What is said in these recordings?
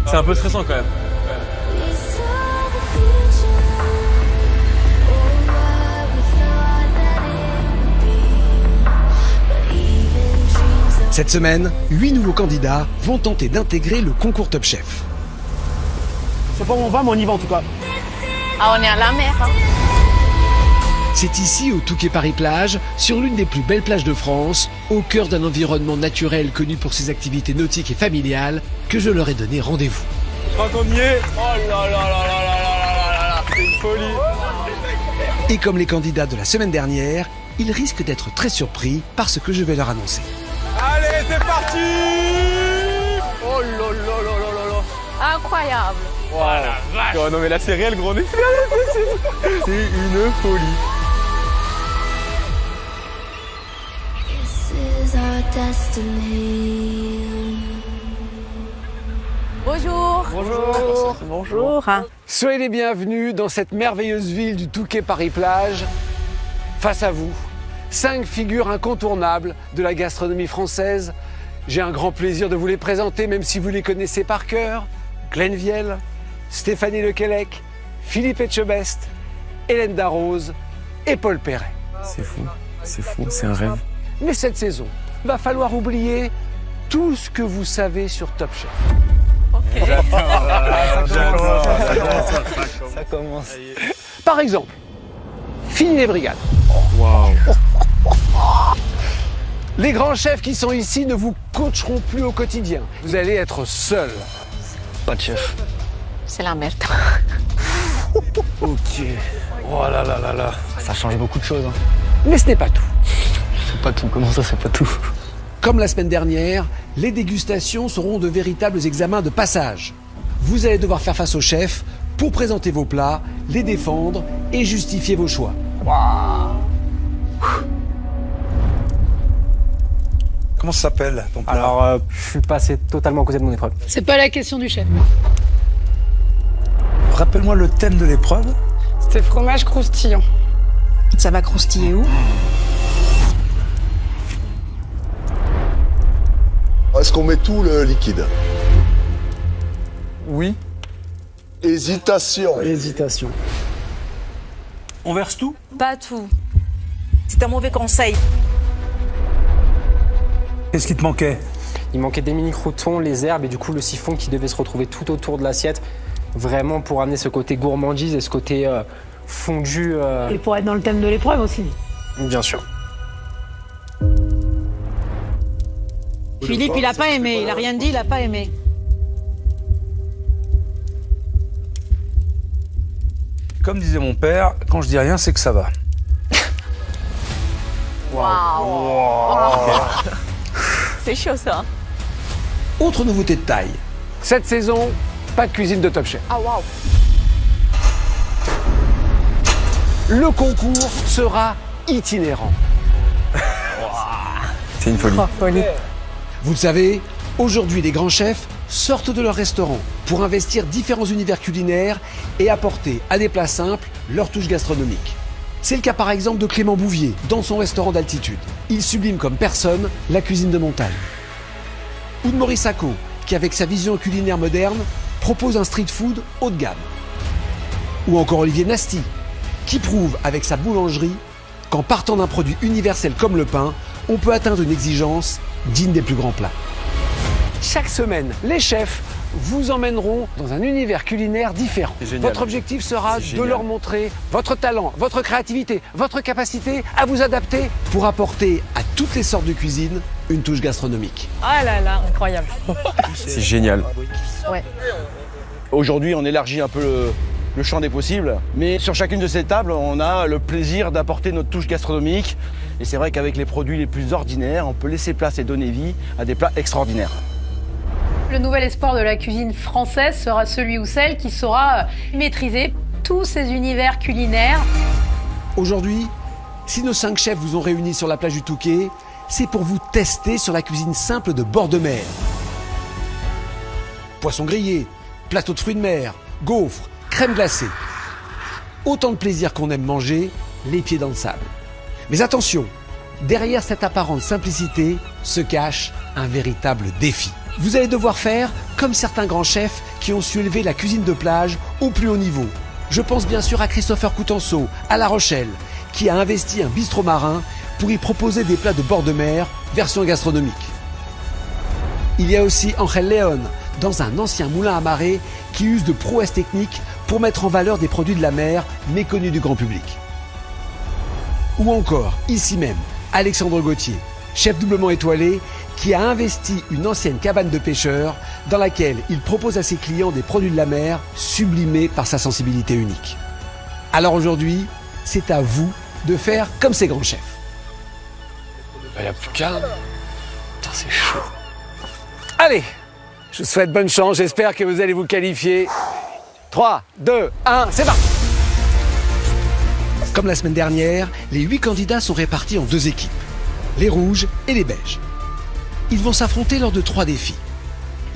C'est un peu stressant quand même. Cette semaine, 8 nouveaux candidats vont tenter d'intégrer le concours Top Chef. Je sais pas où on va, mais on y va en tout cas. Ah, on est à la mer. Hein. C'est ici, au Touquet-Paris-Plage, sur l'une des plus belles plages de France, au cœur d'un environnement naturel connu pour ses activités nautiques et familiales, que je leur ai donné rendez-vous. Je crois qu'on y est. Oh là là là là là là là, c'est une folie. Et comme les candidats de la semaine dernière, ils risquent d'être très surpris par ce que je vais leur annoncer. Allez, c'est parti. Oh là là là là là. Incroyable. Oh la vache. Oh, non mais là c'est réel gros, c'est une folie. Bonjour. Bonjour. Bonjour. Soyez les bienvenus dans cette merveilleuse ville du Touquet-Paris-Plage. Face à vous, 5 figures incontournables de la gastronomie française. J'ai un grand plaisir de vous les présenter, même si vous les connaissez par cœur. Glenn Vielle, Stéphanie Lequelec, Philippe Etchebest, Hélène Darroze et Paul Perret. C'est fou, c'est un rêve. Mais cette saison, va falloir oublier tout ce que vous savez sur Top Chef. Ok. Ça commence. Par exemple, fini les brigades. Waouh. Les grands chefs qui sont ici ne vous coacheront plus au quotidien. Vous allez être seul. Pas de chef. C'est la merde. Ok. Oh là là là là. Ça change beaucoup de choses. Hein. Mais ce n'est pas tout. C'est pas tout. Comment ça, c'est pas tout? Comme la semaine dernière, les dégustations seront de véritables examens de passage. Vous allez devoir faire face au chef pour présenter vos plats, les défendre et justifier vos choix. Comment ça s'appelle ton plat? Alors, je suis passé totalement à côté de mon épreuve. C'est pas la question du chef. Rappelle-moi le thème de l'épreuve. C'était fromage croustillant. Ça va croustiller où? Est-ce qu'on met tout le liquide? Oui. Hésitation. Hésitation. On verse tout? Pas tout. C'est un mauvais conseil. Qu'est-ce qui te manquait? Il manquait des mini-croûtons, les herbes et du coup le siphon qui devait se retrouver tout autour de l'assiette. Vraiment pour amener ce côté gourmandise et ce côté fondu. Et pour être dans le thème de l'épreuve aussi. Bien sûr. Philippe, il a pas aimé. Il a rien dit, il a pas aimé. Comme disait mon père, quand je dis rien, c'est que ça va. C'est chaud ça. Autre nouveauté de taille. Cette saison, pas de cuisine de Top Chef. Ah waouh. Le concours sera itinérant. C'est une folie. Vous le savez, aujourd'hui, les grands chefs sortent de leur restaurant pour investir différents univers culinaires et apporter à des plats simples leur touche gastronomique. C'est le cas par exemple de Clément Bouvier dans son restaurant d'altitude. Il sublime comme personne la cuisine de montagne. Ou de Maurice Sacco, qui avec sa vision culinaire moderne propose un street food haut de gamme. Ou encore Olivier Nasty, qui prouve avec sa boulangerie qu'en partant d'un produit universel comme le pain, on peut atteindre une exigence digne des plus grands plats. Chaque semaine, les chefs vous emmèneront dans un univers culinaire différent. Votre objectif sera de leur montrer votre talent, votre créativité, votre capacité à vous adapter pour apporter à toutes les sortes de cuisine une touche gastronomique. Ah là là, incroyable. C'est génial. Ouais. Aujourd'hui, on élargit un peu le champ des possibles, mais sur chacune de ces tables, on a le plaisir d'apporter notre touche gastronomique. Et c'est vrai qu'avec les produits les plus ordinaires, on peut laisser place et donner vie à des plats extraordinaires. Le nouvel espoir de la cuisine française sera celui ou celle qui saura maîtriser tous ces univers culinaires. Aujourd'hui, si nos 5 chefs vous ont réunis sur la plage du Touquet, c'est pour vous tester sur la cuisine simple de bord de mer. Poisson grillé, plateau de fruits de mer, gaufres, crème glacée. Autant de plaisir qu'on aime manger, les pieds dans le sable. Mais attention, derrière cette apparente simplicité se cache un véritable défi. Vous allez devoir faire comme certains grands chefs qui ont su élever la cuisine de plage au plus haut niveau. Je pense bien sûr à Christopher Coutenceau, à La Rochelle, qui a investi un bistrot marin pour y proposer des plats de bord de mer, version gastronomique. Il y a aussi Angel Leon, dans un ancien moulin à marée qui use de prouesses techniques pour mettre en valeur des produits de la mer méconnus du grand public. Ou encore, ici même, Alexandre Gauthier, chef doublement étoilé, qui a investi une ancienne cabane de pêcheurs dans laquelle il propose à ses clients des produits de la mer sublimés par sa sensibilité unique. Alors aujourd'hui, c'est à vous de faire comme ces grands chefs. Il n'y a plus qu'un. Putain, c'est chaud. Allez, je vous souhaite bonne chance, j'espère que vous allez vous qualifier. 3, 2, 1, c'est parti! Comme la semaine dernière, les 8 candidats sont répartis en 2 équipes, les rouges et les beiges. Ils vont s'affronter lors de 3 défis.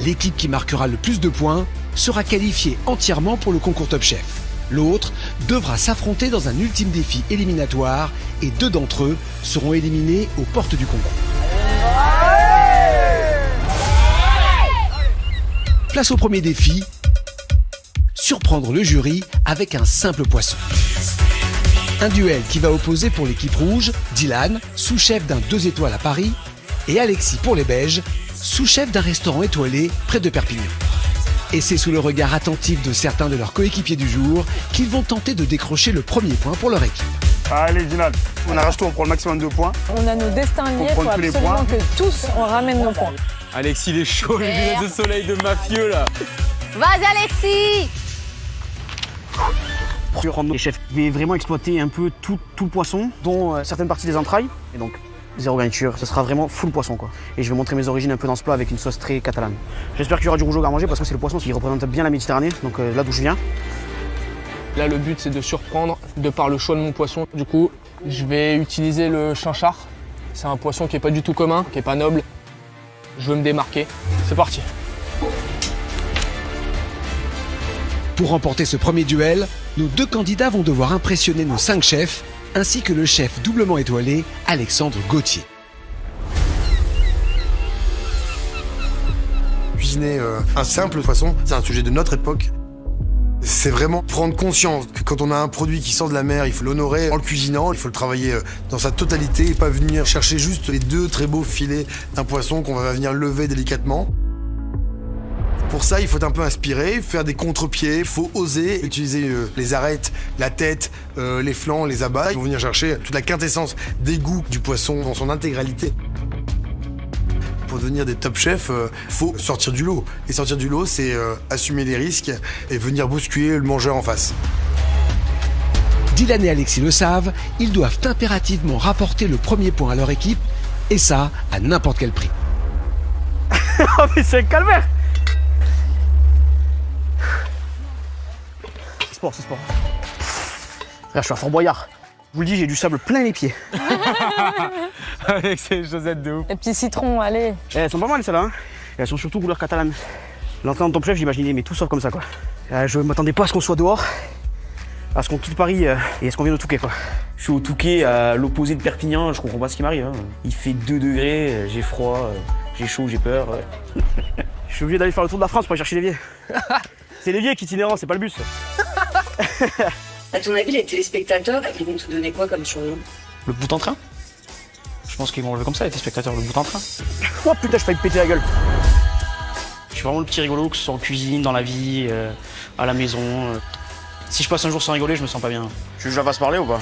L'équipe qui marquera le plus de points sera qualifiée entièrement pour le concours Top Chef. L'autre devra s'affronter dans un ultime défi éliminatoire et 2 d'entre eux seront éliminés aux portes du concours. Place au premier défi, surprendre le jury avec un simple poisson. Un duel qui va opposer pour l'équipe rouge, Dylan, sous-chef d'un 2 étoiles à Paris, et Alexis pour les beiges, sous-chef d'un restaurant étoilé près de Perpignan. Et c'est sous le regard attentif de certains de leurs coéquipiers du jour qu'ils vont tenter de décrocher le premier point pour leur équipe. Allez Dylan, on arrache tout, on prend le maximum de points. On a nos destins liés, il faut absolument que tous on ramène nos points. Alexis, il est chaud, les lunettes de soleil de mafieux là. Vas-y Alexis! Les chefs, je vais vraiment exploiter un peu tout le poisson, dont certaines parties des entrailles. Et donc, zéro garniture, ce sera vraiment full poisson quoi. Et je vais montrer mes origines un peu dans ce plat avec une sauce très catalane. J'espère qu'il y aura du rougeau à manger parce que c'est le poisson qui représente bien la Méditerranée, donc là d'où je viens. Là, le but, c'est de surprendre de par le choix de mon poisson. Du coup, je vais utiliser le chinchard. C'est un poisson qui n'est pas du tout commun, qui n'est pas noble. Je veux me démarquer. C'est parti. Pour remporter ce premier duel, nos 2 candidats vont devoir impressionner nos 5 chefs, ainsi que le chef doublement étoilé, Alexandre Gauthier. Cuisiner un simple poisson, c'est un sujet de notre époque. C'est vraiment prendre conscience que quand on a un produit qui sort de la mer, il faut l'honorer en le cuisinant, il faut le travailler dans sa totalité et pas venir chercher juste les 2 très beaux filets d'un poisson qu'on va venir lever délicatement. Pour ça, il faut être un peu inspiré, faire des contre-pieds, il faut oser utiliser les arêtes, la tête, les flancs, les abats. Ils vont venir chercher toute la quintessence des goûts du poisson dans son intégralité. Pour devenir des top chefs, faut sortir du lot. Et sortir du lot, c'est assumer les risques et venir bousculer le mangeur en face. Dylan et Alexis le savent, ils doivent impérativement rapporter le premier point à leur équipe, et ça à n'importe quel prix. Oh mais c'est un calvaire! C'est sport. Là, je suis à Fort Boyard. Je vous le dis, j'ai du sable plein les pieds. Avec ces chaussettes de ouf. Les petits citrons, allez. Elles sont pas mal celles-là. Hein. Elles sont surtout couleur catalane. L'entrée en Top Chef, j'imaginais, mais tout sauf comme ça quoi. Je m'attendais pas à ce qu'on soit dehors, à ce qu'on quitte Paris et à ce qu'on vienne au Touquet quoi. Je suis au Touquet, à l'opposé de Perpignan, je comprends pas ce qui m'arrive. Hein. Il fait 2 degrés, j'ai froid, j'ai chaud, j'ai peur. Je suis obligé d'aller faire le tour de la France pour aller chercher l'évier. C'est l'évier qui est itinérant, c'est pas le bus. À ton avis, les téléspectateurs, ils vont te donner quoi comme surnom? Le bout en train. Je pense qu'ils vont le lever comme ça, les téléspectateurs, le bout en train. Oh putain, je failli me péter la gueule. Je suis vraiment le petit rigolo, que ce soit en cuisine, dans la vie, à la maison. Si je passe un jour sans rigoler, je me sens pas bien. Tu veux que je la fasse parler ou pas?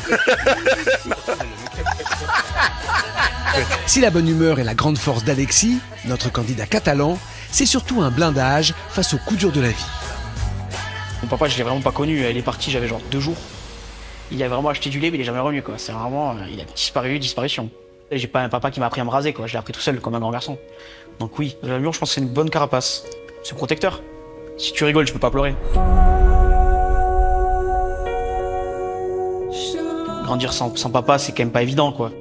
Si la bonne humeur est la grande force d'Alexis, notre candidat catalan, c'est surtout un blindage face aux coups durs de la vie. Mon papa, je l'ai vraiment pas connu. Il est parti, j'avais genre 2 jours. Il a vraiment acheté du lait, mais il est jamais revenu, quoi. C'est vraiment, il a disparu, disparition. J'ai pas un papa qui m'a appris à me raser, quoi. Je l'ai appris tout seul, comme un grand garçon. Donc oui, l'humour, je pense que c'est une bonne carapace. C'est protecteur. Si tu rigoles, tu peux pas pleurer. Grandir sans papa, c'est quand même pas évident, quoi.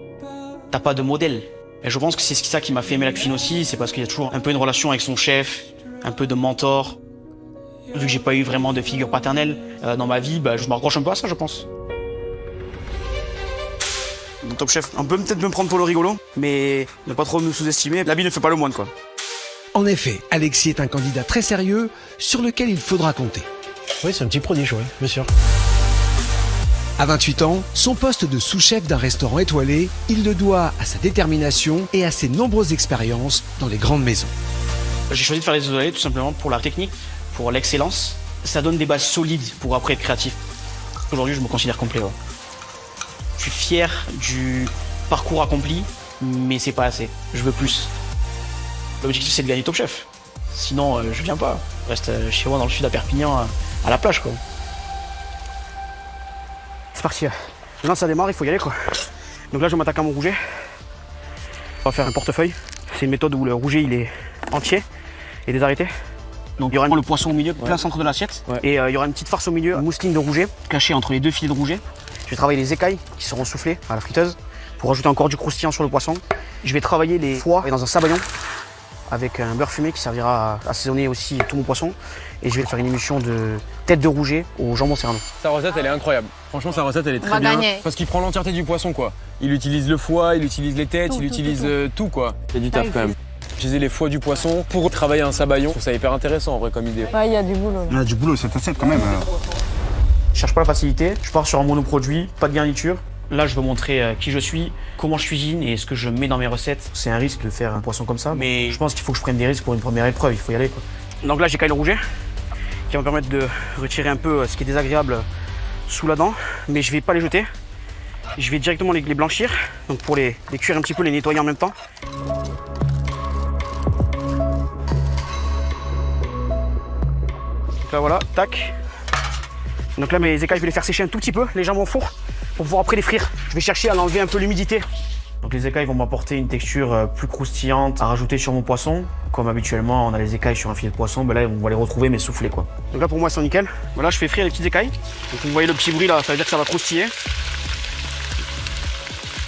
T'as pas de modèle. Et je pense que c'est ça qui m'a fait aimer la cuisine aussi, c'est parce qu'il y a toujours un peu une relation avec son chef, un peu de mentor. Vu que j'ai pas eu vraiment de figure paternelle dans ma vie, je me raccroche un peu à ça, je pense. Mon Top Chef, on peut peut-être me prendre pour le rigolo, mais ne pas trop nous sous-estimer. L'habit ne fait pas le moine, quoi. En effet, Alexis est un candidat très sérieux sur lequel il faudra compter. Oui, c'est un petit prodige, oui, bien sûr. À 28 ans, son poste de sous-chef d'un restaurant étoilé, il le doit à sa détermination et à ses nombreuses expériences dans les grandes maisons. J'ai choisi de faire les étoilés tout simplement pour la technique, pour l'excellence. Ça donne des bases solides pour après être créatif. Aujourd'hui, je me considère complet. Ouais. Je suis fier du parcours accompli, mais c'est pas assez. Je veux plus. L'objectif, c'est de gagner Top Chef. Sinon, je viens pas. Je reste chez moi dans le sud à Perpignan, à la plage, quoi. C'est parti. Maintenant, ça démarre, il faut y aller, quoi. Donc là, je vais m'attaquer à mon rouget. On va faire un portefeuille. C'est une méthode où le rouget, il est entier et désarrêté. Donc il y aura le poisson au milieu, plein centre de l'assiette. Ouais. Et il y aura une petite farce au milieu, une mousseline de rouget, cachée entre les deux filets de rouget. Je vais travailler les écailles qui seront soufflées à la friteuse pour ajouter encore du croustillant sur le poisson. Je vais travailler les foies dans un sabayon avec un beurre fumé qui servira à assaisonner aussi tout mon poisson. Et je vais faire une émulsion de tête de rouget au jambon serrano. Sa recette, elle est incroyable. Franchement, sa recette, elle est très bien. Gagner. Parce qu'il prend l'entièreté du poisson, quoi. Il utilise le foie, il utilise les têtes, il utilise tout, quoi. Il y a du taf, quand même. Utiliser les foies du poisson pour travailler un sabayon, je trouve ça hyper intéressant, en vrai, comme idée. Ouais, il y a du boulot. Il y a du boulot, cette assiette, quand même. Je cherche pas la facilité, je pars sur un monoproduit, pas de garniture. Là, je veux montrer qui je suis, comment je cuisine et ce que je mets dans mes recettes. C'est un risque de faire un poisson comme ça, mais je pense qu'il faut que je prenne des risques pour une première épreuve, il faut y aller, quoi. Donc là, j'écaille le rouget, qui va me permettre de retirer un peu ce qui est désagréable sous la dent, mais je vais pas les jeter. Je vais directement les blanchir, donc pour les cuire un petit peu, les nettoyer en même temps. Donc là, voilà, tac. Donc là, mes écailles, je vais les faire sécher un tout petit peu, légèrement au four, pour pouvoir après les frire. Je vais chercher à enlever un peu l'humidité. Donc les écailles vont m'apporter une texture plus croustillante à rajouter sur mon poisson. Comme habituellement, on a les écailles sur un filet de poisson, ben là, on va les retrouver mais soufflés, quoi. Donc là, pour moi, c'est nickel. Voilà, je fais frire les petites écailles. Donc vous voyez le petit bruit là, ça veut dire que ça va croustiller.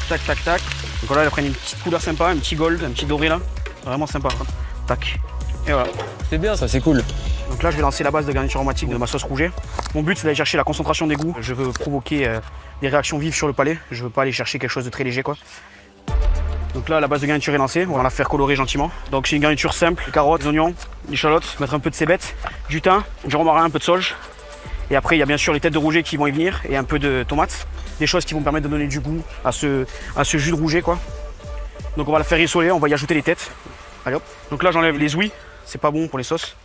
Tac, tac, tac. Donc voilà, elles prennent une petite couleur sympa, un petit gold, un petit doré là. Vraiment sympa, quoi. Tac. Et voilà. C'est bien, ça, c'est cool. Donc là, je vais lancer la base de garniture aromatique de ma sauce rouget. Mon but, c'est d'aller chercher la concentration des goûts. Je veux provoquer des réactions vives sur le palais. Je veux pas aller chercher quelque chose de très léger, quoi. Donc là, la base de garniture est lancée. On va la faire colorer gentiment. Donc c'est une garniture simple, des carottes, des oignons, des échalotes, mettre un peu de cébettes, du thym, du romarin, un peu de sauge. Et après, il y a bien sûr les têtes de rouget qui vont y venir et un peu de tomates. Des choses qui vont permettre de donner du goût à ce jus de rouget, quoi. Donc on va la faire rissoler, on va y ajouter les têtes. Allez hop. Donc là, j'enlève les ouïes. C'est pas bon pour les sauces.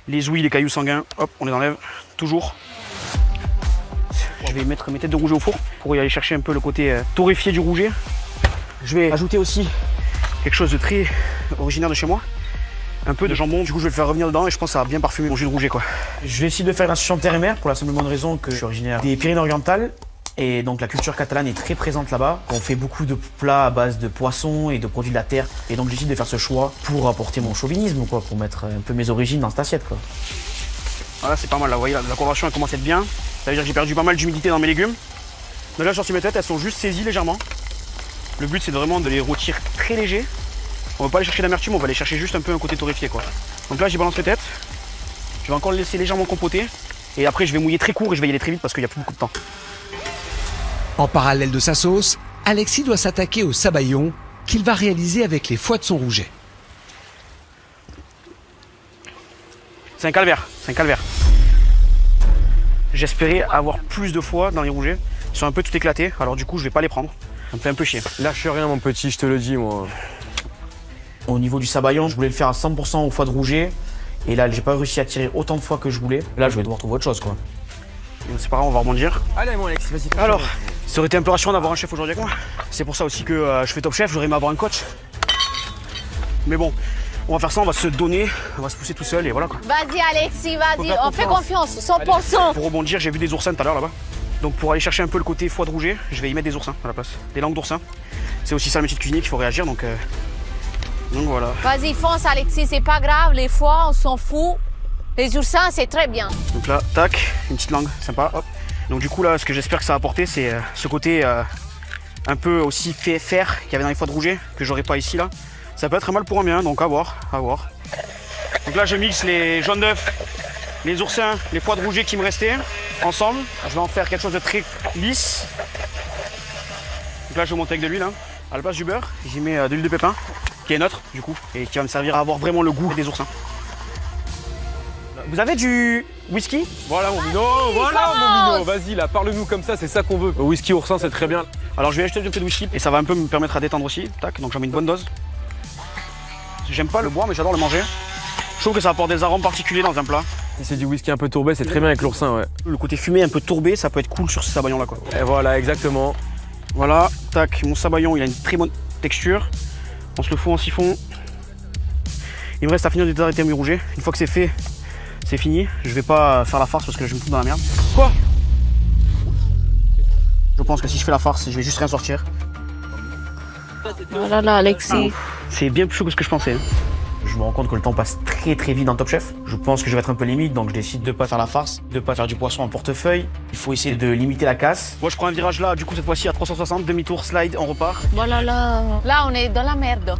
Les ouïes, les cailloux sanguins, hop, on les enlève toujours. Je vais mettre mes têtes de rouget au four pour y aller chercher un peu le côté torréfié du rouget. Je vais ajouter aussi quelque chose de très originaire de chez moi. Un peu de jambon, du coup je vais le faire revenir dedans et je pense que ça va bien parfumer mon jus de rouget, quoi. Je vais essayer de faire une association terre et mer pour la simple bonne raison que je suis originaire des Pyrénées-Orientales. Et donc la culture catalane est très présente là-bas. On fait beaucoup de plats à base de poissons et de produits de la terre. Et donc j'ai décidé de faire ce choix pour apporter mon chauvinisme, quoi, pour mettre un peu mes origines dans cette assiette, quoi. Voilà, c'est pas mal là, vous voyez, la coloration elle commence à être bien. Ça veut dire que j'ai perdu pas mal d'humidité dans mes légumes. Donc là, j'ai sorti mes têtes, elles sont juste saisies légèrement. Le but c'est vraiment de les rôtir très légers. On va pas aller chercher l'amertume, on va aller chercher juste un peu un côté torréfié, quoi. Donc là, j'y balance les têtes. Je vais encore les laisser légèrement compoter. Et après, je vais mouiller très court et je vais y aller très vite parce qu'il n'y a plus beaucoup de temps. En parallèle de sa sauce, Alexis doit s'attaquer au sabayon qu'il va réaliser avec les foies de son rouget. C'est un calvaire, c'est un calvaire. J'espérais avoir plus de foies dans les rougets. Ils sont un peu tout éclatés, alors du coup je vais pas les prendre. Ça me fait un peu chier. Lâche rien mon petit, je te le dis moi. Au niveau du sabayon, je voulais le faire à 100% au foie de rouget. Et là j'ai pas réussi à tirer autant de foies que je voulais. Là je vais devoir trouver autre chose, quoi. C'est pas grave, on va rebondir. Allez mon Alex, vas-y. Alors, ça aurait été un peu rassurant d'avoir un chef aujourd'hui avec moi. C'est pour ça aussi que je fais Top Chef, j'aurais aimé avoir un coach. Mais bon, on va faire ça, on va se donner, on va se pousser tout seul et voilà, quoi. Vas-y Alexis, vas-y, on fait confiance, 100%. Pour rebondir, j'ai vu des oursins tout à l'heure là-bas. Donc pour aller chercher un peu le côté foie de rouget, je vais y mettre des oursins à la place. Des langues d'oursin. C'est aussi ça le métier de cuisinier qu'il faut réagir, donc voilà. Vas-y, fonce Alexis, c'est pas grave, les foies, on s'en fout. Les oursins, c'est très bien. Donc là, tac, une petite langue, sympa, hop. Donc du coup là, ce que j'espère que ça va apporter, c'est ce côté un peu aussi fer qu'il y avait dans les foies de rouget, que j'aurais pas ici là. Ça peut être un mal pour un bien, donc à voir, à voir. Donc là, je mixe les jaunes d'œufs, les oursins, les foies de rouget qui me restaient ensemble. Je vais en faire quelque chose de très lisse. Donc là, je vais monter avec de l'huile. Hein. À la place du beurre, j'y mets de l'huile de pépin. qui est neutre du coup, et qui va me servir à avoir vraiment le goût des oursins. Vous avez du whisky? Voilà mon minot, voilà mon minot. Vas-y là, parle-nous comme ça, c'est ça qu'on veut. Whisky oursin, c'est très bien. Alors je vais acheter un peu de whisky et ça va un peu me permettre à détendre aussi. Tac, donc j'en mets une bonne dose. J'aime pas le boire mais j'adore le manger. Je trouve que ça apporte des arômes particuliers dans un plat. Si c'est du whisky un peu tourbé, c'est très bien avec l'oursin, ouais. Le côté fumé un peu tourbé, ça peut être cool sur ce sabayon là quoi. Et voilà, exactement. Voilà, tac, mon sabayon il a une très bonne texture. On se le fout en siphon. Il me reste à finir d'arrêter mes rougets. Une fois que c'est fait, c'est fini. Je vais pas faire la farce parce que je vais me foutre dans la merde. Quoi? Je pense que si je fais la farce, je vais juste rien sortir. Oh là là, Alexis. C'est bien plus chaud que ce que je pensais. Hein. Je me rends compte que le temps passe très vite dans Top Chef. Je pense que je vais être un peu limite, donc je décide de pas faire la farce, de pas faire du poisson en portefeuille. Il faut essayer de limiter la casse. Moi je prends un virage là, du coup cette fois-ci à 360, demi-tour, slide, on repart. Voilà là. Là, on est dans la merde.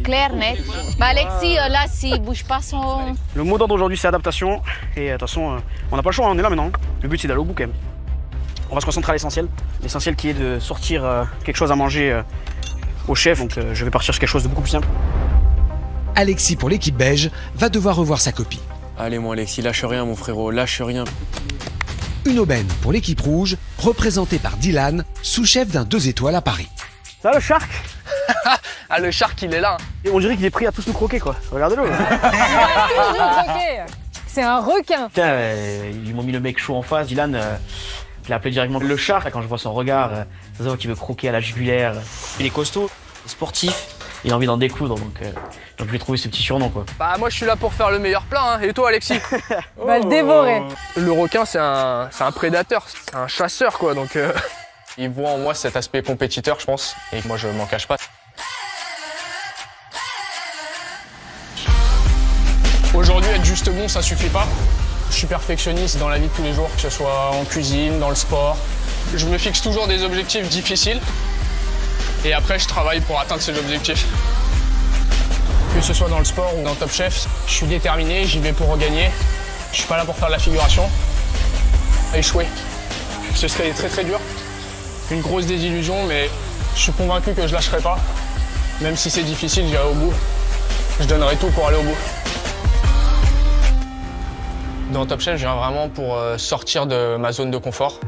Clair, net. Bah, Alexis, là, s'il bouge pas son... Le mot d'ordre aujourd'hui, c'est adaptation. Et de toute façon, on n'a pas le choix, on est là maintenant. Le but, c'est d'aller au bout quand même. On va se concentrer à l'essentiel. L'essentiel qui est de sortir quelque chose à manger au chef. Donc je vais partir sur quelque chose de beaucoup plus simple. Alexis, pour l'équipe beige, va devoir revoir sa copie. Allez mon Alexis, lâche rien mon frérot, lâche rien. Une aubaine pour l'équipe rouge, représentée par Dylan, sous-chef d'un 2 étoiles à Paris. Ça le shark? Ah, le shark, il est là. Et on dirait qu'il est prêt à tous nous croquer, quoi. Regardez-le. C'est un requin. Putain, ils m'ont mis le mec chaud en face. Dylan, je l'ai appelé directement le shark. Quand je vois son regard, ça se voit qu'il veut croquer à la jugulaire. Il est costaud, il est sportif, il a envie d'en découdre. Donc je lui ai trouvé ce petit surnom, quoi. Bah, moi, je suis là pour faire le meilleur plat. Hein. Et toi, Alexis? On va le dévorer. Le requin, c'est un prédateur, c'est un chasseur, quoi. Donc, il voit en moi cet aspect compétiteur, je pense. Et moi, je m'en cache pas. Aujourd'hui, être juste bon, ça suffit pas. Je suis perfectionniste dans la vie de tous les jours, que ce soit en cuisine, dans le sport. Je me fixe toujours des objectifs difficiles. Et après, je travaille pour atteindre ces objectifs. Que ce soit dans le sport ou dans Top Chef, je suis déterminé, j'y vais pour regagner. Je suis pas là pour faire de la figuration. Échouer, ce serait très dur. Une grosse désillusion, mais je suis convaincu que je lâcherai pas. Même si c'est difficile, j'irai au bout. Je donnerai tout pour aller au bout. Dans Top Chef, je viens vraiment pour sortir de ma zone de confort.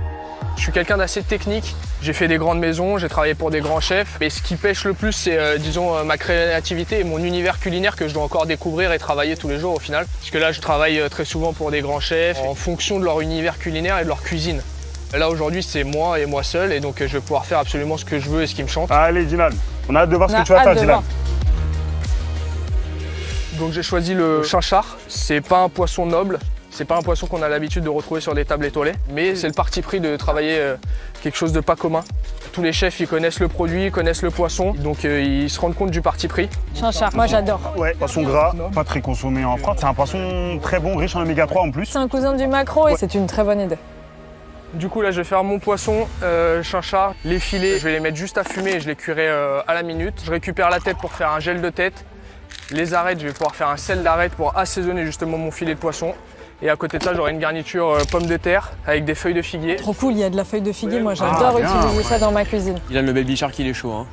Je suis quelqu'un d'assez technique. J'ai fait des grandes maisons, j'ai travaillé pour des grands chefs. Mais ce qui pêche le plus, c'est disons ma créativité et mon univers culinaire que je dois encore découvrir et travailler tous les jours au final. Parce que là, je travaille très souvent pour des grands chefs en fonction de leur univers culinaire et de leur cuisine. Là, aujourd'hui, c'est moi et moi seul. Et donc, je vais pouvoir faire absolument ce que je veux et ce qui me chante. Allez, Dylan, on a hâte de voir ce que tu vas faire, Dylan. Donc, j'ai choisi le chinchard. C'est pas un poisson noble. C'est pas un poisson qu'on a l'habitude de retrouver sur des tables étoilées, mais c'est le parti pris de travailler quelque chose de pas commun. Tous les chefs, ils connaissent le produit, ils connaissent le poisson, donc ils se rendent compte du parti pris. Chinchard, moi j'adore. Ouais, poisson gras, pas très consommé en France. C'est un poisson très bon, riche en oméga 3 en plus. C'est un cousin du maquereau et c'est une très bonne idée. Du coup, là, je vais faire mon poisson chinchard. Les filets, je vais les mettre juste à fumer et je les cuirai à la minute. Je récupère la tête pour faire un gel de tête. Les arêtes, je vais pouvoir faire un sel d'arête pour assaisonner justement mon filet de poisson. Et à côté de ça, j'aurai une garniture pommes de terre avec des feuilles de figuier. Trop cool, il y a de la feuille de figuier, moi j'adore utiliser ça dans ma cuisine. Dylan, le baby shark, il est chaud, hein.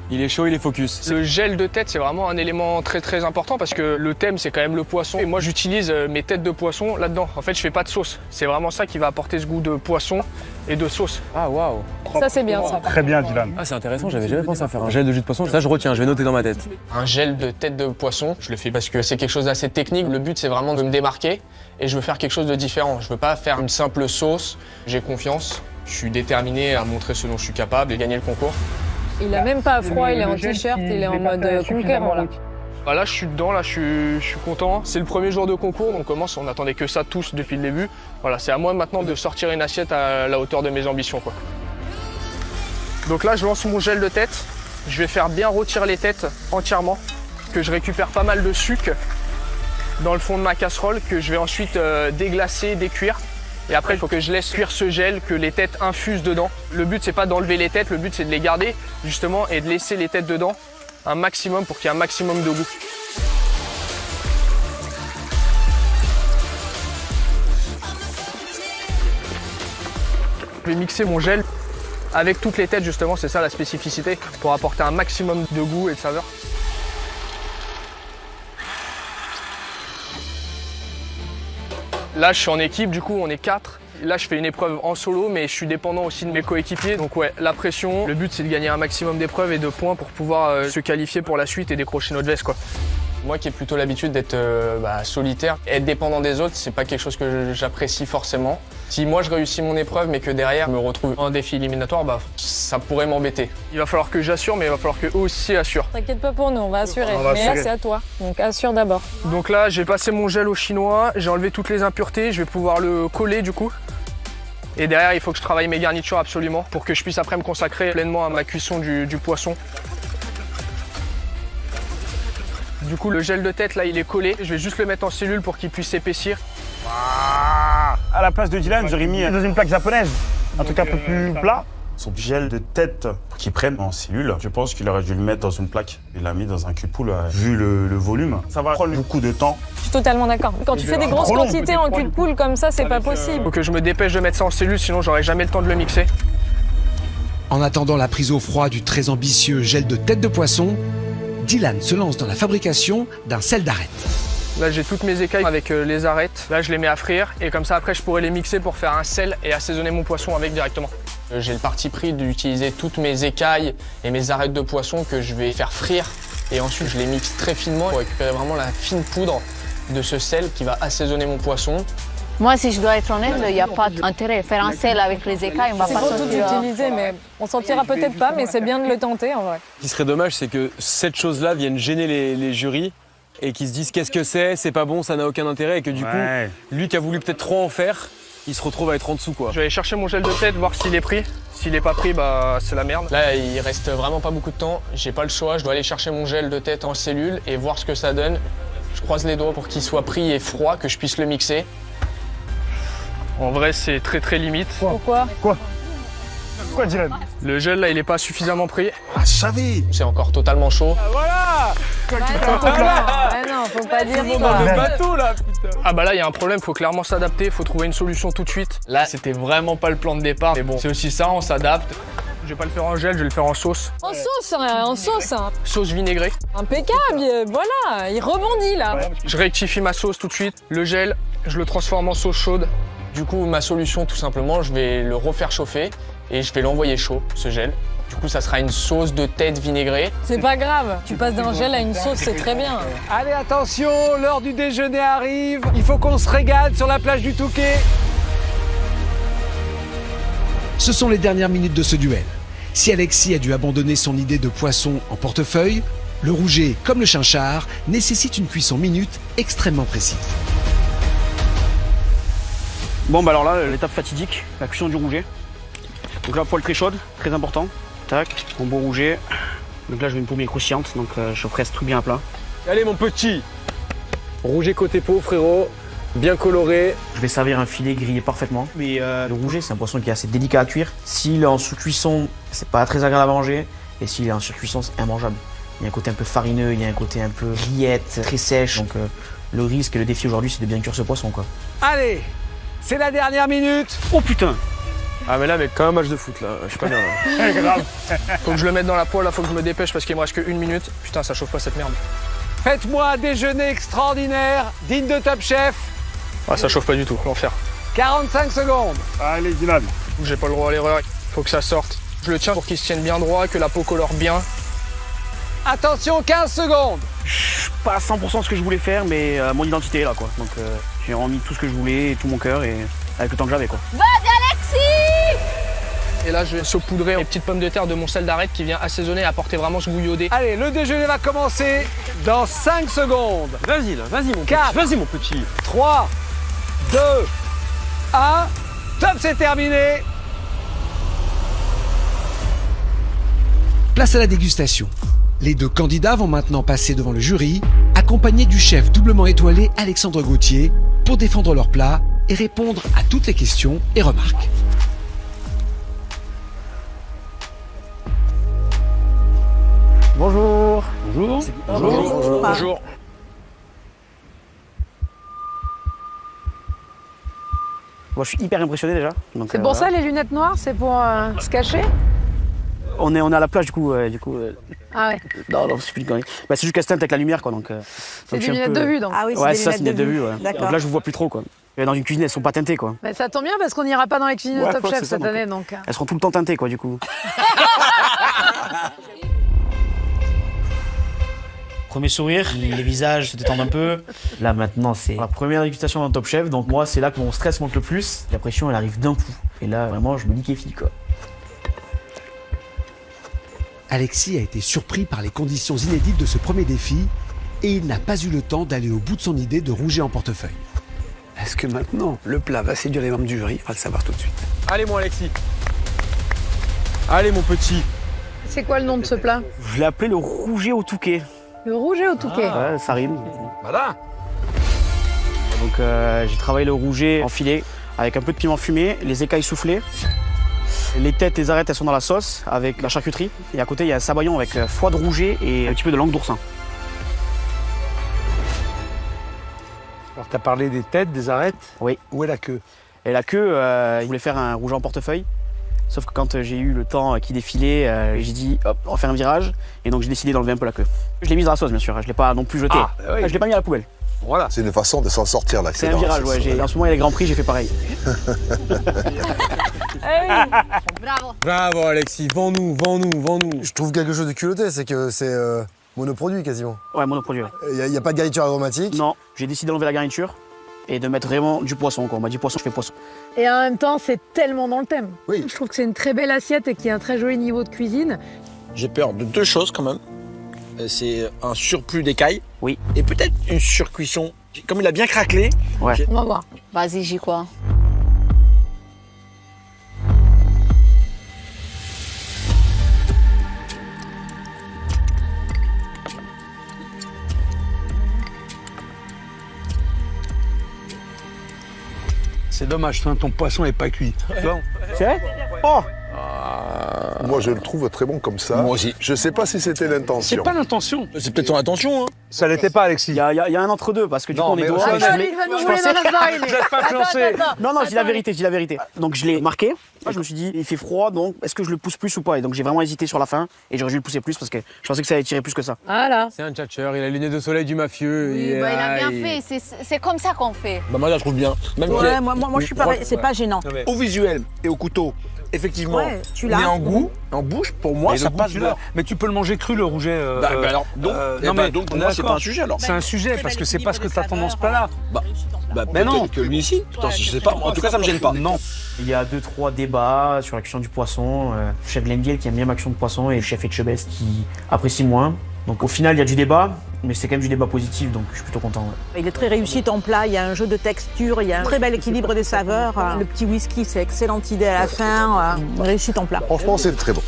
Il est chaud, il est focus. Le gel de tête, c'est vraiment un élément très important parce que le thème, c'est quand même le poisson. Et moi, j'utilise mes têtes de poisson là-dedans. En fait, je fais pas de sauce. C'est vraiment ça qui va apporter ce goût de poisson et de sauce. Ah, waouh. Ça, c'est bien, ça. Très bien, Dylan. Ah, c'est intéressant, j'avais jamais pensé à faire un gel de jus de poisson. Ça, je retiens, je vais noter dans ma tête. Un gel de tête de poisson, je le fais parce que c'est quelque chose d'assez technique. Le but, c'est vraiment de me démarquer et je veux faire quelque chose de différent. Je veux pas faire une simple sauce. J'ai confiance, je suis déterminé à montrer ce dont je suis capable et gagner le concours. Il a même pas froid, il est en t-shirt, il est en mode conquérant là. Bah là, je suis dedans, là, je suis content. C'est le premier jour de concours, donc on attendait que ça tous depuis le début. Voilà, c'est à moi maintenant de sortir une assiette à la hauteur de mes ambitions, quoi. Donc là, je lance mon gel de tête. Je vais faire bien rôtir les têtes entièrement, que je récupère pas mal de sucre dans le fond de ma casserole, que je vais ensuite déglacer, décuire. Et après, il faut que je laisse cuire ce gel, que les têtes infusent dedans. Le but, c'est pas d'enlever les têtes, le but, c'est de les garder, justement, et de laisser les têtes dedans un maximum pour qu'il y ait un maximum de goût. Je vais mixer mon gel avec toutes les têtes, justement, c'est ça la spécificité, pour apporter un maximum de goût et de saveur. Là, je suis en équipe, du coup, on est 4. Là, je fais une épreuve en solo, mais je suis dépendant aussi de mes coéquipiers. Donc ouais, la pression. Le but, c'est de gagner un maximum d'épreuves et de points pour pouvoir se qualifier pour la suite et décrocher notre veste, quoi. Moi qui ai plutôt l'habitude d'être solitaire, être dépendant des autres, c'est pas quelque chose que j'apprécie forcément. Si moi je réussis mon épreuve mais que derrière je me retrouve en défi éliminatoire, bah ça pourrait m'embêter. Il va falloir que j'assure, mais il va falloir qu'eux aussi assurent. T'inquiète pas pour nous, on va assurer. On va mais assurer. là c'est à toi, donc assure d'abord. Donc là j'ai passé mon gel au chinois, j'ai enlevé toutes les impuretés, je vais pouvoir le coller du coup. Et derrière il faut que je travaille mes garnitures absolument pour que je puisse après me consacrer pleinement à ma cuisson du poisson. Du coup, le gel de tête, là, il est collé. Je vais juste le mettre en cellule pour qu'il puisse s'épaissir. À la place de Dylan, j'aurais mis dans une plaque japonaise, un truc un peu plus plat. Son gel de tête pour qu'il prenne en cellule, je pense qu'il aurait dû le mettre dans une plaque. Il l'a mis dans un cul-de-poule, vu le volume. Ça va prendre beaucoup de temps. Je suis totalement d'accord. Quand tu fais des grosses quantités en cul de poule comme ça, c'est pas possible. Faut que je me dépêche de mettre ça en cellule, sinon j'aurai jamais le temps de le mixer. En attendant la prise au froid du très ambitieux gel de tête de poisson, Dylan se lance dans la fabrication d'un sel d'arête. Là, j'ai toutes mes écailles avec les arêtes. Là, je les mets à frire et comme ça, après, je pourrai les mixer pour faire un sel et assaisonner mon poisson avec directement. J'ai le parti pris d'utiliser toutes mes écailles et mes arêtes de poisson que je vais faire frire et ensuite, je les mixe très finement pour récupérer vraiment la fine poudre de ce sel qui va assaisonner mon poisson. Moi, si je dois être honnête, il n'y a pas d'intérêt. Faire un sel avec les écailles, on va C'est pas pour tout sortir. utiliser, mais on sortira peut-être pas, mais c'est bien de le tenter en vrai. Ce qui serait dommage, c'est que cette chose-là vienne gêner les jurys et qu'ils se disent qu'est-ce que c'est pas bon, ça n'a aucun intérêt et que du coup, lui qui a voulu peut-être trop en faire, il se retrouve à être en dessous, quoi. Je vais aller chercher mon gel de tête, voir s'il est pris. S'il n'est pas pris, bah c'est la merde. Là, il reste vraiment pas beaucoup de temps. J'ai pas le choix, je dois aller chercher mon gel de tête en cellule et voir ce que ça donne. Je croise les doigts pour qu'il soit pris et froid, que je puisse le mixer. En vrai, c'est très limite. Pourquoi? Pourquoi Dylan? Le gel, là, il est pas suffisamment pris. Ah, je savais. C'est encore totalement chaud. Voilà. Non, faut pas dire ça. bateau, là, putain. Ah bah là, il y a un problème, faut clairement s'adapter, faut trouver une solution tout de suite. Là, c'était vraiment pas le plan de départ, mais bon, c'est aussi ça, on s'adapte. Je vais pas le faire en gel, je vais le faire en sauce. En sauce, en sauce. Sauce vinaigrée. Impeccable, voilà, il rebondit là. Je rectifie ma sauce tout de suite. Le gel, je le transforme en sauce chaude. Du coup, ma solution, tout simplement, je vais le refaire chauffer et je vais l'envoyer chaud, ce gel. Du coup, ça sera une sauce de tête vinaigrée. C'est pas grave, tu passes d'un gel à une sauce, c'est très bien. Allez, attention, l'heure du déjeuner arrive. Il faut qu'on se régale sur la plage du Touquet. Ce sont les dernières minutes de ce duel. Si Alexis a dû abandonner son idée de poisson en portefeuille, le rouget, comme le chinchard, nécessite une cuisson minute extrêmement précise. Bon bah alors là, l'étape fatidique, la cuisson du rouget. Donc là, poêle très chaude, très important. Tac, mon beau rouget. Donc là, je vais une paumer croustillante, donc je presse tout bien à plat. Allez, mon petit. Rouget côté peau, frérot. Bien coloré. Je vais servir un filet grillé parfaitement. Mais le rouget, c'est un poisson qui est assez délicat à cuire. S'il est en sous-cuisson, c'est pas très agréable à manger. Et s'il est en sur-cuisson, c'est immangeable. Il y a un côté un peu farineux, il y a un côté un peu rillette, très sèche. Donc le risque et le défi aujourd'hui, c'est de bien cuire ce poisson, quoi. Allez, c'est la dernière minute. Oh putain! Ah mais là, mec, comme un match de foot, là. Je suis pas bien, là. Grave. Faut que je le mette dans la poêle, là, faut que je me dépêche parce qu'il me reste que 1 minute. Putain, ça chauffe pas cette merde. Faites-moi un déjeuner extraordinaire, digne de Top Chef. Ah, ça chauffe pas du tout, l'enfer. 45 secondes. Allez, Dylan. J'ai pas le droit à l'erreur, faut que ça sorte. Je le tiens pour qu'il se tienne bien droit, que la peau colore bien. Attention, 15 secondes. Pas à 100% ce que je voulais faire, mais mon identité est là, quoi. Donc j'ai remis tout ce que je voulais, et tout mon cœur, et avec le temps que j'avais, quoi. Vas-y, Alexis! Et là, je vais saupoudrer les petites pommes de terre de mon sel d'arête qui vient assaisonner et apporter vraiment ce goût iodé. Allez, le déjeuner va commencer dans 5 secondes. Vas-y, là, vas-y, mon 4, petit. Vas-y, mon petit. 3, 2, 1. Top, c'est terminé. Place à la dégustation. Les deux candidats vont maintenant passer devant le jury, accompagnés du chef doublement étoilé Alexandre Gauthier, pour défendre leur plat et répondre à toutes les questions et remarques. Bonjour. Bonjour. Bonjour. Bonjour. Moi, je suis hyper impressionné déjà. C'est pour ça les lunettes noires, c'est pour se cacher? On est à la plage du coup. Ah ouais. Non, c'est plus de conneries. Bah, c'est juste qu'elle se teinte avec la lumière, quoi. Donc, C'est des lunettes de vue donc. Ah oui, c'est ouais, des ça, c'est lunettes des de vue. vue. Ouais. D'accord. Donc là, je vous vois plus trop, quoi. Dans une cuisine, elles sont pas teintées, quoi. Bah, ça tombe bien parce qu'on n'ira pas dans les cuisines de Top Chef cette année, donc. Elles seront tout le temps teintées, quoi, du coup. Premier sourire, les visages se détendent un peu. Là, maintenant, c'est la première dégustation dans Top Chef, donc moi, c'est là que mon stress monte le plus. La pression, elle arrive d'un coup. Et là, vraiment, je me liquéfie, quoi. Alexis a été surpris par les conditions inédites de ce premier défi et il n'a pas eu le temps d'aller au bout de son idée de rouger en portefeuille. Est-ce que maintenant, le plat va séduire les membres du jury? On va le savoir tout de suite. Allez, mon Alexis. Allez, mon petit. C'est quoi le nom de ce plat? Je l'ai appelé le rouget au touquet. Le rouget au touquet. Ouais, ça rime. Voilà. Donc j'ai travaillé le rouget en filet avec un peu de piment fumé, les écailles soufflées. Les têtes, les arêtes, elles sont dans la sauce avec la charcuterie. Et à côté, il y a un sabayon avec foie de rouget et un petit peu de langue d'oursin. Alors, t'as parlé des têtes, des arêtes? Oui. Où est la queue? Et la queue, je voulais faire un rouget en portefeuille. Sauf que quand j'ai eu le temps qui défilait, j'ai dit hop, on va faire un virage. Et donc j'ai décidé d'enlever un peu la queue. Je l'ai mise dans la sauce, bien sûr. Je ne l'ai pas non plus jeté. Je l'ai pas mis à la poubelle. Voilà. C'est une façon de s'en sortir là. C'est un virage, ouais. En ce moment, il y a les Grands Prix, j'ai fait pareil. Bravo. Bravo, Alexis. Vends-nous, vends-nous, vends-nous. Je trouve quelque chose de culotté, c'est que c'est monoproduit quasiment. Ouais, monoproduit. Il n'y a pas de garniture aromatique? Non, j'ai décidé d'enlever la garniture et de mettre vraiment du poisson. On m'a dit poisson, je fais poisson. Et en même temps, c'est tellement dans le thème. Oui. Je trouve que c'est une très belle assiette et qu'il y a un très joli niveau de cuisine. J'ai peur de deux choses quand même. C'est un surplus d'écailles. Oui. Et peut-être une surcuisson. Comme il a bien craquelé. Ouais. On va voir. Vas-y, j'y crois. C'est dommage, ton poisson n'est pas cuit. C'est vrai? Oh! Moi, je le trouve très bon comme ça. Moi aussi. Je sais pas si c'était l'intention. C'est pas l'intention. C'est peut-être son intention. Hein. Ça l'était pas, Alexis. Il y a un entre-deux parce que du coup on est dehors. Ah, il va nous rouler dans la farine. Vous n'êtes pas influencé. Non, je dis la vérité, je dis la vérité. Donc je l'ai marqué. Je me suis dit, il fait froid, donc est-ce que je le pousse plus ou pas? Et donc j'ai vraiment hésité sur la fin et j'aurais dû le pousser plus parce que je pensais que ça allait tirer plus que ça. Voilà. C'est un tchatcheur, il a les lunettes de soleil du mafieux. Oui, et, bah, il a bien fait. C'est comme ça qu'on fait. Bah, moi, je la trouve bien. Même Ouais, moi je suis pareil, c'est pas gênant. au visuel et au couteau, effectivement. Ouais, tu l'as. Mais en goût, en bouche, pour moi, Mais ça le goût, passe tu bien. l'as. Mais tu peux le manger cru, le rouget. alors, donc, donc pour moi, c'est pas un sujet alors. C'est un sujet parce que c'est pas ce que t'attends dans ce plat-là. Mais non. Que lui ici. Putain, je sais pas. En tout cas, ça me gêne pas. Non. Il y a 2-3 débats sur la cuisson du poisson. Le chef Glenville qui aime bien ma cuisson de poisson et le chef Etchebest qui apprécie moins. Donc au final, il y a du débat, mais c'est quand même du débat positif, donc je suis plutôt content. Ouais. Il est très réussi ton plat, il y a un jeu de texture, il y a un très bel équilibre des saveurs. Le petit whisky, c'est excellente idée à la fin. Réussi ton plat. Franchement, c'est très bon.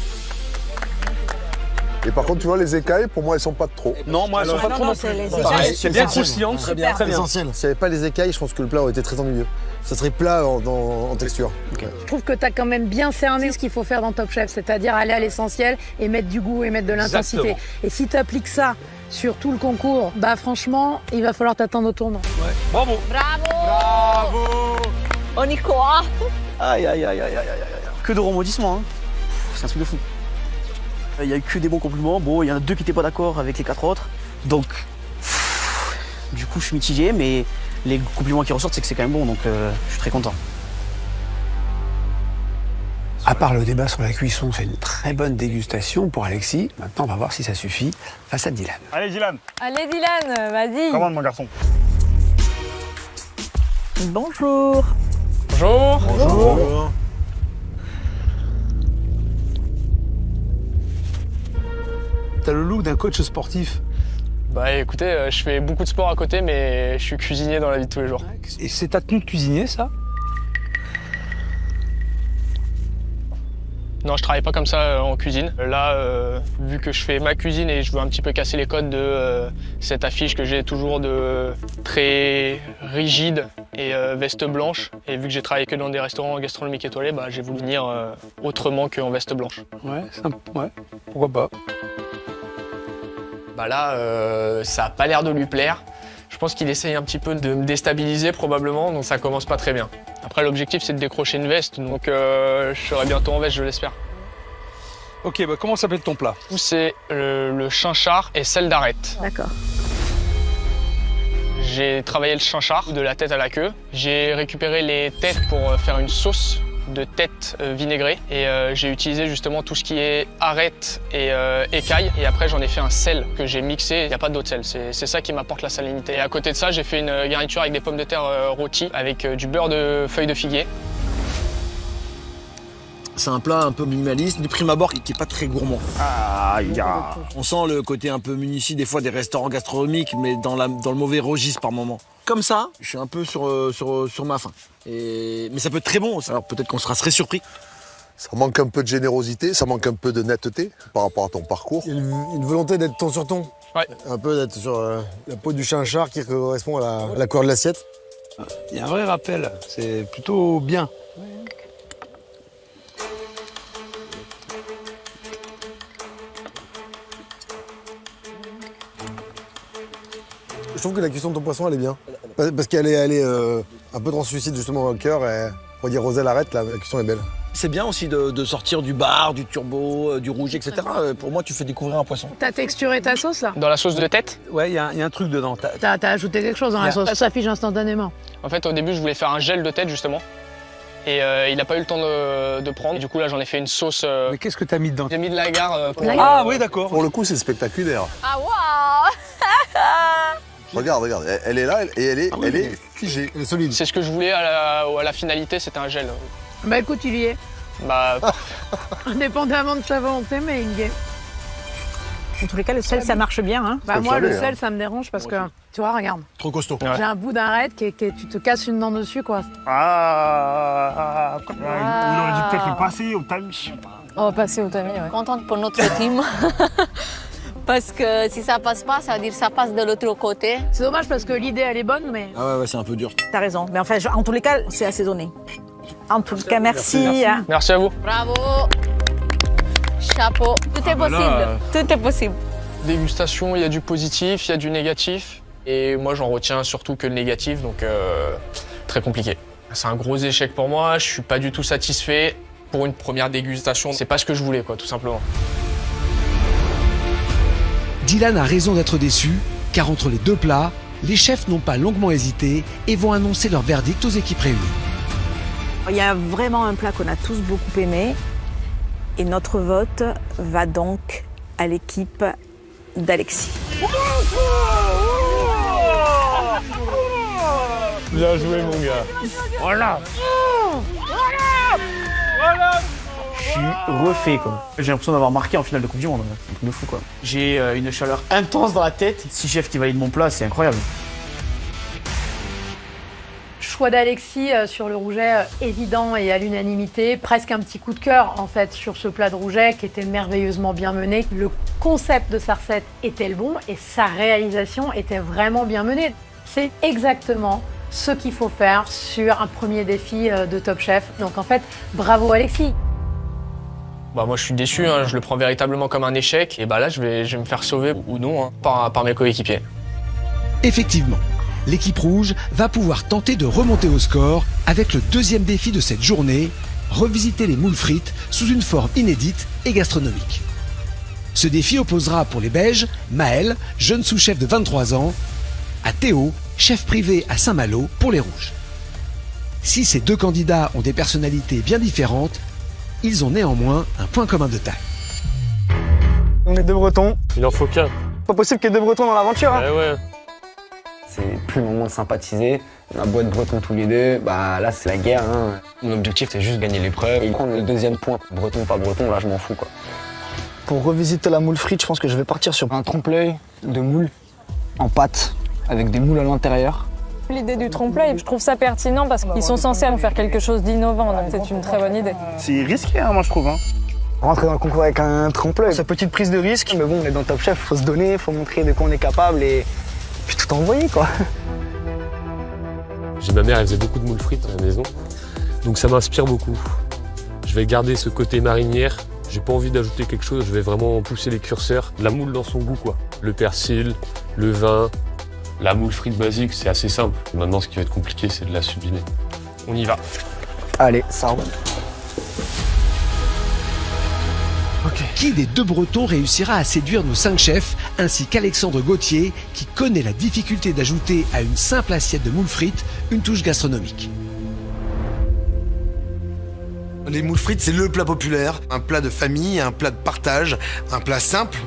Et par contre, tu vois, les écailles, pour moi, elles sont pas de trop. Non, moi, elles sont pas trop non plus. C'est bien croustillant, très bien. Essentiel. S'il n'y avait pas les écailles, je pense que le plat aurait été très ennuyeux. Ça serait plat en texture. Je trouve que tu as quand même bien cerné ce qu'il faut faire dans Top Chef, c'est-à-dire aller à l'essentiel et mettre du goût et mettre de l'intensité. Et si tu appliques ça sur tout le concours, bah franchement, il va falloir t'attendre au tournant. Ouais. Bravo. Bravo. On y croit. Aïe. Que de rebondissements, hein. C'est un truc de fou. Il y a eu que des bons compliments. Bon, il y en a 2 qui n'étaient pas d'accord avec les 4 autres. Donc, du coup, je suis mitigé, mais les compliments qui ressortent, c'est que c'est quand même bon, donc je suis très content. À part le débat sur la cuisson, c'est une très bonne dégustation pour Alexis. Maintenant, on va voir si ça suffit face à Dylan. Allez, Dylan. Allez, Dylan, vas-y. Commande, mon garçon. Bonjour. Bonjour. Bonjour. T'as le look d'un coach sportif. Bah écoutez, je fais beaucoup de sport à côté, mais je suis cuisinier dans la vie de tous les jours. Et c'est ta tenue de cuisinier, ça? Non, je travaille pas comme ça en cuisine. Là, vu que je fais ma cuisine et je veux un petit peu casser les codes de cette affiche que j'ai toujours de très rigide et veste blanche, et vu que j'ai travaillé que dans des restaurants gastronomiques étoilés, bah, j'ai voulu venir autrement qu'en veste blanche. Ouais, pourquoi pas. Bah là, ça a pas l'air de lui plaire. Je pense qu'il essaye un petit peu de me déstabiliser probablement, donc ça commence pas très bien. Après, l'objectif, c'est de décrocher une veste, donc je serai bientôt en veste, je l'espère. Ok, bah comment s'appelle ton plat? C'est le chinchard et sel d'arête. D'accord. J'ai travaillé le chinchard de la tête à la queue. J'ai récupéré les têtes pour faire une sauce de tête vinaigrée et j'ai utilisé justement tout ce qui est arête et écaille et après j'en ai fait un sel que j'ai mixé, il n'y a pas d'autre sel, c'est ça qui m'apporte la salinité. Et à côté de ça j'ai fait une garniture avec des pommes de terre rôties avec du beurre de feuilles de figuier. C'est un plat un peu minimaliste, du prime abord qui est pas très gourmand. On sent le côté un peu munici des fois des restaurants gastronomiques, mais dans le mauvais registre par moment. Comme ça, je suis un peu sur ma faim. Mais ça peut être très bon aussi. Alors peut-être qu'on sera très surpris. Ça manque un peu de générosité, ça manque un peu de netteté par rapport à ton parcours. Il y a une volonté d'être ton sur ton. Ouais. Un peu d'être sur la peau du chinchard qui correspond à la couleur de l'assiette. Il y a un vrai rappel, c'est plutôt bien. Je trouve que la cuisson de ton poisson, elle est bien. Parce qu'elle est un peu translucide justement dans le cœur. Et on va dire Roselle, arrête, la cuisson est belle. C'est bien aussi de sortir du bar, du turbo, du rouge, etc. Pour moi, tu fais découvrir un poisson. T'as texturé ta sauce là? Dans la sauce de tête? Ouais, il y a un truc dedans. T'as ajouté quelque chose dans la sauce? Ça s'affiche instantanément. En fait, au début, je voulais faire un gel de tête justement. Et il n'a pas eu le temps de prendre. Et du coup, là, j'en ai fait une sauce. Mais qu'est-ce que t'as mis dedans? J'ai mis de l'agar. Ah oui, d'accord. Pour le coup, c'est spectaculaire. Ah waouh. Regarde, elle est là et elle est figée, elle est solide. C'est ce que je voulais à la finalité, c'était un gel. Bah écoute, il y est. Bah. Indépendamment de sa volonté, mais il y est. En tous les cas, le sel, ça marche bien. Hein. Bah moi, le sel, ça me dérange parce que, tu vois, regarde. Trop costaud. J'ai un bout d'arête tu te casses une dent dessus, quoi. On aurait dû peut-être le passer au tamis. On va passer au tamis, ouais. Contente pour notre team. Parce que si ça passe pas, ça veut dire que ça passe de l'autre côté. C'est dommage parce que l'idée, elle est bonne, mais... Ah ouais, c'est un peu dur. T'as raison. Mais enfin, en tous les cas, c'est assaisonné. En tout cas, merci. Merci à vous. Bravo. Chapeau. Tout est possible. Tout est possible. Dégustation, il y a du positif, il y a du négatif. Et moi, j'en retiens surtout que le négatif, donc très compliqué. C'est un gros échec pour moi, je suis pas du tout satisfait. Pour une première dégustation, c'est pas ce que je voulais, quoi, tout simplement. Dylan a raison d'être déçu, car entre les deux plats, les chefs n'ont pas longuement hésité et vont annoncer leur verdict aux équipes réunies. Il y a vraiment un plat qu'on a tous beaucoup aimé. Et notre vote va donc à l'équipe d'Alexis. Bien joué, mon gars. Voilà. Je suis refait, quoi. J'ai l'impression d'avoir marqué en finale de Coupe du Monde. Un truc de fou, quoi. J'ai une chaleur intense dans la tête. 6 chefs qui valident mon plat, c'est incroyable. Choix d'Alexis sur le rouget évident et à l'unanimité. Presque un petit coup de cœur, en fait, sur ce plat de rouget qui était merveilleusement bien mené. Le concept de sa recette était le bon et sa réalisation était vraiment bien menée. C'est exactement ce qu'il faut faire sur un premier défi de Top Chef. Donc en fait, bravo Alexis. Bah moi je suis déçu, hein, je le prends véritablement comme un échec. Et bah là je vais me faire sauver ou non hein, par mes coéquipiers. Effectivement, l'équipe rouge va pouvoir tenter de remonter au score avec le deuxième défi de cette journée, revisiter les moules frites sous une forme inédite et gastronomique. Ce défi opposera pour les Beiges Maël, jeune sous-chef de 23 ans, à Théo, chef privé à Saint-Malo pour les rouges. Si ces deux candidats ont des personnalités bien différentes, ils ont néanmoins un point commun de taille. On est deux Bretons. Il en faut qu'un. Pas possible qu'il y ait deux Bretons dans l'aventure. Hein. Ouais. C'est plus le moment de sympathiser. On a beau être Bretons tous les deux, bah là c'est la guerre. Hein. Mon objectif c'est juste gagner l'épreuve et prendre le deuxième point. Breton pas breton, là je m'en fous quoi. Pour revisiter la moule frite, je pense que je vais partir sur un trompe-l'œil de moule en pâte avec des moules à l'intérieur. L'idée du trompe-l'œil, je trouve ça pertinent parce qu'ils sont censés en faire quelque chose d'innovant, donc c'est une très bonne idée. C'est risqué, hein, moi je trouve. Hein. Rentrer dans le concours avec un trompe-l'œil, c'est une petite prise de risque, mais bon, on est dans Top Chef, faut se donner, faut montrer de quoi on est capable et puis tout envoyer quoi. Ma mère elle faisait beaucoup de moules frites à la maison, donc ça m'inspire beaucoup. Je vais garder ce côté marinière, j'ai pas envie d'ajouter quelque chose, je vais vraiment pousser les curseurs. La moule dans son goût quoi. Le persil, le vin. La moule frite basique, c'est assez simple. Maintenant, ce qui va être compliqué, c'est de la sublimer. On y va. Allez, ça roule. Qui des deux Bretons réussira à séduire nos 5 chefs, ainsi qu'Alexandre Gauthier, qui connaît la difficulté d'ajouter à une simple assiette de moules frites une touche gastronomique? Les moules frites, c'est le plat populaire, un plat de famille, un plat de partage, un plat simple.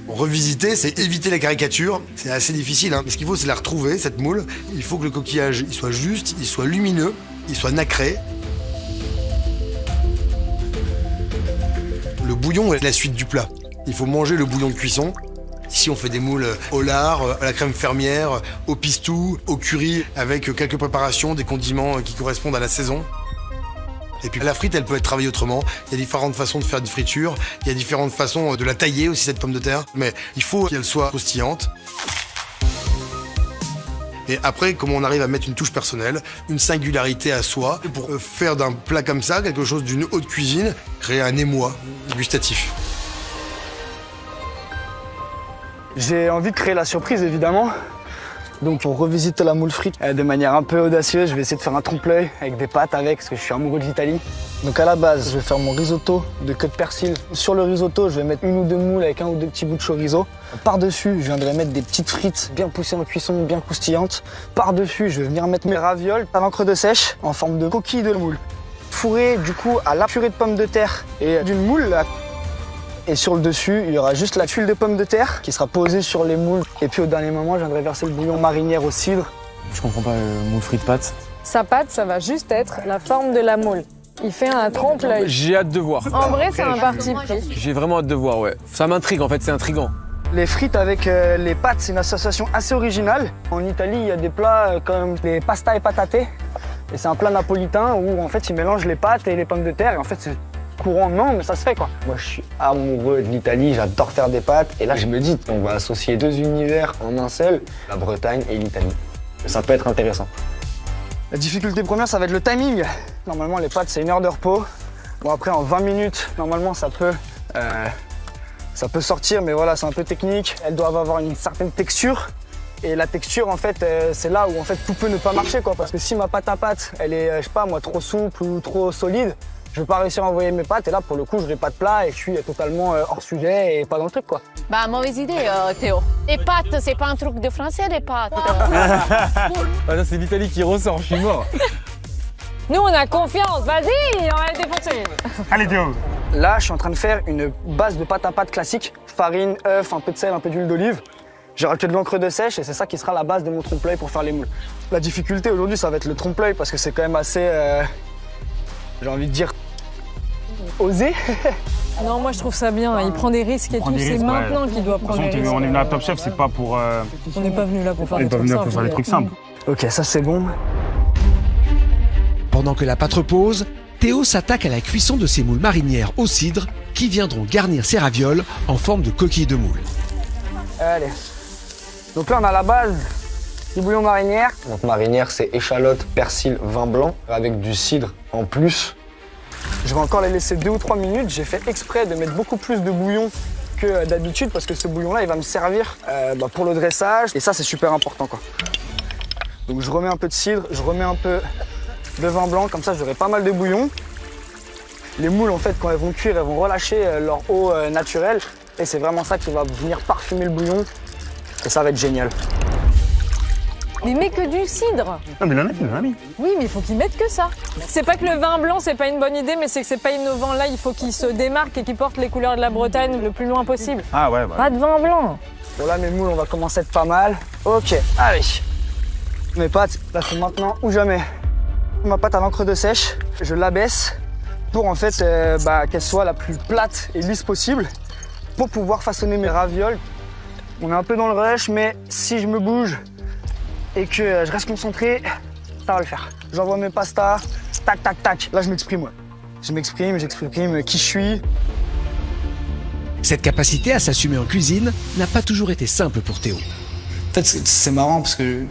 Revisiter, c'est éviter la caricature. C'est assez difficile, hein. Mais ce qu'il faut, c'est la retrouver, cette moule. Il faut que le coquillage il soit juste, il soit lumineux, il soit nacré. Le bouillon est la suite du plat. Il faut manger le bouillon de cuisson. Ici, on fait des moules au lard, à la crème fermière, au pistou, au curry, avec quelques préparations, des condiments qui correspondent à la saison. Et puis la frite, elle peut être travaillée autrement. Il y a différentes façons de faire des fritures. Il y a différentes façons de la tailler aussi, cette pomme de terre. Mais il faut qu'elle soit croustillante. Et après, comment on arrive à mettre une touche personnelle, une singularité à soi, pour faire d'un plat comme ça, quelque chose d'une haute cuisine, créer un émoi gustatif. J'ai envie de créer la surprise, évidemment. Donc on revisite la moule frite de manière un peu audacieuse. Je vais essayer de faire un trompe-l'œil avec des pâtes avec, parce que je suis amoureux de l'Italie. Donc à la base, je vais faire mon risotto de queue de persil. Sur le risotto, je vais mettre 1 ou 2 moules avec 1 ou 2 petits bouts de chorizo. Par-dessus, je viendrai mettre des petites frites bien poussées en cuisson, bien croustillantes. Par-dessus, je vais venir mettre mes ravioles à l'encre de sèche en forme de coquille de moule. Fourré du coup à la purée de pommes de terre et d'une moule. Et sur le dessus, il y aura juste la tuile de pommes de terre qui sera posée sur les moules. Et puis au dernier moment, je viendrai verser le bouillon marinière au cidre. Je comprends pas le moule frite pâte. Sa pâte, ça va juste être la forme de la moule. Il fait un trompe-l'œil. J'ai hâte de voir. En vrai, c'est un parti pris. J'ai vraiment hâte de voir, ouais. Ça m'intrigue en fait, c'est intriguant. Les frites avec les pâtes, c'est une association assez originale. En Italie, il y a des plats comme les pasta et patate. Et c'est un plat napolitain où en fait, ils mélangent les pâtes et les pommes de terre. Et en fait, c'est courant, non, mais ça se fait quoi. Moi, je suis amoureux de l'Italie, j'adore faire des pâtes. Et là, je me dis, on va associer 2 univers en un seul, la Bretagne et l'Italie. Ça peut être intéressant. La difficulté première, ça va être le timing. Normalement, les pâtes, c'est 1 heure de repos. Bon, après, en 20 minutes, normalement, ça peut sortir, mais voilà, c'est un peu technique. Elles doivent avoir une certaine texture. Et la texture, en fait, c'est là où en fait, tout peut ne pas marcher, quoi. Parce que si ma pâte à pâte, elle est, je sais pas, moi, trop souple ou trop solide, je vais pas réussir à envoyer mes pâtes. Et là, pour le coup, je n'ai pas de plat et je suis totalement hors sujet et pas dans le truc, quoi. Bah, mauvaise idée, Théo. Les pâtes, c'est pas un truc de français, les pâtes. Ça, c'est l'Italie qui ressort, je suis mort. Nous, on a confiance. Vas-y, on va le défoncer. Allez, Théo. Là, je suis en train de faire une base de pâte à pâte classique. Farine, œuf, un peu de sel, un peu d'huile d'olive. J'ai rajouté de l'encre de sèche et c'est ça qui sera la base de mon trompe-l'œil pour faire les moules. La difficulté aujourd'hui, ça va être le trompe-l'œil parce que c'est quand même assez, j'ai envie de dire, osé. Non, moi je trouve ça bien. Il prend des risques et tout. C'est maintenant qu'il doit prendre des risques. On est venu à Top Chef, c'est pas pour. On n'est pas venu là pour faire des trucs simples. Ok, ça c'est bon. Pendant que la pâte repose, Théo s'attaque à la cuisson de ses moules marinières au cidre qui viendront garnir ses ravioles en forme de coquilles de moule. Allez. Donc là, on a la base du bouillon marinière. Donc marinière, c'est échalote, persil, vin blanc avec du cidre en plus. Je vais encore les laisser 2 ou 3 minutes. J'ai fait exprès de mettre beaucoup plus de bouillon que d'habitude parce que ce bouillon-là, il va me servir pour le dressage. Et ça, c'est super important, quoi. Donc je remets un peu de cidre, je remets un peu de vin blanc. Comme ça, j'aurai pas mal de bouillon. Les moules, en fait, quand elles vont cuire, elles vont relâcher leur eau naturelle. Et c'est vraiment ça qui va venir parfumer le bouillon. Et ça va être génial. Mais il met que du cidre. Non, mais il en a mis. Oui, mais il faut qu'il mette que ça. C'est pas que le vin blanc, c'est pas une bonne idée, mais c'est que c'est pas innovant. Là, il faut qu'il se démarque et qu'il porte les couleurs de la Bretagne le plus loin possible. Ah ouais, bah. Pas de vin blanc. Bon, là, mes moules, on va commencer à être pas mal. Ok, allez. Mes pâtes, là, c'est maintenant ou jamais. Ma pâte à l'encre de sèche, je l'abaisse pour en fait qu'elle soit la plus plate et lisse possible pour pouvoir façonner mes ravioles. On est un peu dans le rush, mais si je me bouge et que je reste concentré, ça va le faire. J'envoie mes pastas, tac, tac, tac. Là, je m'exprime, ouais. Je m'exprime, j'exprime qui je suis. Cette capacité à s'assumer en cuisine n'a pas toujours été simple pour Théo. En fait, c'est marrant parce que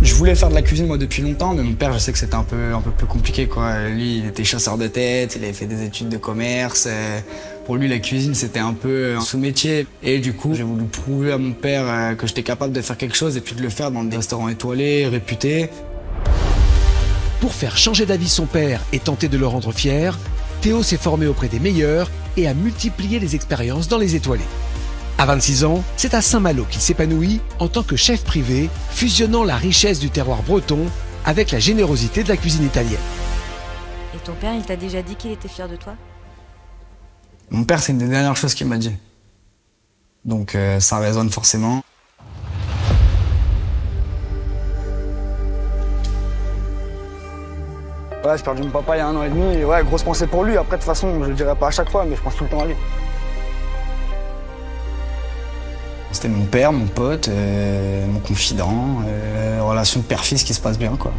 je voulais faire de la cuisine moi depuis longtemps, mais mon père, je sais que c'était un peu plus compliqué, quoi. Lui, il était chasseur de tête, il avait fait des études de commerce. Pour lui, la cuisine, c'était un peu un sous-métier. Et du coup, j'ai voulu prouver à mon père que j'étais capable de faire quelque chose et puis de le faire dans des restaurants étoilés, réputés. Pour faire changer d'avis son père et tenter de le rendre fier, Théo s'est formé auprès des meilleurs et a multiplié les expériences dans les étoilés. À 26 ans, c'est à Saint-Malo qu'il s'épanouit en tant que chef privé, fusionnant la richesse du terroir breton avec la générosité de la cuisine italienne. Et ton père, il t'a déjà dit qu'il était fier de toi? Mon père, c'est une des dernières choses qu'il m'a dit. Donc ça résonne forcément. Ouais, j'ai perdu mon papa il y a 1 an et demi. Et ouais, grosse pensée pour lui. Après, de toute façon, je le dirai pas à chaque fois, mais je pense tout le temps à lui. C'était mon père, mon pote, mon confident, relation de père-fils qui se passe bien, quoi.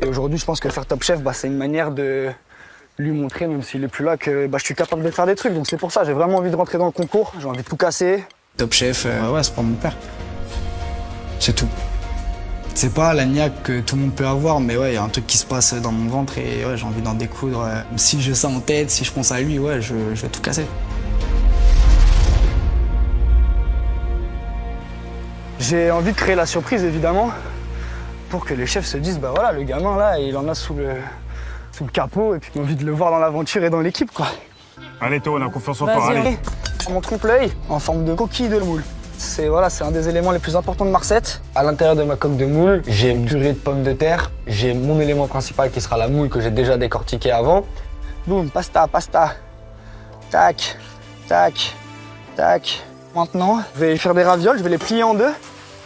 Et aujourd'hui, je pense que faire Top Chef, c'est une manière de lui montrer, même s'il est plus là, que je suis capable de faire des trucs. Donc c'est pour ça, j'ai vraiment envie de rentrer dans le concours, j'ai envie de tout casser. Top Chef, ouais, c'est pour mon père. C'est tout. C'est pas la niaque que tout le monde peut avoir, mais ouais, il y a un truc qui se passe dans mon ventre et ouais, j'ai envie d'en découdre. Si j'ai ça en tête, si je pense à lui, ouais, je vais tout casser. J'ai envie de créer la surprise, évidemment, pour que les chefs se disent, bah voilà, le gamin là, il en a sous le capot, et puis j'ai envie de le voir dans l'aventure et dans l'équipe, quoi. Allez Théo, on a confiance en toi, allez. On trompe-l'œil en forme de coquille de moule. C'est un des éléments les plus importants de ma recette. À l'intérieur de ma coque de moule, j'ai une purée de pommes de terre. J'ai mon élément principal qui sera la moule que j'ai déjà décortiquée avant. Boum, pasta. Tac, tac, tac. Maintenant, je vais faire des ravioles, je vais les plier en deux.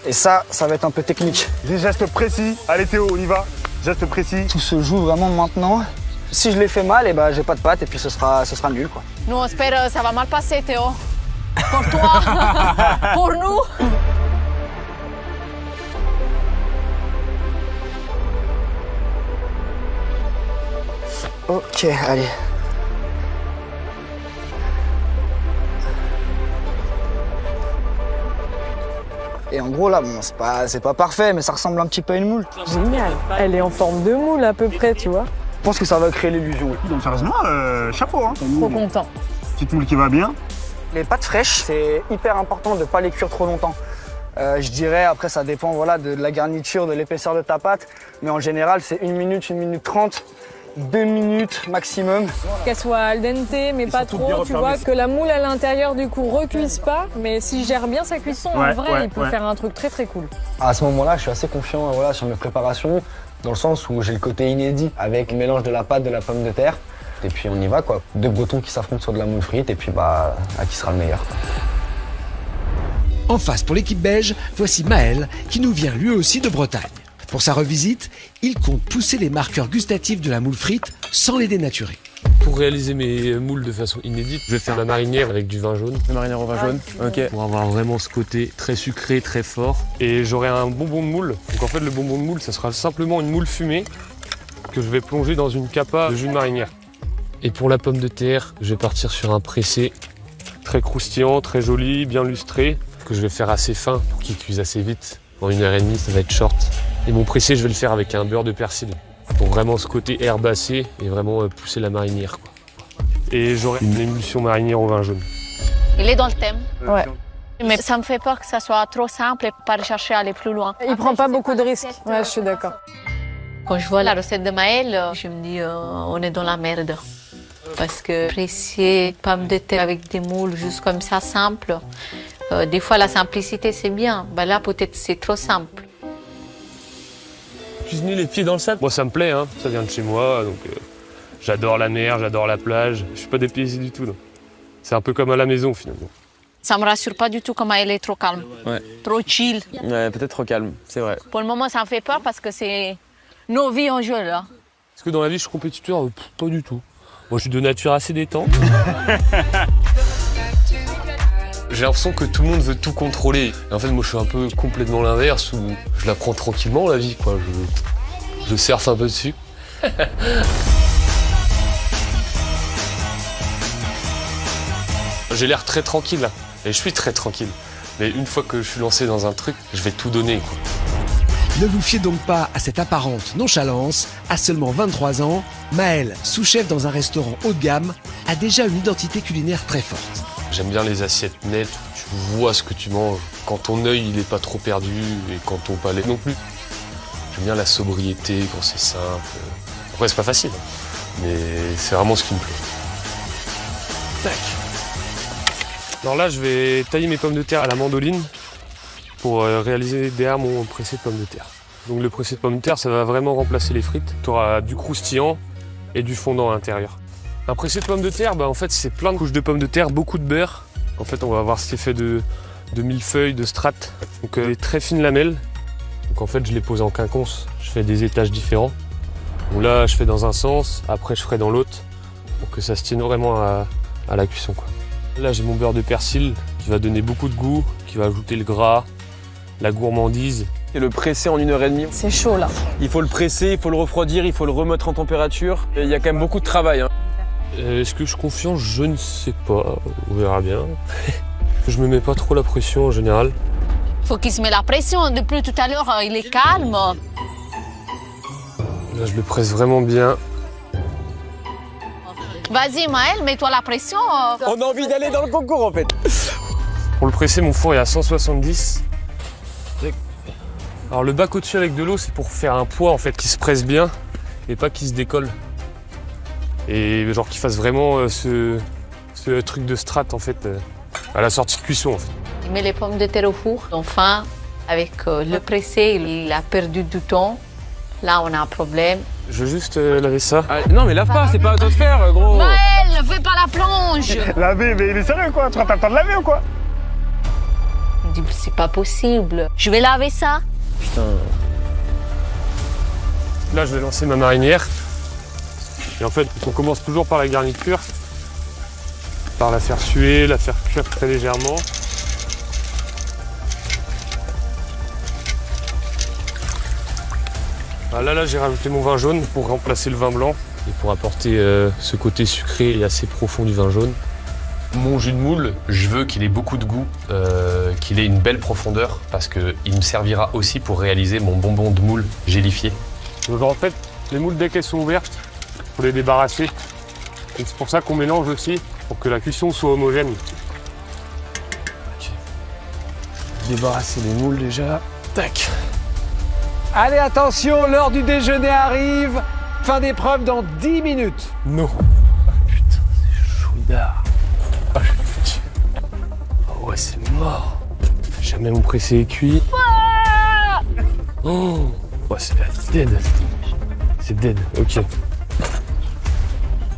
Et ça va être un peu technique. Des gestes précis. Allez Théo, on y va. Geste précis. Tout se joue vraiment maintenant. Si je les fais mal, j'ai pas de pâte et puis ce sera nul, quoi. Nous, on espère que ça va mal passer, Théo. Pour toi, pour nous. Ok, allez. Et en gros là, bon, c'est pas parfait, mais ça ressemble un petit peu à une moule. Génial. Elle est en forme de moule à peu près, tu vois. Je pense que ça va créer l'illusion. Donc sérieusement, chapeau, hein. Trop content. Petite moule qui va bien. Les pâtes fraîches, c'est hyper important de ne pas les cuire trop longtemps. Je dirais, après ça dépend de la garniture, de l'épaisseur de ta pâte, mais en général c'est 1 minute, 1 minute 30, 2 minutes maximum. Qu'elle soit al dente, mais pas trop, tu vois, que la moule à l'intérieur du coup recuise pas, mais si je gère bien sa cuisson, en vrai, il peut faire un truc très très cool. À ce moment-là, je suis assez confiant sur mes préparations, dans le sens où j'ai le côté inédit avec le mélange de la pâte, de la pomme de terre. Et puis on y va, quoi. 2 Bretons qui s'affrontent sur de la moule frite et puis à qui sera le meilleur, quoi. En face pour l'équipe belge, voici Maël qui nous vient lui aussi de Bretagne. Pour sa revisite, il compte pousser les marqueurs gustatifs de la moule frite sans les dénaturer. Pour réaliser mes moules de façon inédite, je vais faire la marinière avec du vin jaune. La marinière au vin jaune, ok. Pour avoir vraiment ce côté très sucré, très fort. Et j'aurai un bonbon de moule. Donc en fait, le bonbon de moule, ça sera simplement une moule fumée que je vais plonger dans une capa de jus de marinière. Et pour la pomme de terre, je vais partir sur un pressé très croustillant, très joli, bien lustré, que je vais faire assez fin pour qu'il cuise assez vite. En 1h30, ça va être short. Et mon pressé, je vais le faire avec un beurre de persil. Pour vraiment ce côté herbacé et vraiment pousser la marinière, quoi. Et j'aurai une émulsion marinière au vin jaune. Il est dans le thème. Ouais. Mais ça me fait peur que ça soit trop simple et pas chercher à aller plus loin. Il prend pas beaucoup de risques. Ouais, je suis d'accord. Quand je vois la recette de Maël, je me dis on est dans la merde. Parce que apprécier pommes de terre avec des moules juste comme ça, simple, des fois la simplicité c'est bien. Là peut-être c'est trop simple. Cuisiner les pieds dans le sable, moi ça me plaît, hein. Ça vient de chez moi, donc j'adore la mer, j'adore la plage. Je suis pas dépaysé du tout. C'est un peu comme à la maison finalement. Ça me rassure pas du tout quand Maël est trop calme, trop chill. Ouais, peut-être trop calme, c'est vrai. Pour le moment ça me fait peur parce que c'est nos vies en jeu là. Est-ce que dans la vie je suis compétiteur? Pas du tout. Moi, je suis de nature assez détente. J'ai l'impression que tout le monde veut tout contrôler. Et en fait, moi, je suis un peu complètement l'inverse, où je la prends tranquillement, la vie, quoi. Je surfe un peu dessus. J'ai l'air très tranquille, là. Et je suis très tranquille. Mais une fois que je suis lancé dans un truc, je vais tout donner, quoi. Ne vous fiez donc pas à cette apparente nonchalance. À seulement 23 ans, Maël, sous-chef dans un restaurant haut de gamme, a déjà une identité culinaire très forte. J'aime bien les assiettes nettes, où tu vois ce que tu manges. Quand ton œil il est pas trop perdu et quand ton palais non plus. J'aime bien la sobriété quand c'est simple. Après, c'est pas facile, mais c'est vraiment ce qui me plaît. Tac. Alors là, je vais tailler mes pommes de terre à la mandoline pour réaliser derrière mon pressé de pommes de terre. Donc le pressé de pommes de terre, ça va vraiment remplacer les frites. Tu auras du croustillant et du fondant à l'intérieur. Un pressé de pommes de terre, en fait, c'est plein de couches de pommes de terre, beaucoup de beurre. En fait, on va avoir cet effet de millefeuille, de strates. Donc des très fines lamelles. Donc en fait, je les pose en quinconce. Je fais des étages différents. Donc là, je fais dans un sens, après je ferai dans l'autre, pour que ça se tienne vraiment à la cuisson, quoi. Là, j'ai mon beurre de persil qui va donner beaucoup de goût, qui va ajouter le gras, la gourmandise. Et le presser en 1h30. C'est chaud là. Il faut le presser, il faut le refroidir, il faut le remettre en température. Et il y a quand même beaucoup de travail. Hein. Est-ce que je suis confiant? Je ne sais pas. On verra bien. Je me mets pas trop la pression en général. Faut qu'il se mette la pression. Depuis tout à l'heure, il est calme. Là, je le presse vraiment bien. Vas-y, Maël, mets-toi la pression. On a envie d'aller dans le concours, en fait. Pour le presser, mon four est à 170. Alors le bac au-dessus avec de l'eau, c'est pour faire un poids en fait qui se presse bien et pas qui se décolle. Et genre qu'il fasse vraiment ce truc de strat en fait à la sortie de cuisson en fait. Il met les pommes de terre au four. Enfin, avec le pressé, il a perdu du temps. Là, on a un problème. Je veux juste laver ça. Ah, non mais lave pas, c'est pas à toi de faire, gros. Maël, ne fais pas la plonge. Laver, mais il est sérieux quoi? Tu vas t'attendre de laver ou quoi? Il dit, c'est pas possible. Je vais laver ça. Putain. Là, je vais lancer ma marinière. Et en fait, on commence toujours par la garniture, par la faire suer, la faire cuire très légèrement. Là, j'ai rajouté mon vin jaune pour remplacer le vin blanc et pour apporter ce côté sucré et assez profond du vin jaune. Mon jus de moule, je veux qu'il ait beaucoup de goût, qu'il ait une belle profondeur, parce qu'il me servira aussi pour réaliser mon bonbon de moule gélifié. Donc en fait, les moules dès qu'elles sont ouvertes, il faut les débarrasser. Et c'est pour ça qu'on mélange aussi, pour que la cuisson soit homogène. Okay. Débarrasser les moules déjà. Tac. Allez, attention, l'heure du déjeuner arrive. Fin d'épreuve dans 10 minutes. Non. Putain, c'est chouïdard. Ah, je suis foutu. Oh ouais, c'est mort. Jamais mon pressé est cuit. Oh, ouais, c'est dead. C'est dead, ok.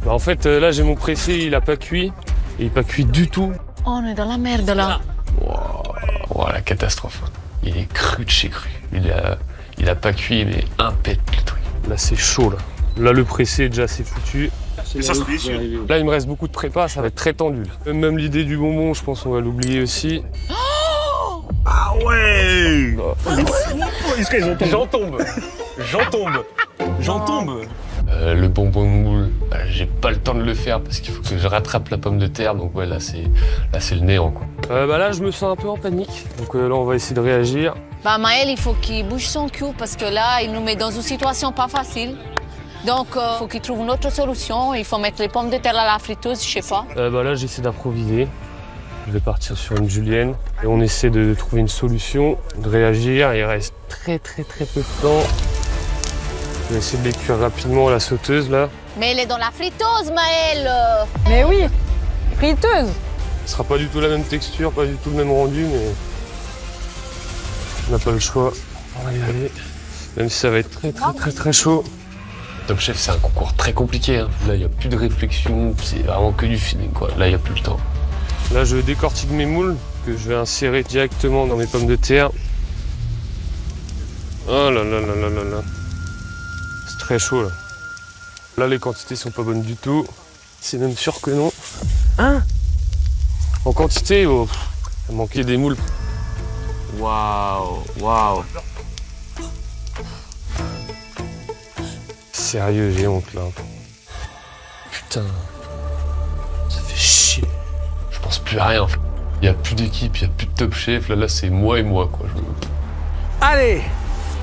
En fait, là, j'ai mon pressé, il a pas cuit. Et il est pas cuit du tout. Oh, on est dans la merde, là. Wow, la catastrophe. Il est cru de chez cru. Il a pas cuit, mais impète le truc. Là, c'est chaud, là. Là, le pressé, déjà, c'est foutu. Là, il me reste beaucoup de prépa, ça va être très tendu. Même l'idée du bonbon, je pense qu'on va l'oublier aussi. Oh ah ouais. J'en tombe. Le bonbon de moule, j'ai pas le temps de le faire parce qu'il faut que je rattrape la pomme de terre. Donc ouais, là, c'est le néant, quoi. Là, je me sens un peu en panique. Donc là, on va essayer de réagir. Maël, il faut qu'il bouge son cul parce que là, il nous met dans une situation pas facile. Donc, il faut qu'il trouve une autre solution. Il faut mettre les pommes de terre à la friteuse, je sais pas. Là, j'essaie d'improviser. Je vais partir sur une julienne. Et on essaie de trouver une solution, de réagir. Il reste très peu de temps. Je vais essayer de les cuire rapidement à la sauteuse, là. Mais elle est dans la friteuse, Maël. Mais oui, friteuse. Ce sera pas du tout la même texture, pas du tout le même rendu, mais on n'a pas le choix. On va y aller. Même si ça va être très chaud. Top Chef, c'est un concours très compliqué. Hein. Là, il n'y a plus de réflexion, c'est vraiment que du feeling, quoi. Là, il n'y a plus le temps. Là, je décortique mes moules que je vais insérer directement dans mes pommes de terre. Oh là là là là là là. C'est très chaud, là. Là, les quantités sont pas bonnes du tout. C'est même sûr que non. Hein? En quantité, il manquait des moules. Waouh. Sérieux, j'ai honte là. Putain, ça fait chier. Je pense plus à rien. Il n'y a plus d'équipe, il n'y a plus de Top Chef. Là, c'est moi et moi, quoi. Allez,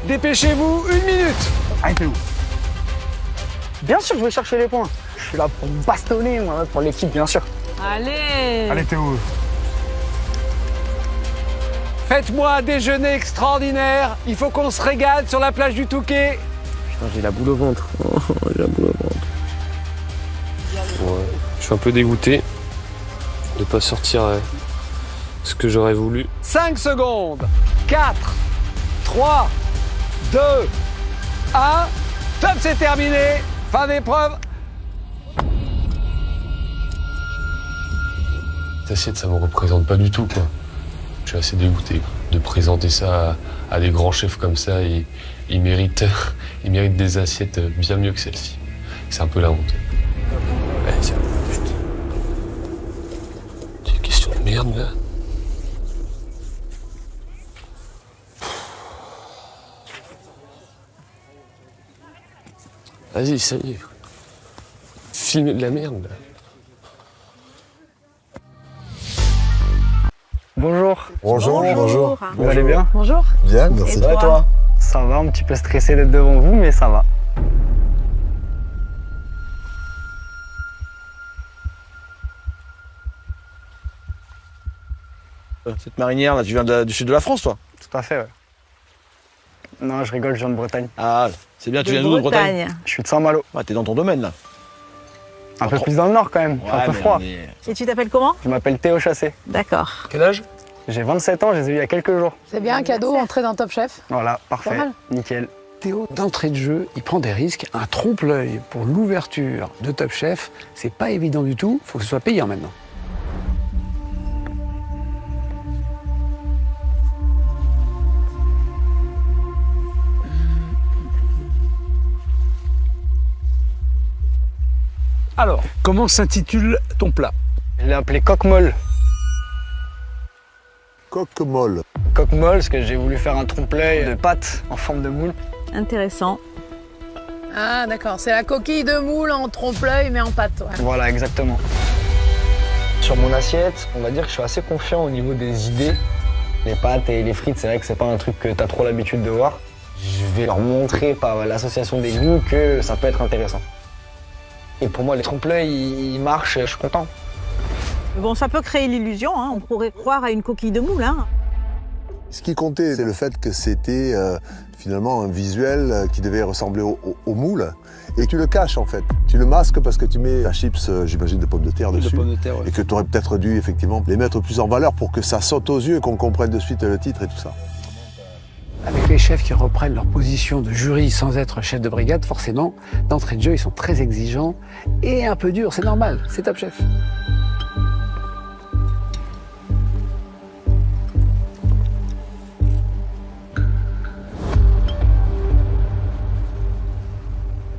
dépêchez-vous, 1 minute. Allez, t'es où? Bien sûr, je vais chercher les points. Je suis là pour me bastonner, moi, pour l'équipe, bien sûr. Allez. Allez, Théo. Faites-moi un déjeuner extraordinaire. Il faut qu'on se régale sur la plage du Touquet. Putain, j'ai la boule au ventre. J'ai la boule au ventre. Ouais. Je suis un peu dégoûté de pas sortir ce que j'aurais voulu. 5 secondes. 4, 3, 2, 1. Top, c'est terminé. Fin d'épreuve. Cette assiette, ça me représente pas du tout, quoi. Je suis assez dégoûté de présenter ça à des grands chefs comme ça. Et ils méritent des assiettes bien mieux que celle-ci. C'est un peu la honte. Ouais, tiens, putain. C'est une question de merde, là. Vas-y, ça y est. Filmer de la merde, là. Bonjour. Bonjour. Bonjour. Vous allez bien? Bonjour. Bien, merci. Et toi? Ça va, un petit peu stressé d'être devant vous, mais ça va. Cette marinière, là, tu viens du sud de la France, toi? Tout à fait, ouais. Non, je rigole, je viens de Bretagne. Ah, c'est bien, tu viens d'où de Bretagne? Je suis de Saint-Malo. Ah, t'es dans ton domaine, là. Un peu plus dans le nord, quand même. Ouais, un peu froid. Et tu t'appelles comment? Je m'appelle Théo Chassé. D'accord. Quel âge? J'ai 27 ans, je les ai eu il y a quelques jours. C'est bien un cadeau, entrer dans Top Chef. Voilà, parfait. Pas mal. Nickel. Théo, d'entrée de jeu, il prend des risques. Un trompe-l'œil pour l'ouverture de Top Chef, c'est pas évident du tout. Faut que ce soit payant maintenant. Alors, comment s'intitule ton plat? Je l'ai appelé coque molle. Coque molle. Coque molle, parce que j'ai voulu faire un trompe-l'œil de pâte en forme de moule. Intéressant. Ah d'accord, c'est la coquille de moule en trompe-l'œil mais en pâte. Ouais. Voilà, exactement. Sur mon assiette, on va dire que je suis assez confiant au niveau des idées. Les pâtes et les frites, c'est vrai que c'est pas un truc que t'as trop l'habitude de voir. Je vais leur montrer par l'association des goûts que ça peut être intéressant. Et pour moi, les trompe-l'œil, ils marchent, je suis content. Bon, ça peut créer l'illusion, hein. On pourrait croire à une coquille de moule. Hein. Ce qui comptait, c'est le fait que c'était finalement un visuel qui devait ressembler au moule. Et tu le caches en fait. Tu le masques parce que tu mets la chips, j'imagine, de pommes de terre dessus. pommes de terre, ouais. Et que tu aurais peut-être dû effectivement les mettre plus en valeur pour que ça saute aux yeux, qu'on comprenne de suite le titre et tout ça. Avec les chefs qui reprennent leur position de jury sans être chef de brigade, forcément, d'entrée de jeu, ils sont très exigeants et un peu durs, c'est normal, c'est Top Chef.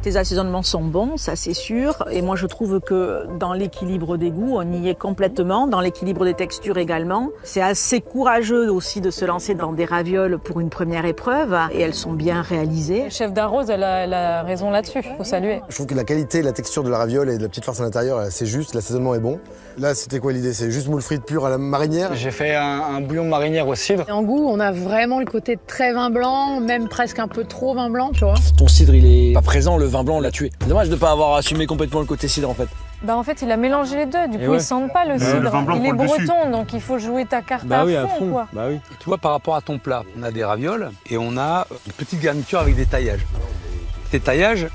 Tes assaisonnements sont bons, ça c'est sûr. Et moi je trouve que dans l'équilibre des goûts, on y est complètement. Dans l'équilibre des textures également. C'est assez courageux aussi de se lancer dans des ravioles pour une première épreuve. Et elles sont bien réalisées. Le chef d'Arrose, elle a raison là-dessus, faut saluer. Je trouve que la qualité et la texture de la raviole et de la petite farce à l'intérieur, c'est juste, l'assaisonnement est bon. Là, c'était quoi l'idée? C'est juste moule frite pure à la marinière? J'ai fait un bouillon de marinière au cidre. Et en goût, on a vraiment le côté très vin blanc, même presque un peu trop vin blanc, tu vois. Ton cidre, il est pas présent, le vin blanc, on l'a tué. Dommage de pas avoir assumé complètement le côté cidre, en fait. Bah en fait, il a mélangé les deux, du coup, ouais. ils sentent pas le cidre. le vin blanc Il est pour le dessus. breton, donc il faut jouer ta carte Bah à oui, fond, à fond. quoi. Bah oui. Et tu vois, par rapport à ton plat, on a des ravioles et on a une petite garniture avec des taillages. Tes taillages,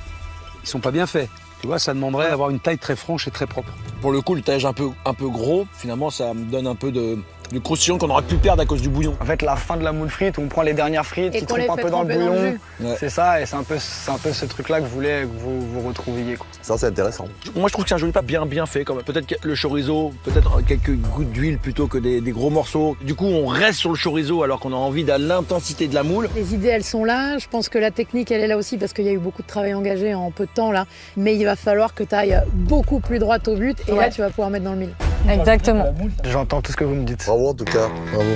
ils sont pas bien faits. Tu vois, ça demanderait d'avoir une taille très franche et très propre. Pour le coup, le taillage un peu gros, finalement, ça me donne un peu de croustillant qu'on aurait pu perdre à cause du bouillon. En fait, la fin de la moule frite, où on prend les dernières frites, Et qui qu'on les trempent un fait peu dans le tremper dans le bouillon. jus. Ouais. C'est ça, et c'est un peu ce truc-là que je voulais que vous retrouviez. Quoi. Ça, c'est intéressant. Moi, je trouve que c'est un joli plat bien fait, quand même. Peut-être que le chorizo, peut-être quelques gouttes d'huile plutôt que des gros morceaux. Du coup, on reste sur le chorizo alors qu'on a envie de l'intensité de la moule. Les idées, elles sont là. Je pense que la technique, elle est là aussi parce qu'il y a eu beaucoup de travail engagé en peu de temps là. Mais il va falloir que tu ailles beaucoup plus droit au but et là, tu vas pouvoir mettre dans le mille. Exactement. J'entends tout ce que vous me dites. Bravo en tout cas, bravo.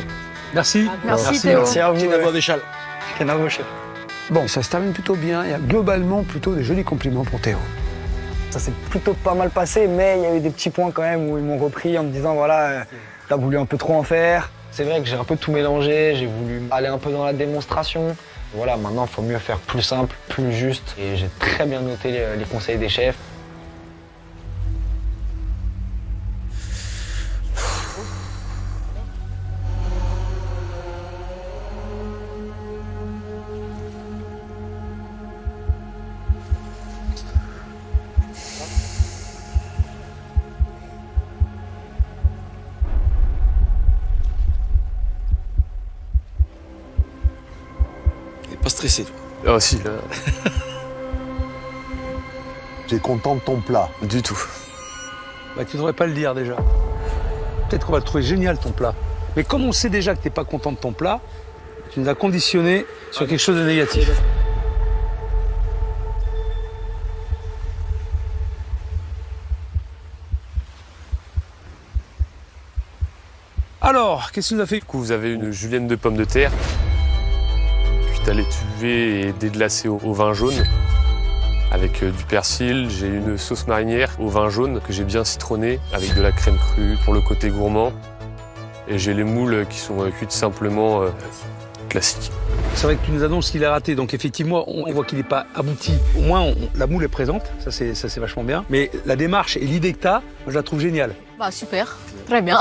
Merci. Merci Théo. Merci à vous. Kenavo Véchal. Kenavo, chef. Bon, ça se termine plutôt bien. Il y a globalement plutôt de jolis compliments pour Théo. Ça s'est plutôt pas mal passé, mais il y a eu des petits points quand même où ils m'ont repris en me disant voilà, t'as voulu un peu trop en faire. C'est vrai que j'ai un peu tout mélangé, j'ai voulu aller un peu dans la démonstration. Voilà, maintenant, il faut mieux faire plus simple, plus juste. Et j'ai très bien noté les conseils des chefs. stressé, toi. Ah si, là. Tu es content de ton plat? Du tout. Bah, tu devrais pas le dire déjà. Peut-être qu'on va le trouver génial ton plat. Mais comme on sait déjà que t'es pas content de ton plat, tu nous as conditionné sur quelque chose de négatif. Alors, qu'est-ce que tu nous as fait? Du coup, vous avez une julienne de pommes de terre, cuite à l'étuvée et déglacée au vin jaune, avec du persil. J'ai une sauce marinière au vin jaune que j'ai bien citronné, avec de la crème crue pour le côté gourmand. Et j'ai les moules qui sont cuites simplement classiques. C'est vrai que tu nous annonces qu'il est raté, donc effectivement, on voit qu'il n'est pas abouti. Au moins, la moule est présente, ça c'est vachement bien. Mais la démarche et l'idée que tu as, moi, je la trouve géniale. Bah super, très bien.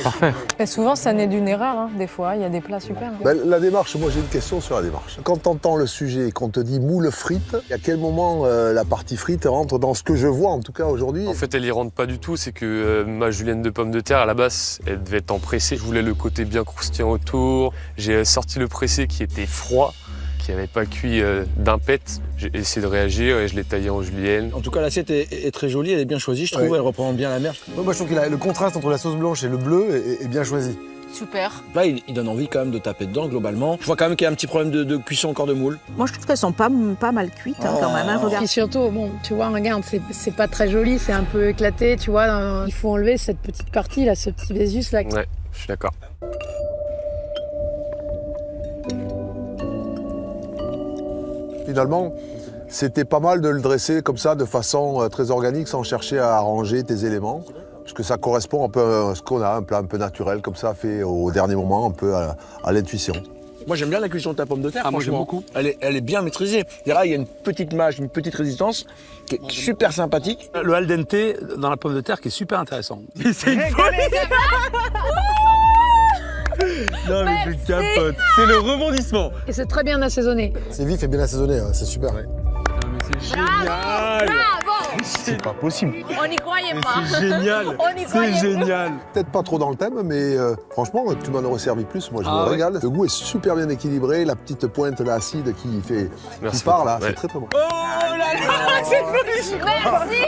Parfait. Et souvent, ça naît d'une erreur, hein. Des fois, il y a des plats super. Ben, la démarche, moi j'ai une question sur la démarche. Quand tu entends le sujet et qu'on te dit moule frite, à quel moment la partie frite rentre dans ce que je vois en tout cas aujourd'hui? En fait, elle y rentre pas du tout, c'est que ma julienne de pommes de terre, à la base, elle devait être en pressé. Je voulais le côté bien croustillant autour. J'ai sorti le pressé qui était froid, qui n'avait pas cuit d'un pet. J'ai essayé de réagir et je l'ai taillé en julienne. En tout cas, l'assiette est très jolie, elle est bien choisie, je trouve, elle représente bien la mer. Moi, je trouve que le contraste entre la sauce blanche et le bleu est bien choisi. Super. Là, il donne envie quand même de taper dedans, globalement. Je vois quand même qu'il y a un petit problème de cuisson encore de moule. Moi, je trouve qu'elles sont pas mal cuites quand même. Hein, regarde. Et surtout, bon, tu vois, regarde, c'est pas très joli, c'est un peu éclaté, tu vois. Il faut enlever cette petite partie là, ce petit vésus là. Ouais, je suis d'accord. Finalement, c'était pas mal de le dresser comme ça, de façon très organique, sans chercher à arranger tes éléments. Parce que ça correspond un peu à ce qu'on a, un plat un peu naturel, comme ça, fait au dernier moment, un peu à l'intuition. Moi, j'aime bien la cuisson de ta pomme de terre, moi, j'aime franchement. Elle est bien maîtrisée. Et là, il y a une petite mâche, une petite résistance qui est super sympathique. Le al dente dans la pomme de terre qui est super intéressant. C'est une folie. Non mais je capote. C'est le rebondissement. Et c'est très bien assaisonné. C'est vif et bien assaisonné, c'est super. Non mais c'est génial. Bravo. C'est pas possible. On n'y croyait pas. C'est génial. C'est génial. Peut-être pas trop dans le thème, mais franchement, tu m'en aurais servi plus. Moi, je me régale. Le goût est super bien équilibré. La petite pointe là, acide qui part là, c'est très bon. Oh là là, c'est joli. Merci.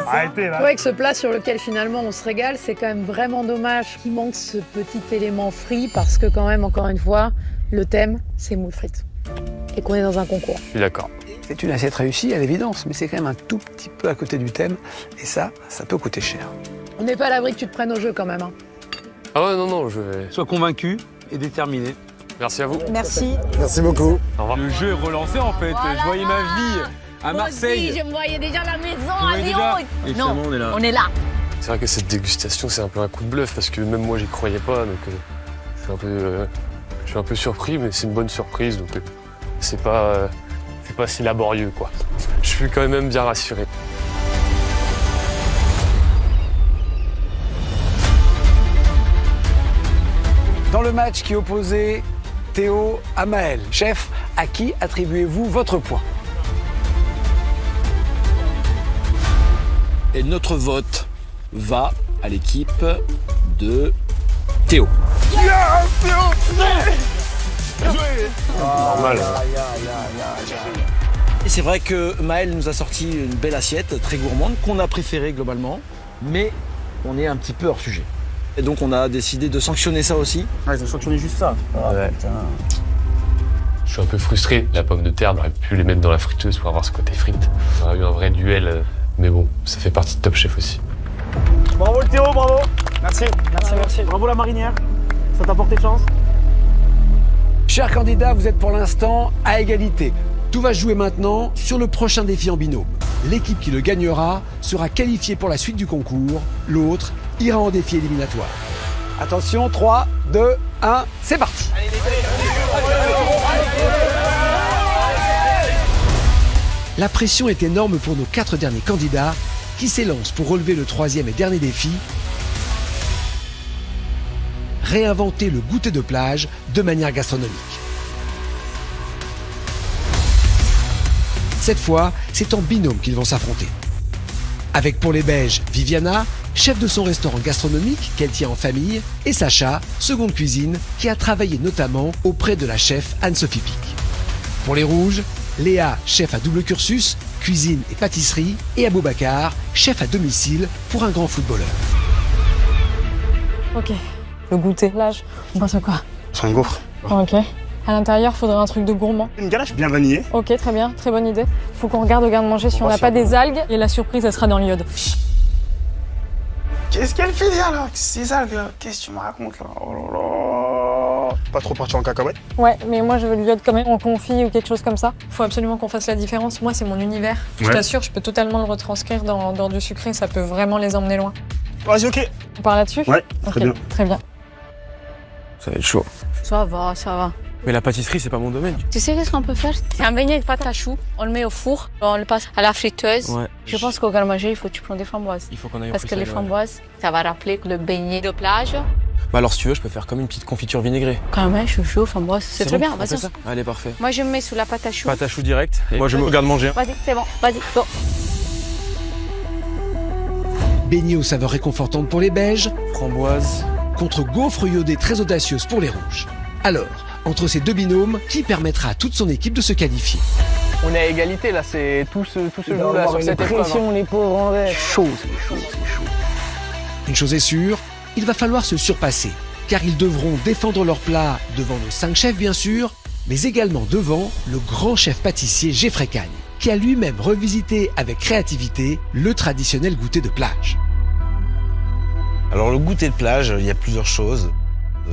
Arrêtez là. C'est vrai que ce plat sur lequel finalement on se régale, c'est quand même vraiment dommage qu'il manque ce petit élément frit parce que quand même, encore une fois, le thème, c'est moules frites. Et qu'on est dans un concours. Je suis d'accord. C'est une assiette réussie à l'évidence, mais c'est quand même un tout petit peu à côté du thème. Et ça peut coûter cher. On n'est pas à l'abri que tu te prennes au jeu quand même. Hein. Ah ouais, non, je vais... Sois convaincu et déterminé. Merci à vous. Merci. Merci beaucoup. Au revoir. Le jeu est relancé en fait. Voilà. Je voyais ma vie à Marseille. Moi aussi, je me voyais déjà à la maison, à voyais Lyon. déjà. Et Non, finalement, on est là. on est là. C'est vrai que cette dégustation, c'est un peu un coup de bluff parce que même moi, j'y croyais pas. Donc, je suis un peu surpris, mais c'est une bonne surprise. Donc, c'est pas si laborieux, quoi. Je suis quand même bien rassuré. Dans le match qui opposait Théo à Maël, chef, à qui attribuez-vous votre point? Et notre vote va à l'équipe de Théo. Normal. Et c'est vrai que Maël nous a sorti une belle assiette, très gourmande, qu'on a préférée globalement, mais on est un petit peu hors sujet. Et donc on a décidé de sanctionner ça aussi. Ah, ils ont sanctionné juste ça. Ouais. Je suis un peu frustré. La pomme de terre, on aurait pu les mettre dans la friteuse pour avoir ce côté frite. On aurait eu un vrai duel, mais bon, ça fait partie de Top Chef aussi. Bravo le Théo, bravo. Merci. Bravo la marinière. Ça t'a porté chance. Chers candidats, vous êtes pour l'instant à égalité. Tout va se jouer maintenant sur le prochain défi en binôme. L'équipe qui le gagnera sera qualifiée pour la suite du concours. L'autre ira en défi éliminatoire. Attention, 3, 2, 1, c'est parti. La pression est énorme pour nos 4 derniers candidats qui s'élancent pour relever le 3e et dernier défi. Réinventer le goûter de plage de manière gastronomique. Cette fois, c'est en binôme qu'ils vont s'affronter. Avec pour les Belges Viviana, chef de son restaurant gastronomique qu'elle tient en famille, et Sacha, seconde cuisine, qui a travaillé notamment auprès de la chef Anne-Sophie Pic. Pour les rouges, Léa, chef à double cursus, cuisine et pâtisserie, et Aboubacar, chef à domicile pour un grand footballeur. Ok, le goûter. L'âge, on pense à quoi? C'est un gaufre. Ok. À l'intérieur, il faudrait un truc de gourmand. Une ganache bien vanillée. Ok, très bien, très bonne idée. Faut qu'on regarde au garde-manger si on n'a pas des algues, et la surprise, elle sera dans l'iode. Qu'est-ce qu'elle fait là avec ces algues là? Qu'est-ce que tu me racontes là? Oh là là. Pas trop parti en cacahuète? Ouais, mais moi je veux l'iode quand même en confit ou quelque chose comme ça. Faut absolument qu'on fasse la différence. Moi, c'est mon univers. Je t'assure, je peux totalement le retranscrire dans du sucré, ça peut vraiment les emmener loin. Vas-y, ok. On part là-dessus? Ouais, très bien. Très bien. Ça va être chaud. Ça va, ça va. Mais la pâtisserie, c'est pas mon domaine. Tu sais qu'est-ce qu'on peut faire? C'est un beignet de pâte à choux. On le met au four, on le passe à la friteuse. Ouais. Je pense qu'au garde-manger, il faut que tu prennes des framboises. Il faut qu'on aille au Parce que Bruxelles, les framboises, ça va rappeler le beignet de plage. Bah alors si tu veux, je peux faire comme une petite confiture vinaigrée. Quand même, chouchou, framboise, c'est très bon, bien. on fait Vas-y. ça. Allez, parfait. Moi, je me mets sous la pâte à choux. Pâte à choux direct. Et moi, je me regarde manger. Vas-y, c'est bon. Vas-y, go. Beignets aux saveurs réconfortantes pour les beiges, framboise, contre gaufres iodées très audacieuses pour les rouges. Alors, entre ces deux binômes, qui permettra à toute son équipe de se qualifier? On est à égalité là, c'est tout ce jeu là sur cette épreuve. Pression, les pauvres en vrai. Chaud, c'est chaud, c'est chaud. Une chose est sûre, il va falloir se surpasser, car ils devront défendre leur plat devant nos 5 chefs bien sûr, mais également devant le grand chef pâtissier Geoffrey Cagne, qui a lui-même revisité avec créativité le traditionnel goûter de plage. Alors le goûter de plage, il y a plusieurs choses.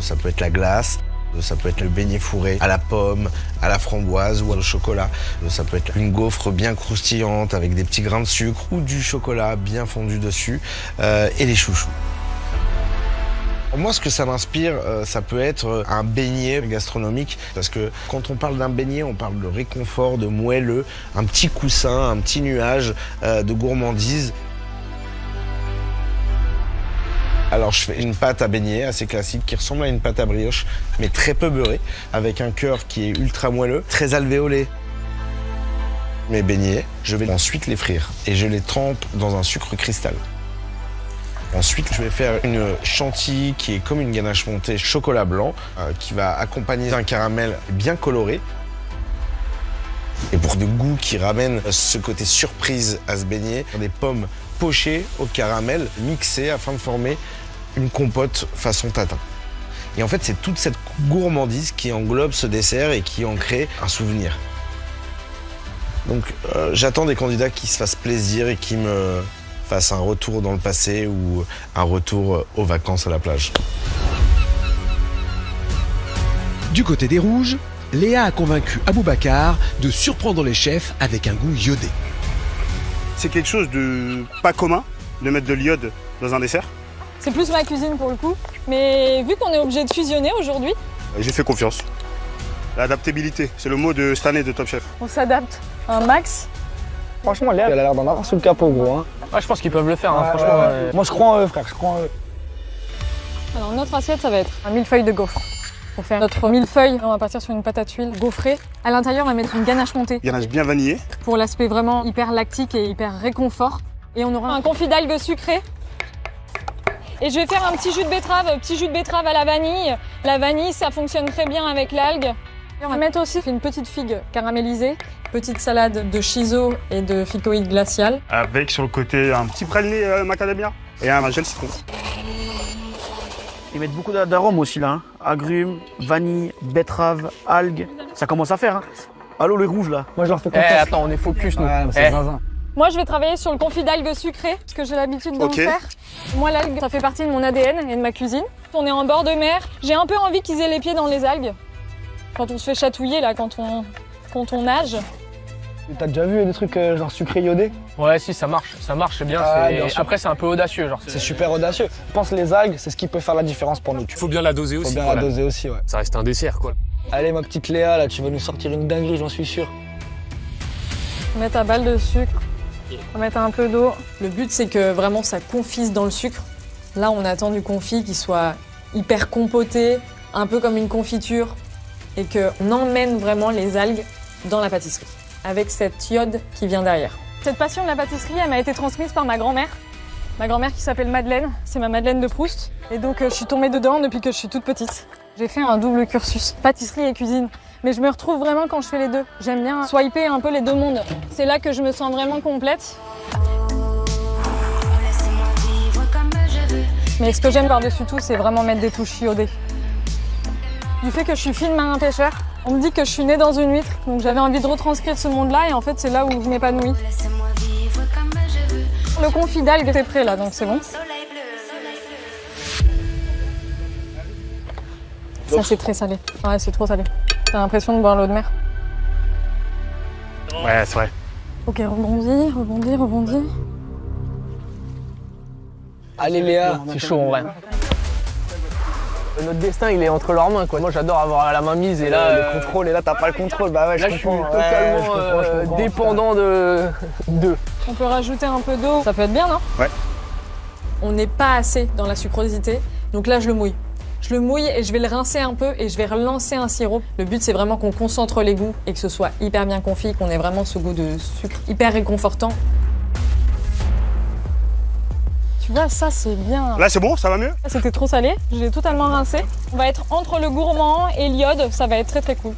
Ça peut être la glace, ça peut être le beignet fourré à la pomme, à la framboise ou au chocolat. Ça peut être une gaufre bien croustillante avec des petits grains de sucre ou du chocolat bien fondu dessus et les chouchous. Moi, ce que ça m'inspire, ça peut être un beignet gastronomique. Parce que quand on parle d'un beignet, on parle de réconfort, de moelleux, un petit coussin, un petit nuage de gourmandise. Alors je fais une pâte à beignet assez classique qui ressemble à une pâte à brioche, mais très peu beurrée, avec un cœur qui est ultra moelleux, très alvéolé. Mes beignets, je vais ensuite les frire et je les trempe dans un sucre cristal. Ensuite, je vais faire une chantilly qui est comme une ganache montée chocolat blanc, qui va accompagner d'un caramel bien coloré. Et pour des goûts qui ramènent ce côté surprise à ce beignet, des pommes pochées au caramel, mixées afin de former une compote façon tatin. Et en fait, c'est toute cette gourmandise qui englobe ce dessert et qui en crée un souvenir. Donc, j'attends des candidats qui se fassent plaisir et qui me fassent un retour dans le passé ou un retour aux vacances à la plage. Du côté des rouges, Léa a convaincu Aboubacar de surprendre les chefs avec un goût iodé. C'est quelque chose de pas commun de mettre de l'iode dans un dessert. C'est plus ma cuisine pour le coup, mais vu qu'on est obligé de fusionner aujourd'hui, j'ai fait confiance. L'adaptabilité, c'est le mot de cette année de Top Chef. on s'adapte un max. Franchement, Léa, elle a l'air d'en avoir sous le capot, gros. Hein. Ouais, je pense qu'ils peuvent le faire, hein, franchement. Moi, je crois en eux, frère, je crois en eux. Alors notre assiette, ça va être un millefeuille de gaufre. Pour faire notre millefeuille, on va partir sur une pâte à tuile gaufrée. À l'intérieur, on va mettre une ganache montée. Ganache bien vanillée. Pour l'aspect vraiment hyper lactique et hyper réconfort. Et on aura un confit d'algues sucré. Et je vais faire un petit jus de betterave à la vanille. La vanille, ça fonctionne très bien avec l'algue. Et on va mettre aussi une petite figue caramélisée, petite salade de shiso et de ficoïde glacial. Avec sur le côté un petit praliné macadamia et un gel citron. Ils mettent beaucoup d'arômes aussi là. Hein. Agrumes, vanille, betterave, algues. Ça commence à faire. Hein. Allô les rouges là. Moi je leur fais confiance. Attends, on est focus nous. C'est zinzin. Moi, je vais travailler sur le confit d'algues sucrées, parce que j'ai l'habitude d'en faire. Moi, l'algue, ça fait partie de mon ADN et de ma cuisine. On est en bord de mer. J'ai un peu envie qu'ils aient les pieds dans les algues. Quand on se fait chatouiller, là, quand on nage. T'as déjà vu des trucs genre sucré iodé? Ouais, si, ça marche, c'est bien. Après, c'est un peu audacieux, genre. C'est super audacieux. Je pense que les algues, c'est ce qui peut faire la différence pour nous. Faut bien la doser aussi. Faut bien la doser aussi, ouais. Ça reste un dessert, quoi. Allez, ma petite Léa, là, tu vas nous sortir une dinguerie, j'en suis sûr. On met ta balle de sucre. On va mettre un peu d'eau. Le but, c'est que vraiment ça confise dans le sucre. Là, on attend du confit qui soit hyper compoté, un peu comme une confiture, et qu'on emmène vraiment les algues dans la pâtisserie, avec cette iode qui vient derrière. Cette passion de la pâtisserie, elle m'a été transmise par ma grand-mère. Ma grand-mère qui s'appelle Madeleine, c'est ma Madeleine de Proust. Et donc je suis tombée dedans depuis que je suis toute petite. J'ai fait un double cursus, pâtisserie et cuisine. Mais je me retrouve vraiment quand je fais les deux. J'aime bien swiper un peu les deux mondes. C'est là que je me sens vraiment complète. Mais ce que j'aime par-dessus tout, c'est vraiment mettre des touches iodées. Du fait que je suis fille marin pêcheur, on me dit que je suis née dans une huître. Donc j'avais envie de retranscrire ce monde-là et en fait c'est là où je m'épanouis. Le confit d'algues est prêt là, donc c'est bon. Ça c'est très salé. Ouais, c'est trop salé. T'as l'impression de boire l'eau de mer. Ouais, c'est vrai. Ok, rebondis, rebondis, rebondis. Allez Léa, c'est chaud en vrai. Notre destin il est entre leurs mains quoi. Moi j'adore avoir la main mise et là le contrôle et là t'as pas le contrôle. Bah ouais, là je suis totalement dépendant d'eux. On peut rajouter un peu d'eau, ça peut être bien non? Ouais. On n'est pas assez dans la sucrosité, donc là je le mouille. Je le mouille et je vais le rincer un peu et je vais relancer un sirop. Le but c'est vraiment qu'on concentre les goûts et que ce soit hyper bien confit, qu'on ait vraiment ce goût de sucre hyper réconfortant. Tu vois, ça c'est bien. Là c'est bon, ça va mieux? C'était trop salé, j'ai totalement rincé. On va être entre le gourmand et l'iode, ça va être très très cool.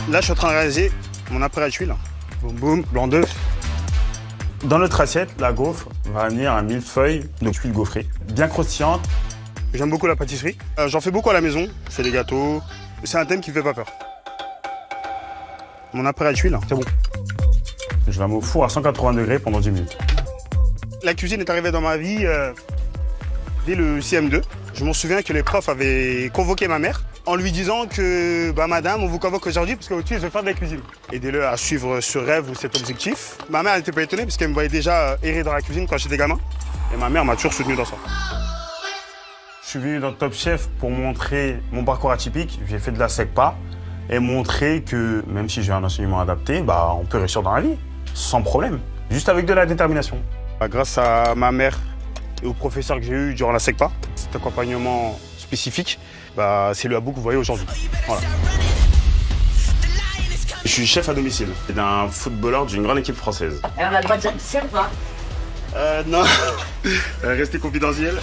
Là je suis en train de réaliser mon appareil à tuile. Boum boum, blanc d'œuf. Dans notre assiette, la gaufre va venir un millefeuille de tuile gaufrée, bien croustillante. J'aime beaucoup la pâtisserie. J'en fais beaucoup à la maison, je fais des gâteaux. C'est un thème qui me fait pas peur. Mon appareil à tuile, c'est bon. Je la mets au four à 180 degrés pendant 10 minutes. La cuisine est arrivée dans ma vie dès le CM2. Je m'en souviens que les profs avaient convoqué ma mère en lui disant que madame, on vous convoque aujourd'hui parce qu'au-dessus, je vais faire de la cuisine. Aidez-le à suivre ce rêve ou cet objectif. Ma mère n'était pas étonnée parce qu'elle me voyait déjà errer dans la cuisine quand j'étais gamin. Et ma mère m'a toujours soutenu dans ça. Je suis venu dans Top Chef pour montrer mon parcours atypique. J'ai fait de la SECPA et montrer que même si j'ai un enseignement adapté, on peut réussir dans la vie, sans problème, juste avec de la détermination. Grâce à ma mère et aux professeurs que j'ai eus durant la SECPA, cet accompagnement spécifique, c'est le Habou que vous voyez aujourd'hui. Voilà. Je suis chef à domicile d'un footballeur d'une grande équipe française. Et on a le droit de dire qui c'est ou pas? Non, restez confidentiel.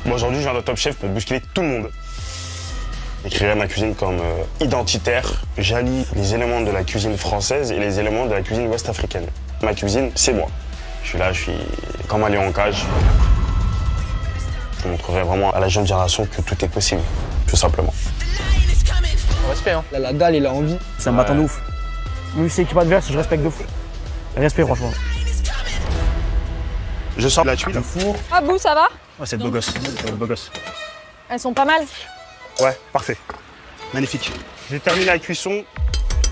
Moi aujourd'hui, je viens de Top Chef pour bousculer tout le monde. J'écrirais ma cuisine comme identitaire. J'allie les éléments de la cuisine française et les éléments de la cuisine ouest-africaine. Ma cuisine, c'est moi. Je suis là, je suis comme un lion en cage. Je montrerai vraiment à la jeune génération que tout est possible, tout simplement. Respect hein. La dalle, il a envie. Ça me m'attend de ouf. Lui, c'est équipe adverse, je respecte de fou. Respect, franchement. Je sors de la tuile. Le four. Habou, ça va? Ouais, c'est le beau gosse. C'est le beau gosse. Elles sont pas mal. Ouais, parfait. Magnifique. J'ai terminé la cuisson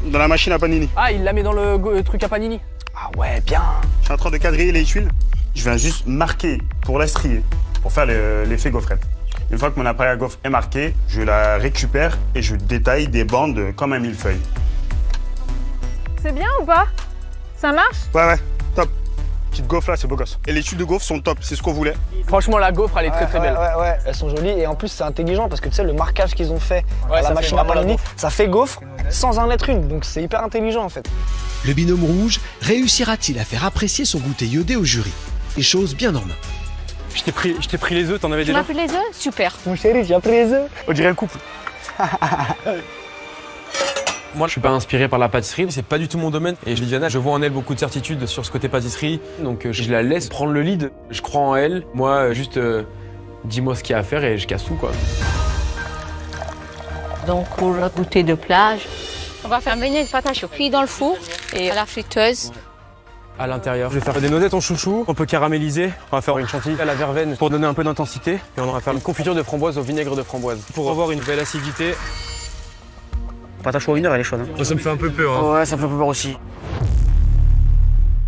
dans la machine à panini. Ah, il la met dans le truc à panini. Ah ouais, bien. Je suis en train de quadriller les tuiles. Je viens juste marquer pour la strier, pour faire l'effet gaufrette. Une fois que mon appareil à gaufre est marqué, je la récupère et je détaille des bandes comme un millefeuille. C'est bien ou pas? Ça marche? Ouais, top. Petite gaufre là, c'est beau gosse. Et les tuiles de gaufre sont top, c'est ce qu'on voulait. Franchement, la gaufre, elle est très belle. Ouais, elles sont jolies et en plus, c'est intelligent parce que tu sais, le marquage qu'ils ont fait à la machine à panini, ça fait gaufre sans en être une. Donc c'est hyper intelligent en fait. Le binôme rouge réussira-t-il à faire apprécier son goûter iodé au jury? Des choses bien en main. Je t'ai pris les œufs, t'en avais Tu déjà? m'as pris les œufs? Super. Mon chéri, j'ai pris les œufs. On dirait un couple. Moi, je suis pas inspiré par la pâtisserie, c'est pas du tout mon domaine. Et Viviana, je vois en elle beaucoup de certitude sur ce côté pâtisserie, donc je la laisse prendre le lead. Je crois en elle. Moi, juste dis-moi ce qu'il y a à faire et je casse tout, quoi. Donc pour le goûter de plage, on va faire beignet de patates chaudes cuit dans le four et à la friteuse. À l'intérieur, je vais faire des noisettes en chouchou, on peut caraméliser. On va faire une chantilly à la verveine pour donner un peu d'intensité. Et on va faire une confiture de framboise au vinaigre de framboise pour avoir une belle acidité. Patate chaude au vinaigre, elle est chaude. Hein. Ça me fait un peu peur. Hein. Ouais, ça me fait un peu peur aussi.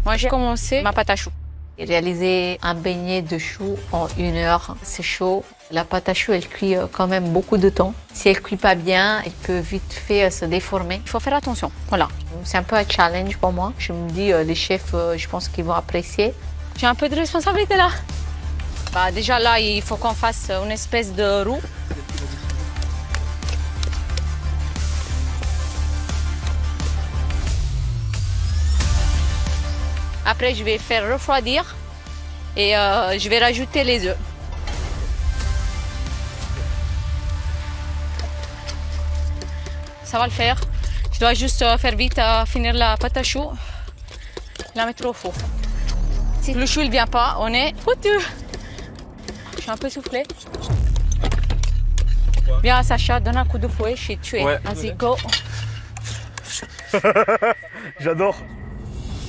Moi, j'ai commencé ma pâte à choux. Réaliser un beignet de choux en 1 heure, c'est chaud. La pâte à choux, elle cuit quand même beaucoup de temps. Si elle cuit pas bien, elle peut vite fait se déformer. Il faut faire attention. Voilà, c'est un peu un challenge pour moi. Je me dis, les chefs, je pense qu'ils vont apprécier. J'ai un peu de responsabilité là. Déjà là, il faut qu'on fasse une espèce de roue. Après, je vais faire refroidir et je vais rajouter les œufs. Ça va le faire. Je dois juste faire vite finir la pâte à choux. La mettre au four. Si le chou ne vient pas, on est foutu. Je suis un peu soufflée. Viens Sacha, donne un coup de fouet, je suis tuée. Ouais. Vas-y, go. J'adore.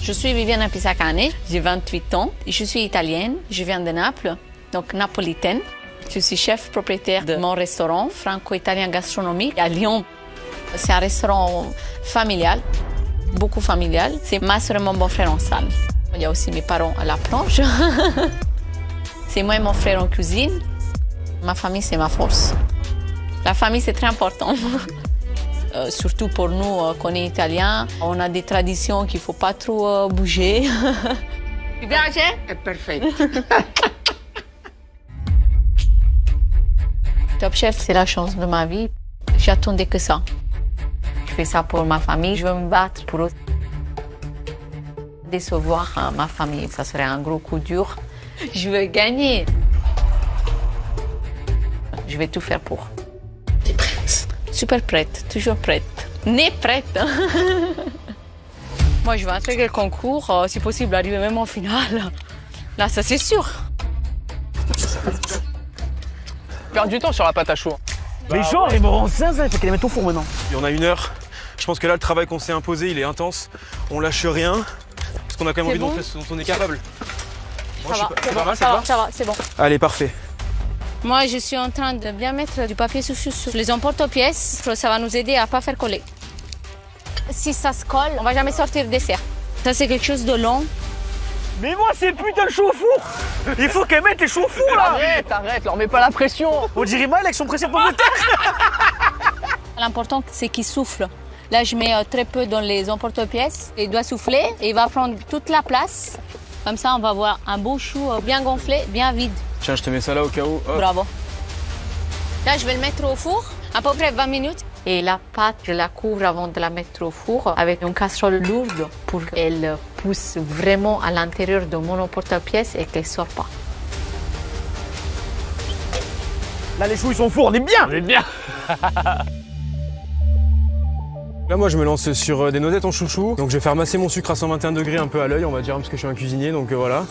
Je suis Viviana Pisacane, j'ai 28 ans. Je suis italienne, je viens de Naples, donc napolitaine. Je suis chef propriétaire de mon restaurant franco-italien gastronomique à Lyon. C'est un restaurant familial, beaucoup familial. C'est ma soeur et mon beau-frère en salle. Il y a aussi mes parents à la planche. C'est moi et mon frère en cuisine. Ma famille, c'est ma force. La famille, c'est très important. Surtout pour nous, qu'on est italiens, on a des traditions qu'il ne faut pas trop bouger. Tu piace? È perfetto. Top Chef, c'est la chance de ma vie. J'attendais que ça. Je fais ça pour ma famille, je veux me battre pour eux. Décevoir ma famille, ça serait un gros coup dur. Je veux gagner. Je vais tout faire pour. T'es prête? Super prête, toujours prête. Née prête. Moi, je vais intégrer le concours, si possible, arriver même en finale. Là, ça c'est sûr. Perdre du temps sur la pâte à choux. Mais genre, ils me rendent zinzin, il faut qu'elle les mette au four maintenant. Il y en a 1 heure. Je pense que là, le travail qu'on s'est imposé, il est intense. On lâche rien. Parce qu'on a quand même envie de montrer ce dont on est capable. Ça va, c'est bon. Allez, parfait. Moi, je suis en train de bien mettre du papier sur les emporte-pièces. Ça va nous aider à ne pas faire coller. Si ça se colle, on ne va jamais sortir le dessert. Ça, c'est quelque chose de long. Mais moi, c'est putain de chaud au four. Il faut qu'elle mette les choux au four, là. Arrête, leur mets pas la pression. On dirait mal avec son pressé de pommes de terre. L'important, c'est qu'il souffle. Là, je mets très peu dans les emporte-pièces. Il doit souffler et il va prendre toute la place. Comme ça, on va avoir un beau chou bien gonflé, bien vide. Tiens, je te mets ça là au cas où. Hop. Bravo. Là, je vais le mettre au four, à peu près 20 minutes. Et la pâte, je la couvre avant de la mettre au four avec une casserole lourde pour qu'elle pousse vraiment à l'intérieur de mon emporte-pièce et qu'elle ne sorte pas. Là, les choux, ils sont au four, on est bien. On est bien. Là, moi, je me lance sur des noisettes en chouchou. Donc, je vais faire masser mon sucre à 121 degrés un peu à l'œil, on va dire, parce que je suis un cuisinier, donc voilà.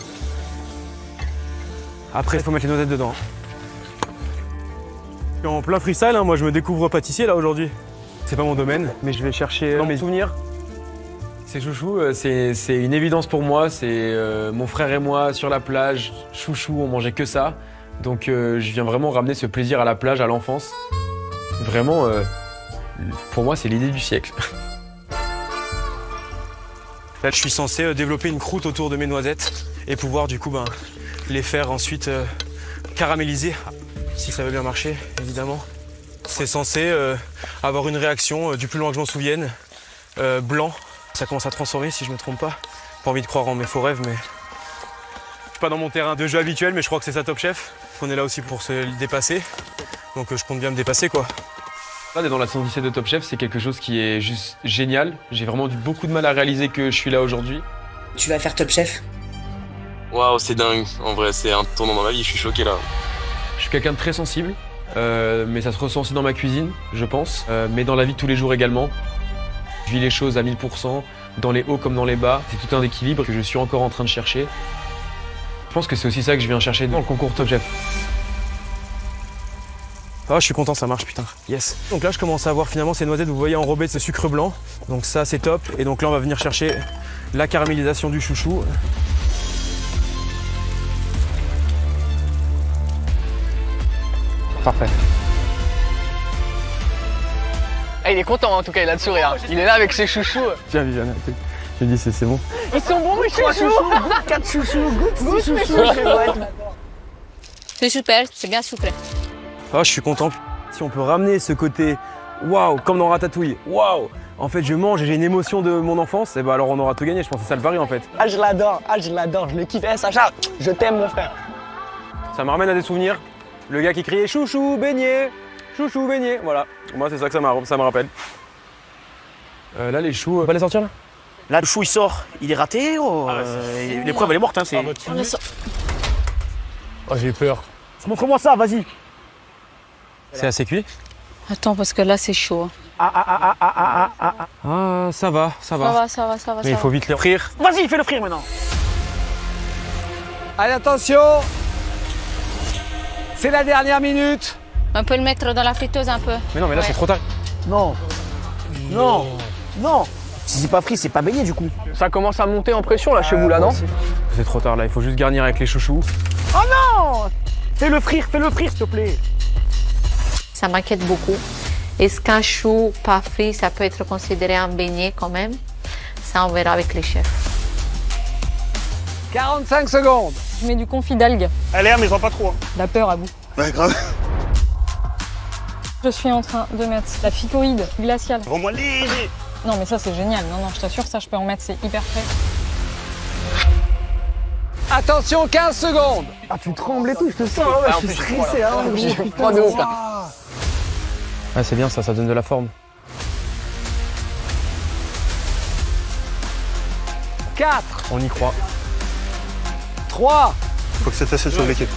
Après, il faut mettre les noisettes dedans. Je suis en plein freestyle, hein. Moi, je me découvre pâtissier, là, aujourd'hui. C'est pas mon domaine, mais je vais chercher dans mes souvenirs. Ces chouchous, c'est une évidence pour moi. C'est mon frère et moi sur la plage, chouchou, on mangeait que ça. Donc, je viens vraiment ramener ce plaisir à la plage, à l'enfance. Vraiment... pour moi, c'est l'idée du siècle. Là, je suis censé développer une croûte autour de mes noisettes et pouvoir du coup les faire ensuite caraméliser, si ça veut bien marcher, évidemment. C'est censé avoir une réaction, du plus loin que je m'en souvienne, blanc. Ça commence à transformer, si je me trompe pas. Pas envie de croire en mes faux rêves, mais je suis pas dans mon terrain de jeu habituel, mais je crois que c'est ça Top Chef. On est là aussi pour se dépasser, donc je compte bien me dépasser, quoi. Là, d'être dans la saison 17 de Top Chef, c'est quelque chose qui est juste génial. J'ai vraiment eu beaucoup de mal à réaliser que je suis là aujourd'hui. Tu vas faire Top Chef? Waouh, c'est dingue. En vrai, c'est un tournant dans ma vie, je suis choqué là. Je suis quelqu'un de très sensible, mais ça se ressent aussi dans ma cuisine, je pense, mais dans la vie de tous les jours également. Je vis les choses à 1000%, dans les hauts comme dans les bas. C'est tout un équilibre que je suis encore en train de chercher. Je pense que c'est aussi ça que je viens chercher dans le concours Top Chef. Ah, je suis content, ça marche, putain. Yes. Donc là, je commence à avoir finalement ces noisettes, vous voyez, enrobées de ce sucre blanc. Donc ça, c'est top. Et donc là, on va venir chercher la caramélisation du chouchou. Parfait. Ah, il est content en tout cas, il a le sourire. Il est là avec ses chouchous. Tiens, Viviane, je lui dis, c'est bon. Ils sont bons, mes chouchous. 4 chouchous, goûte 6 chouchous. C'est super, c'est bien sucré. Ah, je suis content. Si on peut ramener ce côté waouh, comme dans Ratatouille, waouh, en fait je mange et j'ai une émotion de mon enfance, et bah alors on aura tout gagné, je pense que c'est ça le pari en fait. Ah, je l'adore, je le kiffe. Eh, Sacha, je t'aime mon frère. Ça me ramène à des souvenirs. Le gars qui criait chouchou, beignet, voilà. Moi c'est ça que ça me rappelle. Là les choux, On va les sortir là? Là, le chou, il sort, il est raté. L'épreuve, elle est morte. Hein, j'ai peur. Montre-moi ça, vas-y. C'est assez cuit? Attends, parce que là, c'est chaud. Ah, ça va. Ça va. Mais il faut vite le frire. Vas-y, fais le frire maintenant. Allez, attention. C'est la dernière minute. On peut le mettre dans la friteuse un peu. Mais non, mais là, c'est trop tard. Non. Si c'est pas frit, c'est pas baigné du coup. Ça commence à monter en pression là chez vous là, non? C'est trop tard là, il faut juste garnir avec les chouchous. Oh non! Fais le frire s'il te plaît. Ça m'inquiète beaucoup. Est-ce qu'un chou pas frit, ça peut être considéré un beignet quand même? Ça, on verra avec les chefs. 45 secondes. Je mets du confit d'algues. Allez, mais pas trop. La peur à vous. Ouais, grave. Je suis en train de mettre la phycoïde glaciale. Vraiment léger. Non mais ça c'est génial, non, je t'assure, ça je peux en mettre, c'est hyper frais. Attention, 15 secondes. Ah, tu trembles et tout, je te sens, je suis stressé. Ah, c'est bien ça donne de la forme. 4. On y croit. 3. Faut que c'est assez sur l'équipe.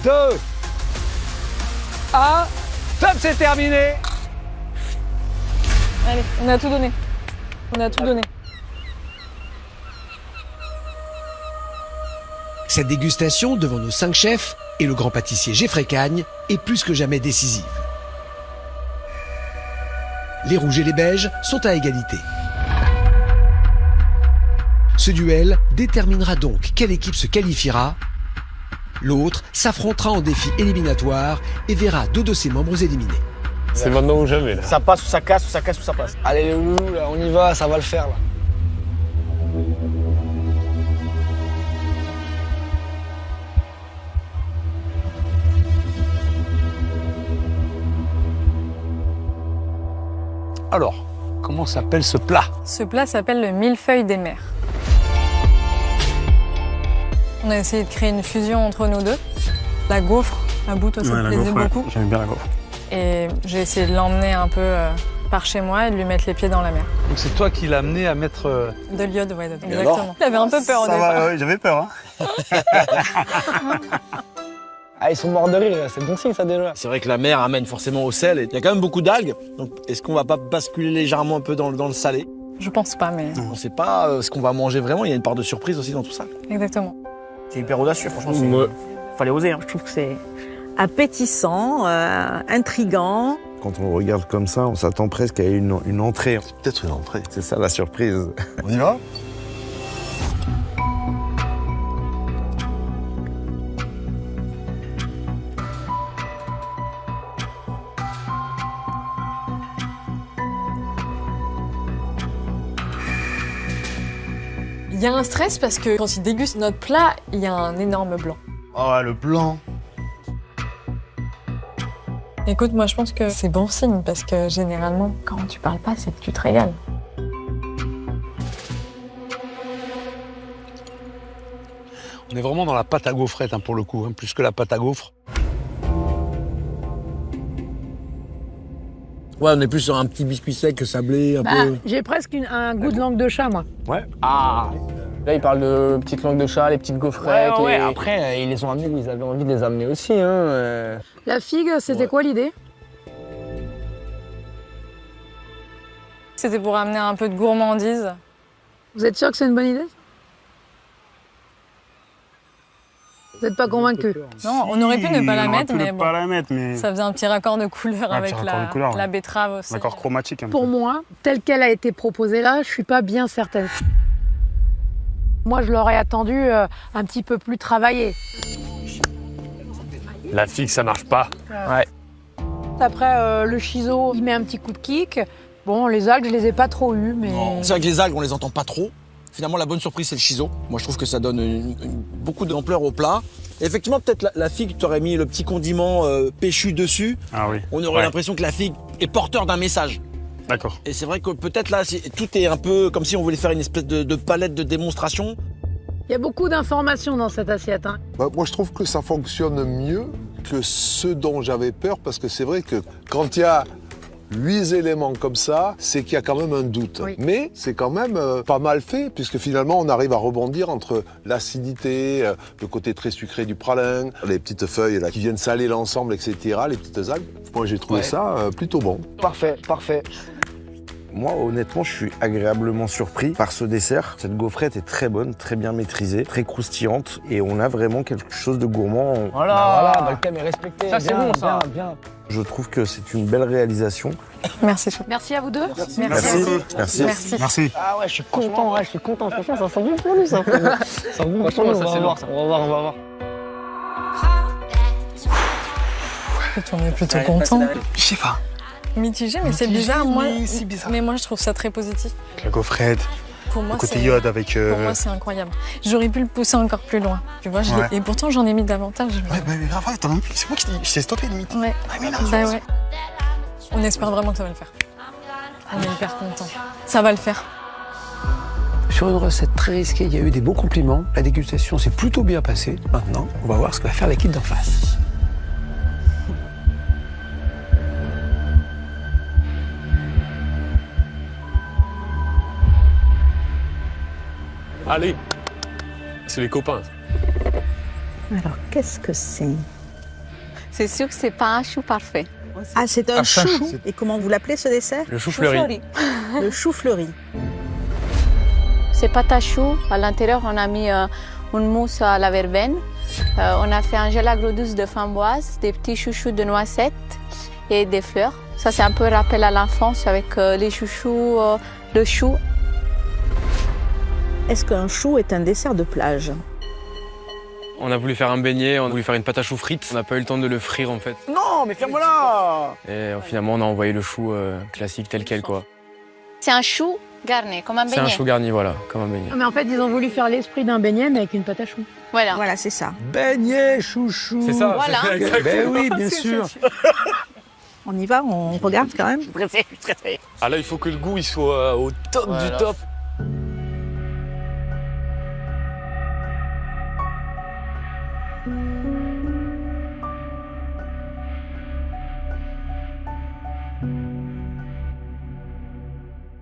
2. 1. Top, c'est terminé. Allez, on a tout donné. Cette dégustation devant nos 5 chefs et le grand pâtissier Geoffrey Cagne est plus que jamais décisive. Les rouges et les beiges sont à égalité. Ce duel déterminera donc quelle équipe se qualifiera. L'autre s'affrontera en défi éliminatoire et verra 2 de ses membres éliminés. C'est maintenant ou jamais là. Ça passe ou ça casse, ou ça casse ou ça passe. Allez les loulous, là, on y va, ça va le faire là. Alors, comment s'appelle ce plat? Ce plat s'appelle le millefeuille des mers. On a essayé de créer une fusion entre nous deux. La gaufre, à bout, toi, ça te plaisait beaucoup. J'aime bien la gaufre. Et j'ai essayé de l'emmener un peu par chez moi et de lui mettre les pieds dans la mer. Donc c'est toi qui l'as amené à mettre... De l'iode, ouais, exactement. Il avait un peu peur au départ. Ouais, j'avais peur. Hein. Ah, ils sont morts de rire, c'est bon signe ça déjà. C'est vrai que la mer amène forcément au sel. Il y a quand même beaucoup d'algues. Donc est-ce qu'on va pas basculer légèrement un peu dans le salé? Je pense pas, mais... On sait pas ce qu'on va manger vraiment. Il y a une part de surprise aussi dans tout ça. Exactement. C'est hyper audacieux, franchement. Fallait oser. Hein. Je trouve que c'est appétissant, intriguant. Quand on regarde comme ça, on s'attend presque à une entrée. C'est peut-être une entrée. C'est ça la surprise. On y va? Il y a un stress parce que quand il déguste notre plat, il y a un énorme blanc. Oh, le blanc. Écoute, moi je pense que c'est bon signe parce que généralement, quand tu parles pas, c'est que tu te régales. On est vraiment dans la pâte à gaufrette pour le coup, plus que la pâte à gaufre. Ouais, on est plus sur un petit biscuit sec, sablé, un peu... J'ai presque un goût de langue de chat, moi. Ouais. Ah, là, il parle de petites langues de chat, les petites gaufrettes. Ouais, après, ils les ont amenés, ils avaient envie de les amener aussi. Hein. La figue, c'était quoi l'idée? C'était pour amener un peu de gourmandise. Vous êtes sûr que c'est une bonne idée? Vous n'êtes pas convaincu? Non, on aurait pu ne pas la mettre, mais bon, mais ça faisait un petit raccord de couleur avec la betterave aussi. Un accord chromatique. Pour moi, telle qu'elle a été proposée là, je suis pas bien certaine. Moi, je l'aurais attendu un petit peu plus travaillé. La figue, ça marche pas. Ouais. Après, le chiso, il met un petit coup de kick. Bon, les algues, je les ai pas trop eues, mais... C'est vrai que les algues, on les entend pas trop. Finalement, la bonne surprise, c'est le chiso. Moi, je trouve que ça donne beaucoup d'ampleur au plat. Et effectivement, peut-être la figue, tu aurais mis le petit condiment péchu dessus. Ah oui. On aurait l'impression que la figue est porteur d'un message. D'accord. Et c'est vrai que peut-être là, tout est un peu comme si on voulait faire une espèce de palette de démonstration. Il y a beaucoup d'informations dans cette assiette. Hein. Moi, je trouve que ça fonctionne mieux que ce dont j'avais peur, parce que c'est vrai que quand il y a 8 éléments comme ça, c'est qu'il y a quand même un doute. Oui. Mais c'est quand même pas mal fait, puisque finalement, on arrive à rebondir entre l'acidité, le côté très sucré du pralin, les petites feuilles là, qui viennent saler l'ensemble, etc., les petites algues. Moi, j'ai trouvé ça plutôt bon. Parfait, parfait. Moi, honnêtement, je suis agréablement surpris par ce dessert. Cette gaufrette est très bonne, très bien maîtrisée, très croustillante. Et on a vraiment quelque chose de gourmand. Voilà, le thème est respecté. Ça, c'est bon, ça. Bien. Je trouve que c'est une belle réalisation. Merci. Merci à vous deux. Merci. Ah ouais, je suis content, Franchement, ça sent bon pour nous, ça. Ça sent bon, franchement, ça c'est lourd, ça. On va voir. On est plutôt content. Je sais pas. Mitigé, mais c'est bizarre. Mais moi, je trouve ça très positif. La gaufrette, Pour moi, le côté iode avec... Pour moi, c'est incroyable. J'aurais pu le pousser encore plus loin. Tu vois, et pourtant, j'en ai mis davantage. Ouais, mais grave, c'est moi qui t'ai stoppé limite. Ouais. Mais non, ouais. On espère vraiment que ça va le faire. On est hyper contents. Ça va le faire. Sur une recette très risquée, il y a eu des beaux compliments. La dégustation s'est plutôt bien passée. Maintenant, on va voir ce que va faire l'équipe d'en face. Allez, c'est les copains. Alors, qu'est-ce que c'est? C'est sûr que c'est pas un chou parfait. Ah, c'est un chou. Et comment vous l'appelez, ce dessert? Le chou fleuri. Le chou fleuri. C'est pâte à choux. À l'intérieur, on a mis une mousse à la verveine. On a fait un gel agrodouce de framboise, des petits chouchous de noisettes et des fleurs. Ça, c'est un peu rappel à l'enfance avec les chouchous, le chou. Est-ce qu'un chou est un dessert de plage? On a voulu faire un beignet, on a voulu faire une pâte à choux frite. On n'a pas eu le temps de le frire en fait. Non, mais ferme-moi là. Et finalement, on a envoyé le chou classique tel quel quoi. C'est un chou garni, comme un beignet. C'est un chou garni, voilà, comme un beignet. Mais en fait, ils ont voulu faire l'esprit d'un beignet, mais avec une pâte à choux. Voilà. Voilà, c'est ça. Beignet, chouchou. C'est ça. Voilà. Ben oui, bien sûr. On y va, on regarde quand même. Ah là, il faut que le goût il soit au top du top.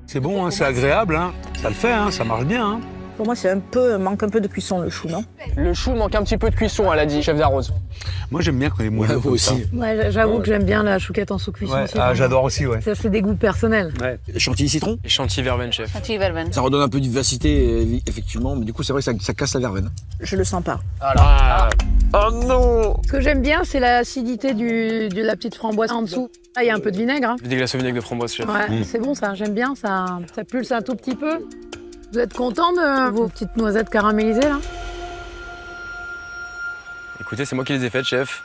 C'est bon, hein, c'est agréable, hein. Ça le fait, hein, ça marche bien. Hein. Pour moi, manque un peu de cuisson, le chou, non? Le chou manque un petit peu de cuisson, elle a dit, chef d'arrose. Moi, j'aime bien quand il est moelleux. Moi aussi. Ouais, j'avoue que j'aime bien la chouquette en sous-cuisson Ouais. aussi. Ah, j'adore aussi, ouais. Ça, c'est des goûts personnels. Ouais. Chantilly citron, Et chantilly verveine, chef. Chantilly verveine. ça redonne un peu de vivacité, effectivement, mais du coup, c'est vrai que ça casse la verveine. Je le sens pas. Oh non! Ce que j'aime bien, c'est l'acidité de la petite framboise en dessous. Là, il y a un peu de vinaigre. Hein. Des glaces au vinaigre de framboise, chef. Ouais, c'est bon ça, j'aime bien, ça pulse un tout petit peu. Vous êtes content de vos petites noisettes caramélisées là? Écoutez, c'est moi qui les ai faites, chef.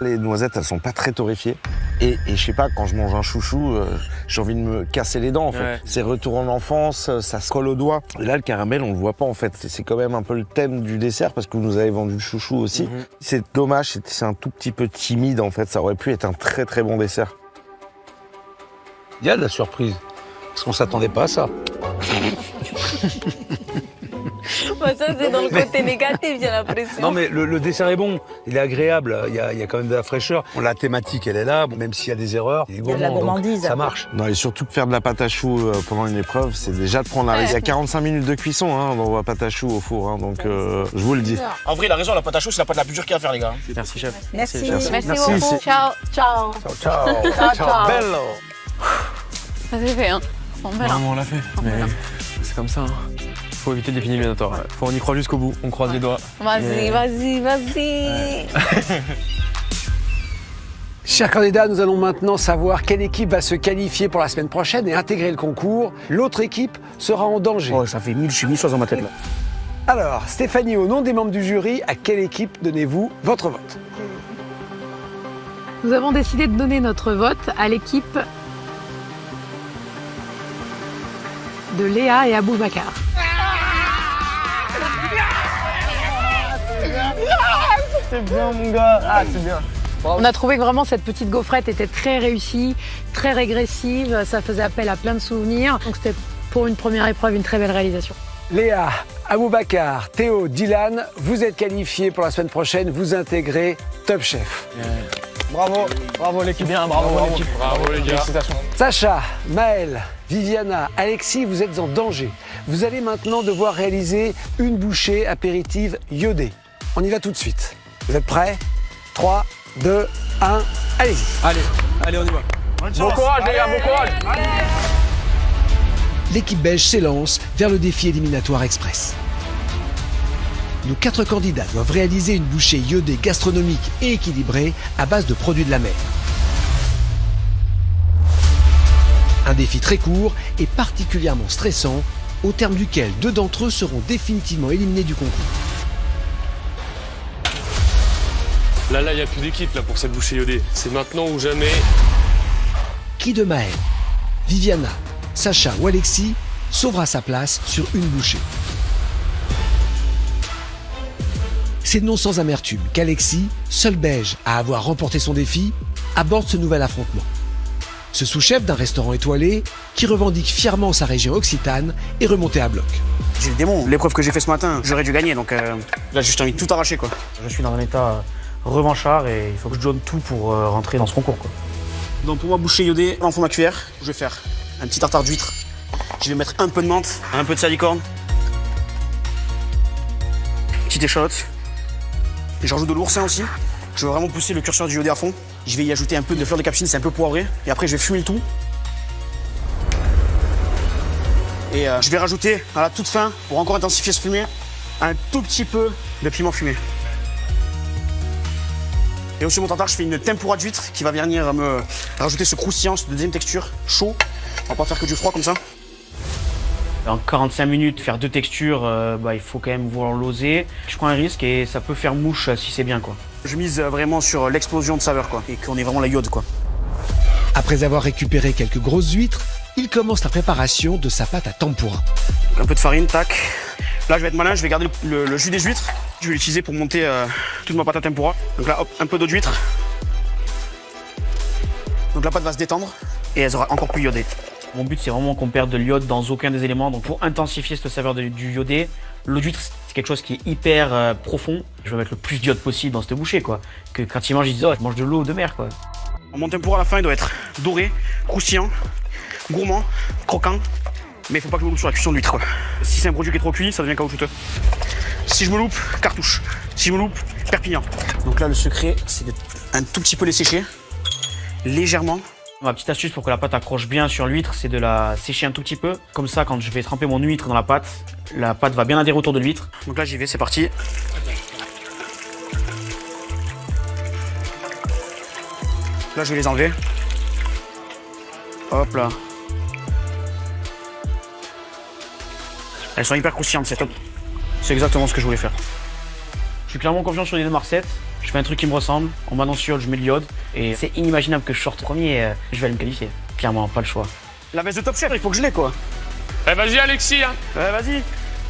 Les noisettes, elles sont pas très torréfiées. Et je sais pas, quand je mange un chouchou, j'ai envie de me casser les dents, en fait. Ouais. C'est retour en enfance, ça se colle aux doigts. Et là, le caramel, on le voit pas, en fait. C'est quand même un peu le thème du dessert, parce que vous nous avez vendu le chouchou aussi. C'est dommage, c'est un tout petit peu timide, en fait. Ça aurait pu être un très très bon dessert. Il y a de la surprise. Parce qu'on s'attendait pas à ça. Ça, c'est dans le côté négatif, j'ai l'impression. Non, mais le dessert est bon. Il est agréable. Il y a quand même de la fraîcheur. La thématique, elle est là. Même s'il y a des erreurs, il est gourmand. de la gourmandise. Donc ça marche. Non, et surtout que faire de la pâte à choux pendant une épreuve, c'est déjà de prendre la risque. Il y a 45 minutes de cuisson, hein, dans la pâte à choux au four, hein, donc je vous le dis. En vrai, il a raison, la pâte à choux, c'est la pâte la plus dure qu'il y a à faire, les gars. Merci, chef. Merci. Merci beaucoup. Ciao. Ciao. Ciao. Bello. Ça c'est fait, hein. On verra. Non, on l'a fait. Mais c'est comme ça. Hein. Faut éviter de définir le Minotaur. Faut on y croit jusqu'au bout. On croise les doigts. Vas-y, vas-y. Chers candidats, nous allons maintenant savoir quelle équipe va se qualifier pour la semaine prochaine et intégrer le concours. L'autre équipe sera en danger. Oh, ça fait 1000 choses dans ma tête là. Alors, Stéphanie, au nom des membres du jury, à quelle équipe donnez-vous votre vote? Nous avons décidé de donner notre vote à l'équipe de Léa et Aboubacar. C'est bien, mon gars. Ah, c'est bien. On a trouvé que vraiment cette petite gaufrette était très réussie, très régressive, ça faisait appel à plein de souvenirs. Donc c'était pour une première épreuve une très belle réalisation. Léa, Aboubacar, Théo, Dylan, vous êtes qualifiés pour la semaine prochaine, vous intégrez Top Chef. Bravo, bravo l'équipe. Bien, bravo l'équipe. Bravo les gars. Félicitations. Sacha, Maël, Viviana, Alexis, vous êtes en danger. Vous allez maintenant devoir réaliser une bouchée apéritive iodée. On y va tout de suite. Vous êtes prêts? 3, 2, 1, allez-y. Allez, on y va. Bon courage les gars, bon courage. L'équipe belge s'élance vers le défi éliminatoire express. Nos 4 candidats doivent réaliser une bouchée iodée gastronomique et équilibrée à base de produits de la mer. Un défi très court et particulièrement stressant, au terme duquel 2 d'entre eux seront définitivement éliminés du concours. Là, il n'y a plus d'équipe là pour cette bouchée iodée. C'est maintenant ou jamais. Qui de Maël, Viviana, Sacha ou Alexis sauvera sa place sur une bouchée? C'est non sans amertume qu'Alexis, seul belge à avoir remporté son défi, aborde ce nouvel affrontement. Ce sous-chef d'un restaurant étoilé, qui revendique fièrement sa région occitane, est remonté à bloc. J'ai le démon. L'épreuve que j'ai fait ce matin, j'aurais dû gagner, donc là j'ai juste envie de tout arracher quoi. Je suis dans un état revanchard et il faut que je donne tout pour rentrer dans ce concours quoi. Donc pour moi bouchée iodée, en fond ma cuillère, je vais faire un petit tartare d'huître. Je vais mettre un peu de menthe, un peu de salicorne, petite échalote. J'en rajoute de l'oursin aussi. Je veux vraiment pousser le curseur du iodé à fond. Je vais y ajouter un peu de fleur de capucine, c'est un peu poivré. Et après, je vais fumer le tout. Et je vais rajouter à la toute fin, pour encore intensifier ce fumé, un tout petit peu de piment fumé. Et aussi mon tartare, je fais une tempura d'huître qui va venir me rajouter ce croustillant, cette deuxième texture, chaud. On va pas faire que du froid comme ça. En 45 minutes, faire 2 textures, il faut quand même vouloir l'oser. Je prends un risque et ça peut faire mouche si c'est bien quoi. Je mise vraiment sur l'explosion de saveur quoi, et qu'on ait vraiment la iode quoi. Après avoir récupéré quelques grosses huîtres, il commence la préparation de sa pâte à tempura. Un peu de farine, tac. Là je vais être malin, je vais garder le jus des huîtres. Je vais l'utiliser pour monter toute ma pâte à tempura. Donc là hop, un peu d'eau d'huître. Donc la pâte va se détendre et elle sera encore plus iodée. Mon but c'est vraiment qu'on perde de l'iode dans aucun des éléments. Donc pour intensifier cette saveur du iodé, l'eau d'huître c'est quelque chose qui est hyper profond. Je vais mettre le plus d'iode possible dans cette bouchée quoi. Que quand ils mangent ils disent oh je mange de l'eau de mer quoi. Mon tempura à la fin il doit être doré, croustillant, gourmand, croquant. Mais il faut pas que je me loupe sur la cuisson de l'huître quoi. Si c'est un produit qui est trop cuit, ça devient caoutchouteux. Si je me loupe, cartouche. Si je me loupe, Perpignan. Donc là le secret c'est de un tout petit peu les sécher, légèrement. Ma petite astuce pour que la pâte accroche bien sur l'huître, c'est de la sécher un tout petit peu. Comme ça, quand je vais tremper mon huître dans la pâte va bien adhérer autour de l'huître. Donc là, j'y vais, c'est parti. Là, je vais les enlever. Hop là. Elles sont hyper croustillantes, c'est top. C'est exactement ce que je voulais faire. Je suis clairement confiant sur l'idée de Marcette. Je fais un truc qui me ressemble, on m'annonce sur je mets de l'iode et c'est inimaginable que je sorte premier et je vais aller me qualifier. Clairement, pas le choix. La veste de Top Chef, il faut que je l'ai quoi. Eh vas-y Alexis hein. Vas-y.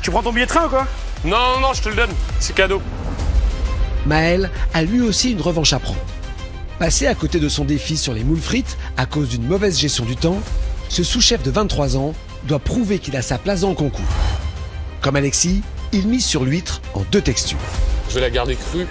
Tu prends ton billet de train ou quoi? Non, je te le donne, c'est cadeau. Maël a lui aussi une revanche à prendre. Passé à côté de son défi sur les moules frites à cause d'une mauvaise gestion du temps, ce sous-chef de 23 ans doit prouver qu'il a sa place dans le concours. Comme Alexis, il mise sur l'huître en 2 textures. Je vais la garder crue.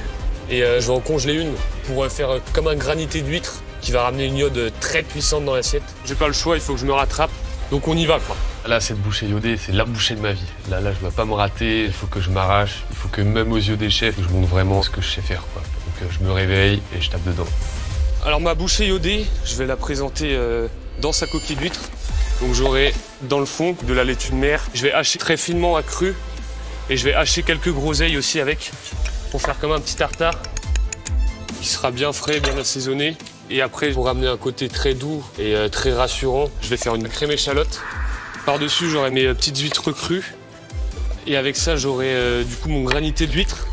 Et je vais en congeler une pour faire comme un granité d'huître qui va ramener une iode très puissante dans l'assiette. J'ai pas le choix, il faut que je me rattrape. Donc on y va quoi. Là cette bouchée iodée, c'est la bouchée de ma vie. Là je dois pas me rater, il faut que je m'arrache. Il faut que même aux yeux des chefs, je montre vraiment ce que je sais faire quoi. Donc je me réveille et je tape dedans. Alors ma bouchée iodée, je vais la présenter dans sa coquille d'huître. Donc j'aurai dans le fond de la laitue de mer. Je vais hacher très finement à cru et je vais hacher quelques groseilles aussi avec. Pour faire comme un petit tartare qui sera bien frais, bien assaisonné. Et après, pour ramener un côté très doux et très rassurant, je vais faire une crème échalote. Par-dessus, j'aurai mes petites huîtres crues. Et avec ça, j'aurai du coup mon granité d'huître.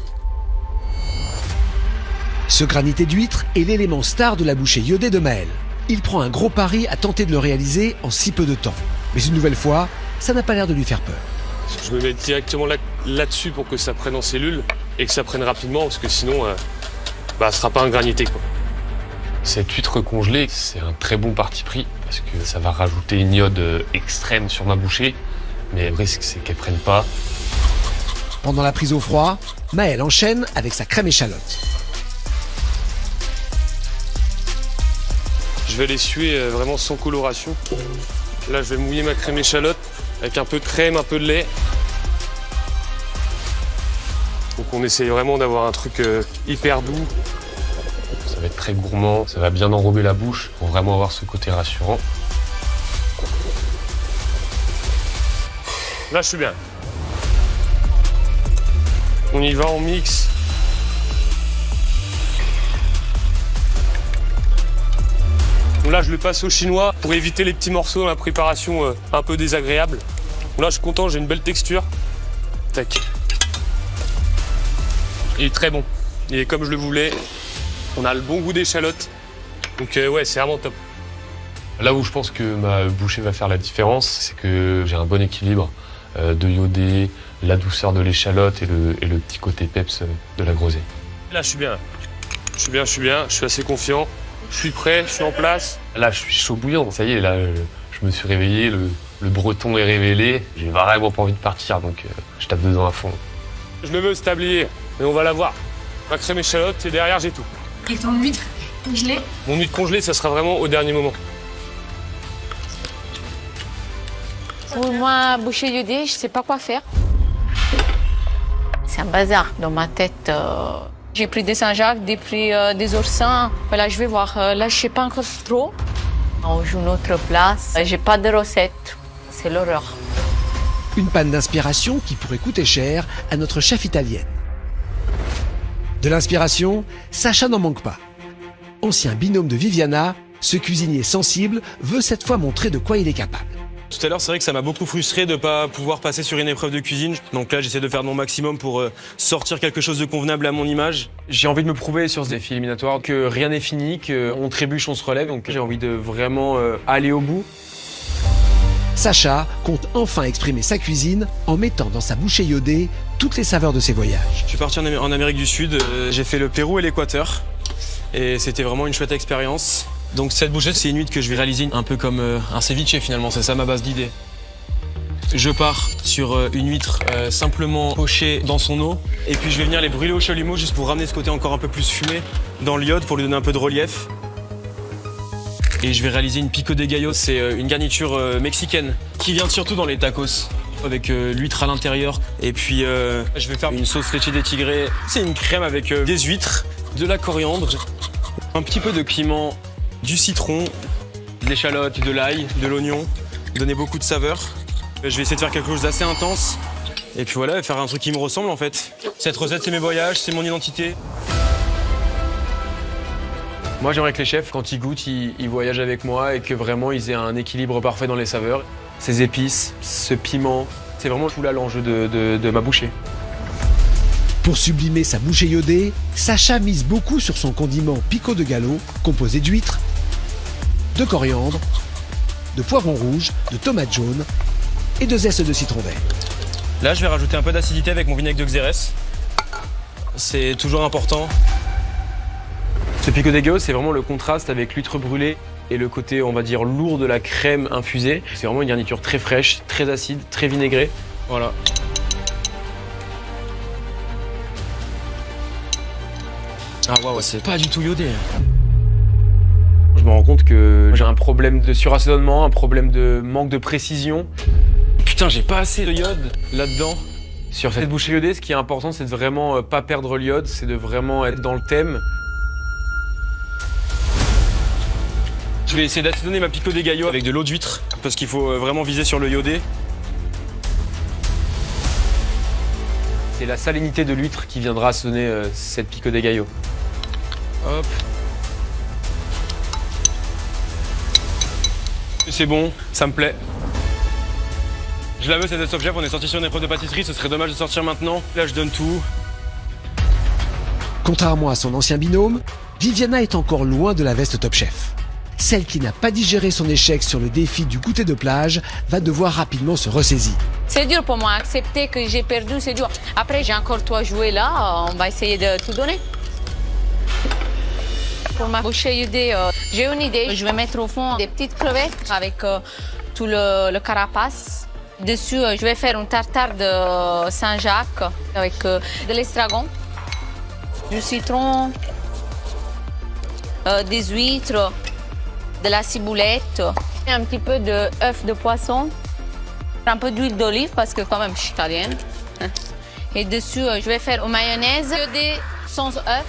Ce granité d'huître est l'élément star de la bouchée iodée de Maël. Il prend un gros pari à tenter de le réaliser en si peu de temps. Mais une nouvelle fois, ça n'a pas l'air de lui faire peur. Je me mets directement là-dessus pour que ça prenne en cellule et que ça prenne rapidement parce que sinon, ce sera pas un granité quoi. Cette huître congelée, c'est un très bon parti pris parce que ça va rajouter une iode extrême sur ma bouchée. Mais le risque, c'est qu'elle prenne pas. Pendant la prise au froid, Maël enchaîne avec sa crème échalote. Je vais les suer vraiment sans coloration. Là, je vais mouiller ma crème échalote avec un peu de crème, un peu de lait. Donc on essaye vraiment d'avoir un truc hyper doux. Ça va être très gourmand, ça va bien enrober la bouche pour vraiment avoir ce côté rassurant. Là, je suis bien. On y va, on mixe. Donc là, je le passe au chinois pour éviter les petits morceaux dans la préparation un peu désagréable. Donc là, je suis content, j'ai une belle texture. Tac. Il est très bon. Il est comme je le voulais. On a le bon goût d'échalote. Donc ouais, c'est vraiment top. Là où je pense que ma bouchée va faire la différence, c'est que j'ai un bon équilibre de iodé, la douceur de l'échalote et le petit côté peps de la groseille. Là, je suis bien. Je suis assez confiant. Je suis prêt, je suis en place. Là, je suis chaud bouillant. Ça y est, là, je me suis réveillé, le breton est révélé. J'ai vraiment pas envie de partir, donc je tape dedans à fond. Je le veux, ce tablier, mais on va l'avoir. Ma crème échalote, et derrière, j'ai tout. Et ton huître congelée? Mon huître congelée, ça sera vraiment au dernier moment. Pour moi, boucher iodé, je sais pas quoi faire. C'est un bazar dans ma tête. J'ai pris des Saint-Jacques, des oursins. Voilà, je vais voir. Là, je sais pas encore trop. On joue notre place. J'ai pas de recette. C'est l'horreur. Une panne d'inspiration qui pourrait coûter cher à notre chef italienne. De l'inspiration, Sacha n'en manque pas. Ancien binôme de Viviana, ce cuisinier sensible veut cette fois montrer de quoi il est capable. Tout à l'heure, c'est vrai que ça m'a beaucoup frustré de ne pas pouvoir passer sur une épreuve de cuisine. Donc là, j'essaie de faire de mon maximum pour sortir quelque chose de convenable à mon image. J'ai envie de me prouver sur ce défi éliminatoire que rien n'est fini, qu'on trébuche, on se relève. Donc j'ai envie de vraiment aller au bout. Sacha compte enfin exprimer sa cuisine en mettant dans sa bouchée iodée toutes les saveurs de ses voyages. Je suis parti en Amérique du Sud, j'ai fait le Pérou et l'Équateur. Et c'était vraiment une chouette expérience. Donc cette bouchée, c'est une huître que je vais réaliser un peu comme un ceviche finalement, c'est ça ma base d'idée. Je pars sur une huître simplement pochée dans son eau et puis je vais venir les brûler au chalumeau juste pour ramener ce côté encore un peu plus fumé dans l'iode pour lui donner un peu de relief. Et je vais réaliser une pico de gallo, c'est une garniture mexicaine qui vient surtout dans les tacos avec l'huître à l'intérieur. Et puis je vais faire une sauce leche de tigre. C'est une crème avec des huîtres, de la coriandre, un petit peu de piment, du citron, de l'échalote, de l'ail, de l'oignon, donner beaucoup de saveur. Je vais essayer de faire quelque chose d'assez intense et puis voilà, faire un truc qui me ressemble en fait. Cette recette, c'est mes voyages, c'est mon identité. Moi, j'aimerais que les chefs, quand ils goûtent, ils voyagent avec moi et que vraiment ils aient un équilibre parfait dans les saveurs. Ces épices, ce piment, c'est vraiment tout là l'enjeu de ma bouchée. Pour sublimer sa bouchée iodée, Sacha mise beaucoup sur son condiment pico de gallo, composé d'huîtres, de coriandre, de poivron rouge, de tomates jaunes et de zeste de citron vert. Là, je vais rajouter un peu d'acidité avec mon vinaigre de Xérès. C'est toujours important. Ce pico de gallo, c'est vraiment le contraste avec l'huître brûlée et le côté, on va dire, lourd de la crème infusée. C'est vraiment une garniture très fraîche, très acide, très vinaigrée. Voilà. Ah waouh, c'est pas du tout iodé. Je me rends compte que j'ai un problème de surassaisonnement, un problème de manque de précision. Putain, j'ai pas assez de iode là-dedans. Sur cette bouchée iodée, ce qui est important, c'est de vraiment pas perdre l'iode, c'est de vraiment être dans le thème. Je vais essayer d'assaisonner ma pico de gallo avec de l'eau d'huître parce qu'il faut vraiment viser sur le iodé. C'est la salinité de l'huître qui viendra assaisonner cette pico de gallo. Hop. C'est bon, ça me plaît. Je la veux cette Top Chef, on est sorti sur une épreuve de pâtisserie, ce serait dommage de sortir maintenant. Là je donne tout. Contrairement à son ancien binôme, Viviana est encore loin de la veste Top Chef. Celle qui n'a pas digéré son échec sur le défi du goûter de plage va devoir rapidement se ressaisir. C'est dur pour moi, accepter que j'ai perdu, c'est dur. Après, j'ai encore toi jouer là, on va essayer de tout donner. Pour ma bouchée iodée, j'ai une idée. Je vais mettre au fond des petites crevettes avec tout le carapace. Dessus, je vais faire une tartare de Saint-Jacques avec de l'estragon, du citron, des huîtres, de la ciboulette, un petit peu d'œuf de poisson, un peu d'huile d'olive parce que quand même je suis italienne. Et dessus, je vais faire une mayonnaise iodée sans œuf.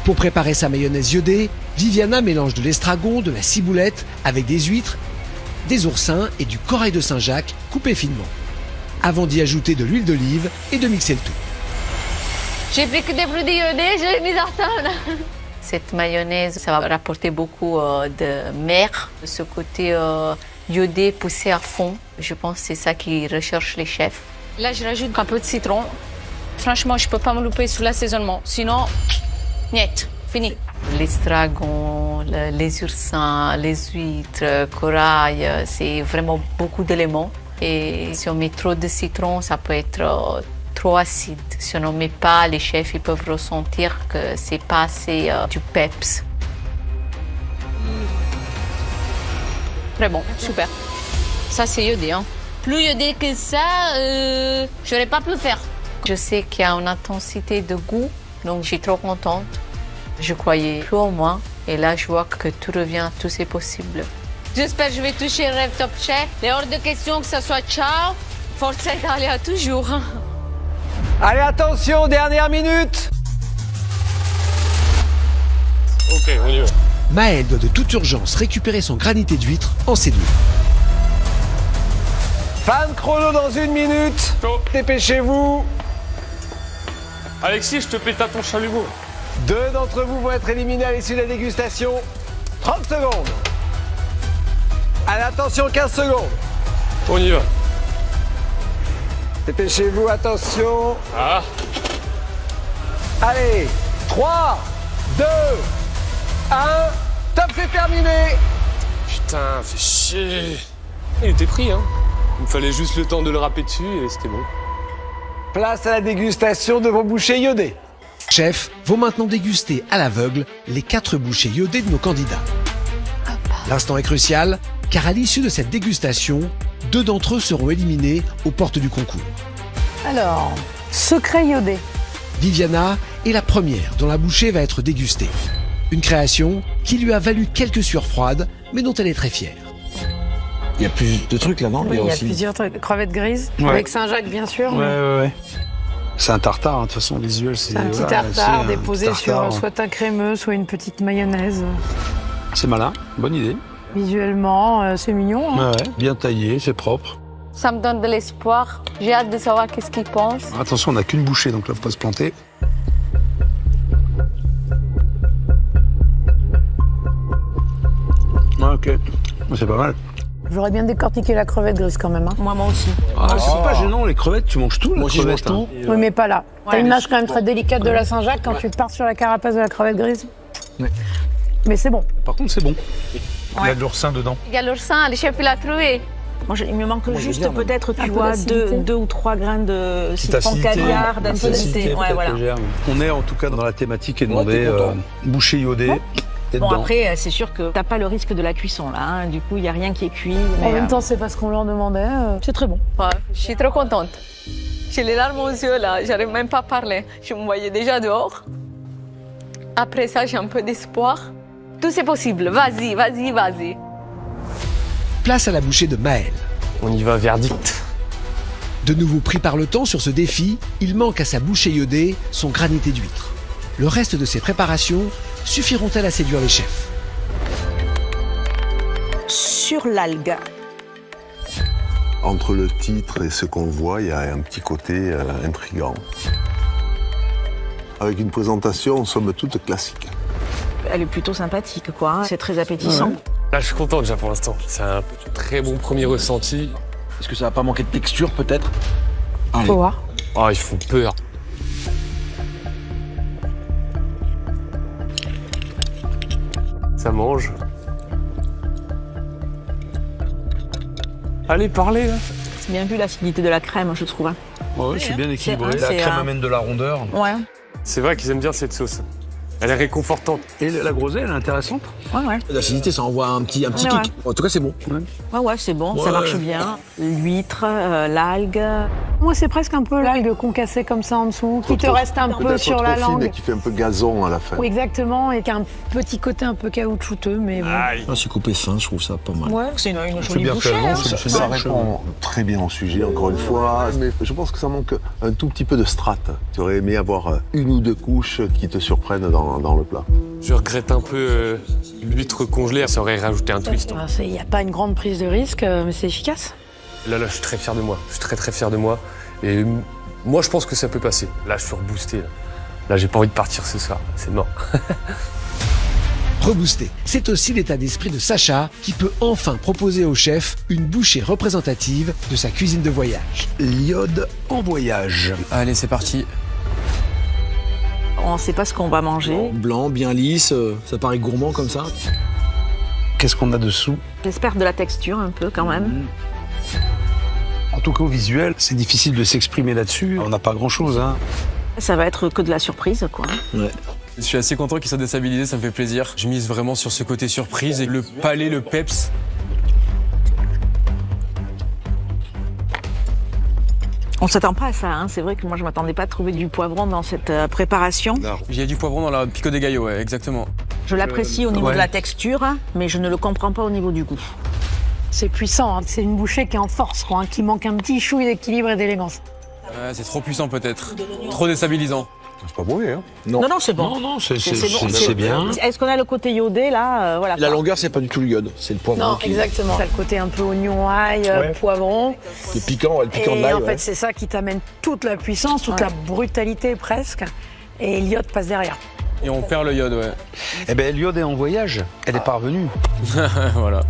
Pour préparer sa mayonnaise iodée, Viviana mélange de l'estragon, de la ciboulette avec des huîtres, des oursins et du corail de Saint-Jacques coupé finement. Avant d'y ajouter de l'huile d'olive et de mixer le tout. J'ai pris que des produits iodés, je l'ai mis dans table. Cette mayonnaise, ça va rapporter beaucoup de mer, ce côté iodé poussé à fond. Je pense que c'est ça qu'ils recherchent les chefs. Là, je rajoute un peu de citron. Franchement, je ne peux pas me louper sur l'assaisonnement. Sinon, niet, fini. L'estragon, les oursins, les huîtres, corail, c'est vraiment beaucoup d'éléments. Et si on met trop de citron, ça peut être trop acide. Si on n'en met pas, les chefs ils peuvent ressentir que c'est pas assez du peps. Très bon, super. Ça c'est iodé, hein. Plus iodé que ça, j'aurais pas pu faire. Je sais qu'il y a une intensité de goût, donc je suis trop contente. Je croyais plus au moins, et là je vois que tout revient, tout c'est possible. J'espère que je vais toucher le rêve Top Chef. Il est hors de question que ça soit ciao. Forza Italia toujours. Allez, attention, dernière minute. Ok, on y va. Maël doit de toute urgence récupérer son granité d'huître en cédule. Fin de chrono dans 1 minute. Dépêchez-vous. Alexis, je te pète à ton chalumeau. 2 d'entre vous vont être éliminés à l'issue de la dégustation. 30 secondes. Allez, attention, 15 secondes. On y va. Dépêchez-vous, attention. Ah. Allez, 3, 2, 1. Top, c'est terminé. Putain, fais chier. Il était pris, hein. Il me fallait juste le temps de le râper dessus et c'était bon. Place à la dégustation de vos bouchées iodées. Chef, vont maintenant déguster à l'aveugle les 4 bouchées iodées de nos candidats. L'instant est crucial, car à l'issue de cette dégustation, 2 d'entre eux seront éliminés aux portes du concours. Alors, secret iodé. Viviana est la première dont la bouchée va être dégustée. Une création qui lui a valu quelques sueurs froides, mais dont elle est très fière. Il y a plus de trucs là, non? Oui, il y a plusieurs trucs. Crevettes grises, avec Saint-Jacques bien sûr. Ouais. C'est un tartare, hein, de toute façon, visuel. C'est un petit tartare déposé sur soit un crémeux, soit une petite mayonnaise. C'est malin, bonne idée. Visuellement, c'est mignon. Hein. Ouais, bien taillé, c'est propre. Ça me donne de l'espoir. J'ai hâte de savoir qu'est-ce qu'ils pensent. Attention, on n'a qu'une bouchée, donc là, faut pas se planter. Ah, ok, c'est pas mal. J'aurais bien décortiqué la crevette grise quand même. Hein. Moi aussi. Ah, c'est pas gênant, les crevettes, tu manges tout, Moi aussi, je mange tout. Oui, mais pas là. T'as une mâche quand même très délicate de la Saint-Jacques quand tu te pars sur la carapace de la crevette grise. Ouais. Mais c'est bon. Par contre, c'est bon. Il y a de l'oursin dedans. Il y a l'oursin, le chef il a trouvé. Moi, il me manque juste peut-être, tu vois, 2 ou 3 grains de citron caviar, d'acidité. Ouais, voilà. On est en tout cas dans la thématique qui est demandée, bouchée iodée. Bon, après, c'est sûr que t'as pas le risque de la cuisson, là. Hein. Du coup, il n'y a rien qui est cuit. En même temps, c'est pas ce qu'on leur demandait. C'est très bon. Ouais, je suis trop contente. J'ai les larmes aux yeux, là. J'arrive même pas à parler. Je me voyais déjà dehors. Après ça, j'ai un peu d'espoir. Tout c'est possible. Vas-y, vas-y, vas-y. Place à la bouchée de Maël. On y va, verdict. De nouveau pris par le temps sur ce défi, il manque à sa bouchée iodée son granité d'huître. Le reste de ses préparations suffiront-elles à séduire les chefs? Sur l'algue. Entre le titre et ce qu'on voit, il y a un petit côté intriguant. Avec une présentation, somme toute, classique. Elle est plutôt sympathique, quoi. Hein. C'est très appétissant. Ouais. Là, je suis content déjà pour l'instant. C'est un très bon premier ressenti. Est-ce que ça va pas manquer de texture, peut-être? Faut voir. Oh, ils font peur. Ça mange. Allez, parlez, là. C'est bien vu l'acidité de la crème, je trouve. Hein. Ouais, c'est bien équilibré. La crème amène de la rondeur. Ouais. C'est vrai qu'ils aiment bien cette sauce. Elle est réconfortante. Et la groseille, elle est intéressante. Ouais. L'acidité, ça envoie un petit kick. Ouais. En tout cas, c'est bon. Ouais, c'est bon, ça marche bien. L'huître, l'algue. Moi, c'est presque un peu l'algue concassée comme ça en dessous, qui te reste un peu sur la langue. Et qui fait un peu gazon à la fin. Oui, exactement, et qui a un petit côté un peu caoutchouteux, mais bon. C'est coupé fin, je trouve ça pas mal. Ouais, c'est une jolie bouchée. Ça répond très bien au sujet, encore une fois. Mais je pense que ça manque un tout petit peu de strate. Tu aurais aimé avoir une ou deux couches qui te surprennent dans le plat. Je regrette un peu l'huître congelée, ça aurait rajouté un twist. Il n'y a pas une grande prise de risque, mais c'est efficace. Là, je suis très fier de moi. Je suis très fier de moi. Et moi, je pense que ça peut passer. Là, je suis reboosté. Là, j'ai pas envie de partir ce soir. C'est mort. Reboosté, c'est aussi l'état d'esprit de Sacha qui peut enfin proposer au chef une bouchée représentative de sa cuisine de voyage. L'iode en voyage. Allez, c'est parti. On ne sait pas ce qu'on va manger. Blanc, bien lisse, ça paraît gourmand comme ça. Qu'est-ce qu'on a dessous? J'espère de la texture un peu quand même. En tout cas, au visuel, c'est difficile de s'exprimer là-dessus. On n'a pas grand-chose, hein. Ça va être que de la surprise, quoi. Ouais. Je suis assez content qu'il soit déstabilisé, ça me fait plaisir. Je mise vraiment sur ce côté surprise et le palais, le peps. On s'attend pas à ça, hein. C'est vrai que moi je m'attendais pas à trouver du poivron dans cette préparation. Il y a du poivron dans la pico de gallo, ouais, exactement. Je l'apprécie au niveau de la texture, mais je ne le comprends pas au niveau du goût. C'est puissant, hein. C'est une bouchée qui est en force, quoi, hein, qui manque un petit chouille d'équilibre et d'élégance. Ouais, c'est trop puissant peut-être, trop déstabilisant. C'est pas mauvais, hein? Non, c'est bon. Non, c'est bon. c'est bien. Est-ce qu'on a le côté iodé là voilà. La longueur, c'est pas du tout l'iode, c'est le poivron. Non, exactement. T'as le côté un peu oignon, ail, poivron. Le piquant, le piquant de l'ail. Et en fait, c'est ça qui t'amène toute la puissance, toute la brutalité presque. Et l'iode passe derrière. Et on perd le iode, ouais. Eh ben, l'iode est en voyage. Elle est parvenue. Voilà.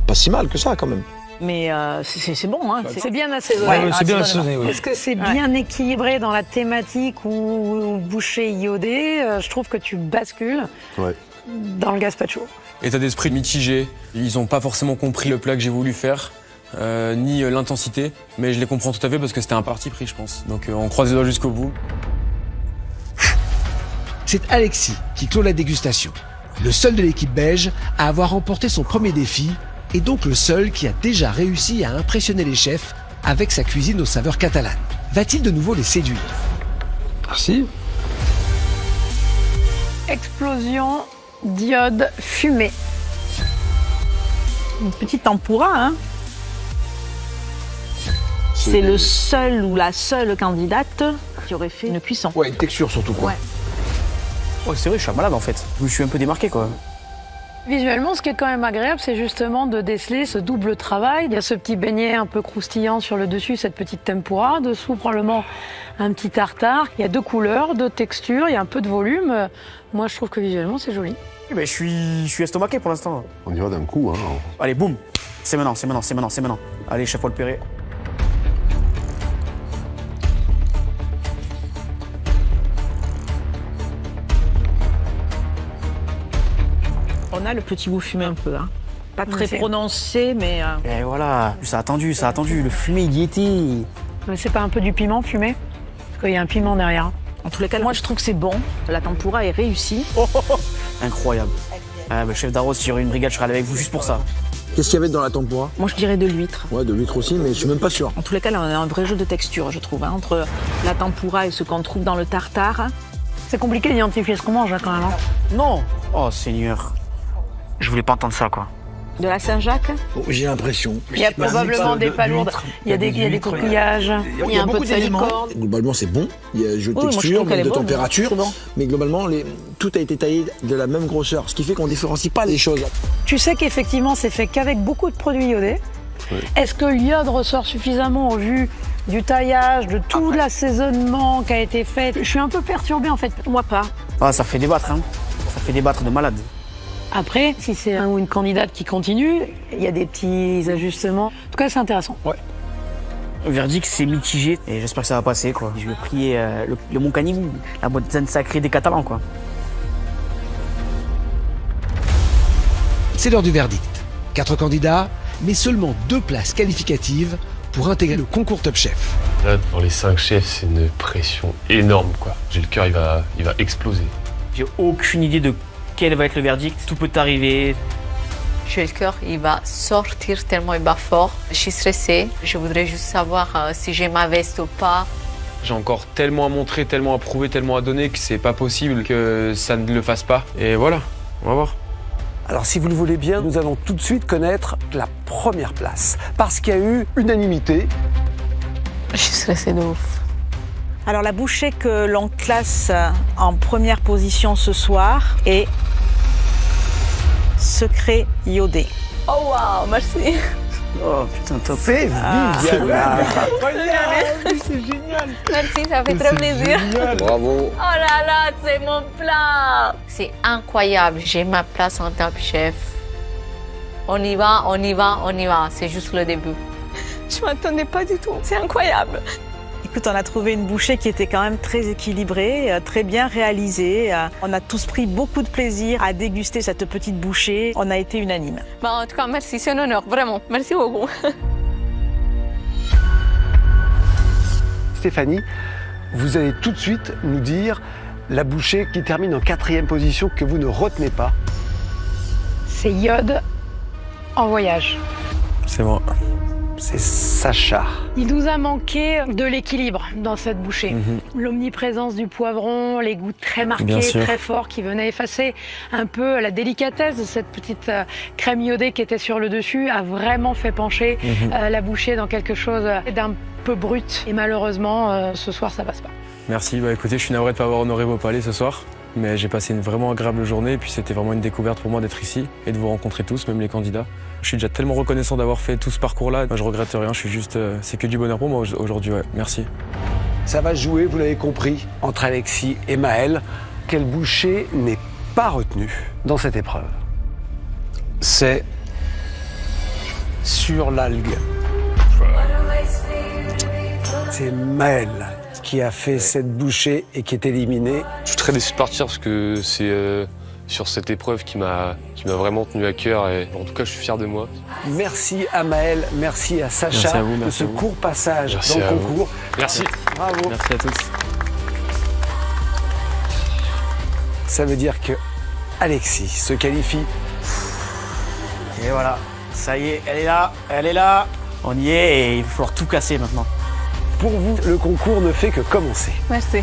Pas si mal que ça, quand même. Mais c'est bon, hein. C'est bien assaisonné. Ouais, c'est bien assaisonné, oui. Est-ce que c'est bien équilibré dans la thématique ou bouchée iodée? Je trouve que tu bascules dans le gazpacho. État d'esprit mitigé. Ils n'ont pas forcément compris le plat que j'ai voulu faire, ni l'intensité. Mais je les comprends tout à fait parce que c'était un parti pris, je pense. Donc on croise les doigts jusqu'au bout. C'est Alexis qui clôt la dégustation. Le seul de l'équipe belge à avoir remporté son premier défi et donc le seul qui a déjà réussi à impressionner les chefs avec sa cuisine aux saveurs catalanes. Va-t-il de nouveau les séduire? Merci. Explosion d'iode fumée. Une petite tempura, hein. C'est le seul ou la seule candidate qui aurait fait une cuisson. Ouais, une texture surtout, quoi. Ouais, c'est vrai, je suis un malade en fait. Je me suis un peu démarqué, quoi. Visuellement, ce qui est quand même agréable, c'est justement de déceler ce double travail. Il y a ce petit beignet un peu croustillant sur le dessus, cette petite tempura. Dessous, probablement un petit tartare. Il y a deux couleurs, deux textures, il y a un peu de volume. Moi, je trouve que visuellement, c'est joli. Mais je suis estomaqué pour l'instant. On y va d'un coup, hein. Allez, boum. C'est maintenant. Allez, chef Paul Perret. On a le petit goût fumé un peu, hein. Pas très prononcé, mais... Et voilà, ça a attendu. Le fumé, il y était. Mais c'est pas un peu du piment fumé? Parce qu'il y a un piment derrière. En tous les cas, moi je trouve que c'est bon. La tempura est réussie. Incroyable. Chef d'Arros, si j'aurais une brigade, je serais allé avec vous juste pour ça. Qu'est-ce qu'il y avait dans la tempura? Moi je dirais de l'huître. Ouais, de l'huître aussi, mais je suis même pas sûr. En tous les cas, là, on a un vrai jeu de texture, je trouve, hein, entre la tempura et ce qu'on trouve dans le tartare. C'est compliqué d'identifier ce qu'on mange, hein, quand même. Hein. Non. Oh, Seigneur. Je voulais pas entendre ça, quoi. De la Saint-Jacques? J'ai l'impression. Il y a probablement des palourdes, il y a des coquillages, il y a un peu de salicorne. Globalement, c'est bon. Il y a jeu de texture, de température. Bon. Mais globalement, tout a été taillé de la même grosseur, ce qui fait qu'on ne différencie pas les choses. Tu sais qu'effectivement, c'est fait qu'avec beaucoup de produits iodés. Oui. Est-ce que l'iode ressort suffisamment au vu du taillage, de tout l'assaisonnement qui a été fait? Je suis un peu perturbée, en fait. Moi, pas. Ah, ça fait débattre, hein. Ça fait débattre de malade. Après, si c'est un ou une candidate qui continue, il y a des petits ajustements. En tout cas, c'est intéressant. Ouais. Le verdict, c'est mitigé et j'espère que ça va passer, quoi. Je vais prier le Mont Canigou, la boîte sacrée des Catalans, quoi. C'est l'heure du verdict. 4 candidats, mais seulement 2 places qualificatives pour intégrer le concours Top Chef. Là, dans les 5 chefs, c'est une pression énorme, quoi. J'ai le cœur, il va exploser. J'ai aucune idée de quel va être le verdict. Tout peut arriver. J'ai le cœur, il va sortir tellement il bat fort. Je suis stressée. Je voudrais juste savoir si j'ai ma veste ou pas. J'ai encore tellement à montrer, tellement à prouver, tellement à donner que c'est pas possible que ça ne le fasse pas. Et voilà, on va voir. Alors si vous le voulez bien, nous allons tout de suite connaître la première place. Parce qu'il y a eu unanimité. Je suis stressée de ouf. Alors la bouchée que l'on classe en première position ce soir est Secret iodé. Oh waouh, merci. Oh putain, top. C'est Viviana. C'est génial. Merci, ça fait très plaisir. Bravo. Oh là là, c'est mon plat. C'est incroyable. J'ai ma place en top chef. On y va, on y va, on y va. C'est juste le début. Je m'attendais pas du tout. C'est incroyable. Écoute, on a trouvé une bouchée qui était quand même très équilibrée, très bien réalisée. On a tous pris beaucoup de plaisir à déguster cette petite bouchée. On a été unanimes. Bah, en tout cas, merci, c'est un honneur, vraiment. Merci beaucoup. Stéphanie, vous allez tout de suite nous dire la bouchée qui termine en 4e position que vous ne retenez pas. C'est Iode en voyage. C'est moi. C'est Sacha. Il nous a manqué de l'équilibre dans cette bouchée. L'omniprésence du poivron, les goûts très marqués, très forts qui venaient effacer un peu la délicatesse de cette petite crème iodée qui était sur le dessus a vraiment fait pencher la bouchée dans quelque chose d'un peu brut. Et malheureusement, ce soir, ça passe pas. Merci, bah écoutez, je suis navré de ne pas avoir honoré vos palais ce soir. Mais j'ai passé une vraiment agréable journée et puis c'était vraiment une découverte pour moi d'être ici et de vous rencontrer tous, même les candidats. Je suis déjà tellement reconnaissant d'avoir fait tout ce parcours-là. Moi, je regrette rien, je suis juste... c'est que du bonheur pour moi aujourd'hui, ouais. Merci. Ça va jouer, vous l'avez compris, entre Alexis et Maël. Quelle bouchée n'est pas retenue dans cette épreuve? C'est sur l'algue. C'est Maël qui a fait cette bouchée et qui est éliminé. Je suis très déçu de partir parce que c'est sur cette épreuve qui m'a vraiment tenu à cœur et en tout cas je suis fier de moi. Merci à Maël, merci à Sacha de ce court passage dans le concours. Merci. Bravo. Merci à tous. Ça veut dire que Alexis se qualifie. Et voilà, ça y est, elle est là, elle est là. On y est et il va falloir tout casser maintenant. Pour vous, le concours ne fait que commencer. Merci.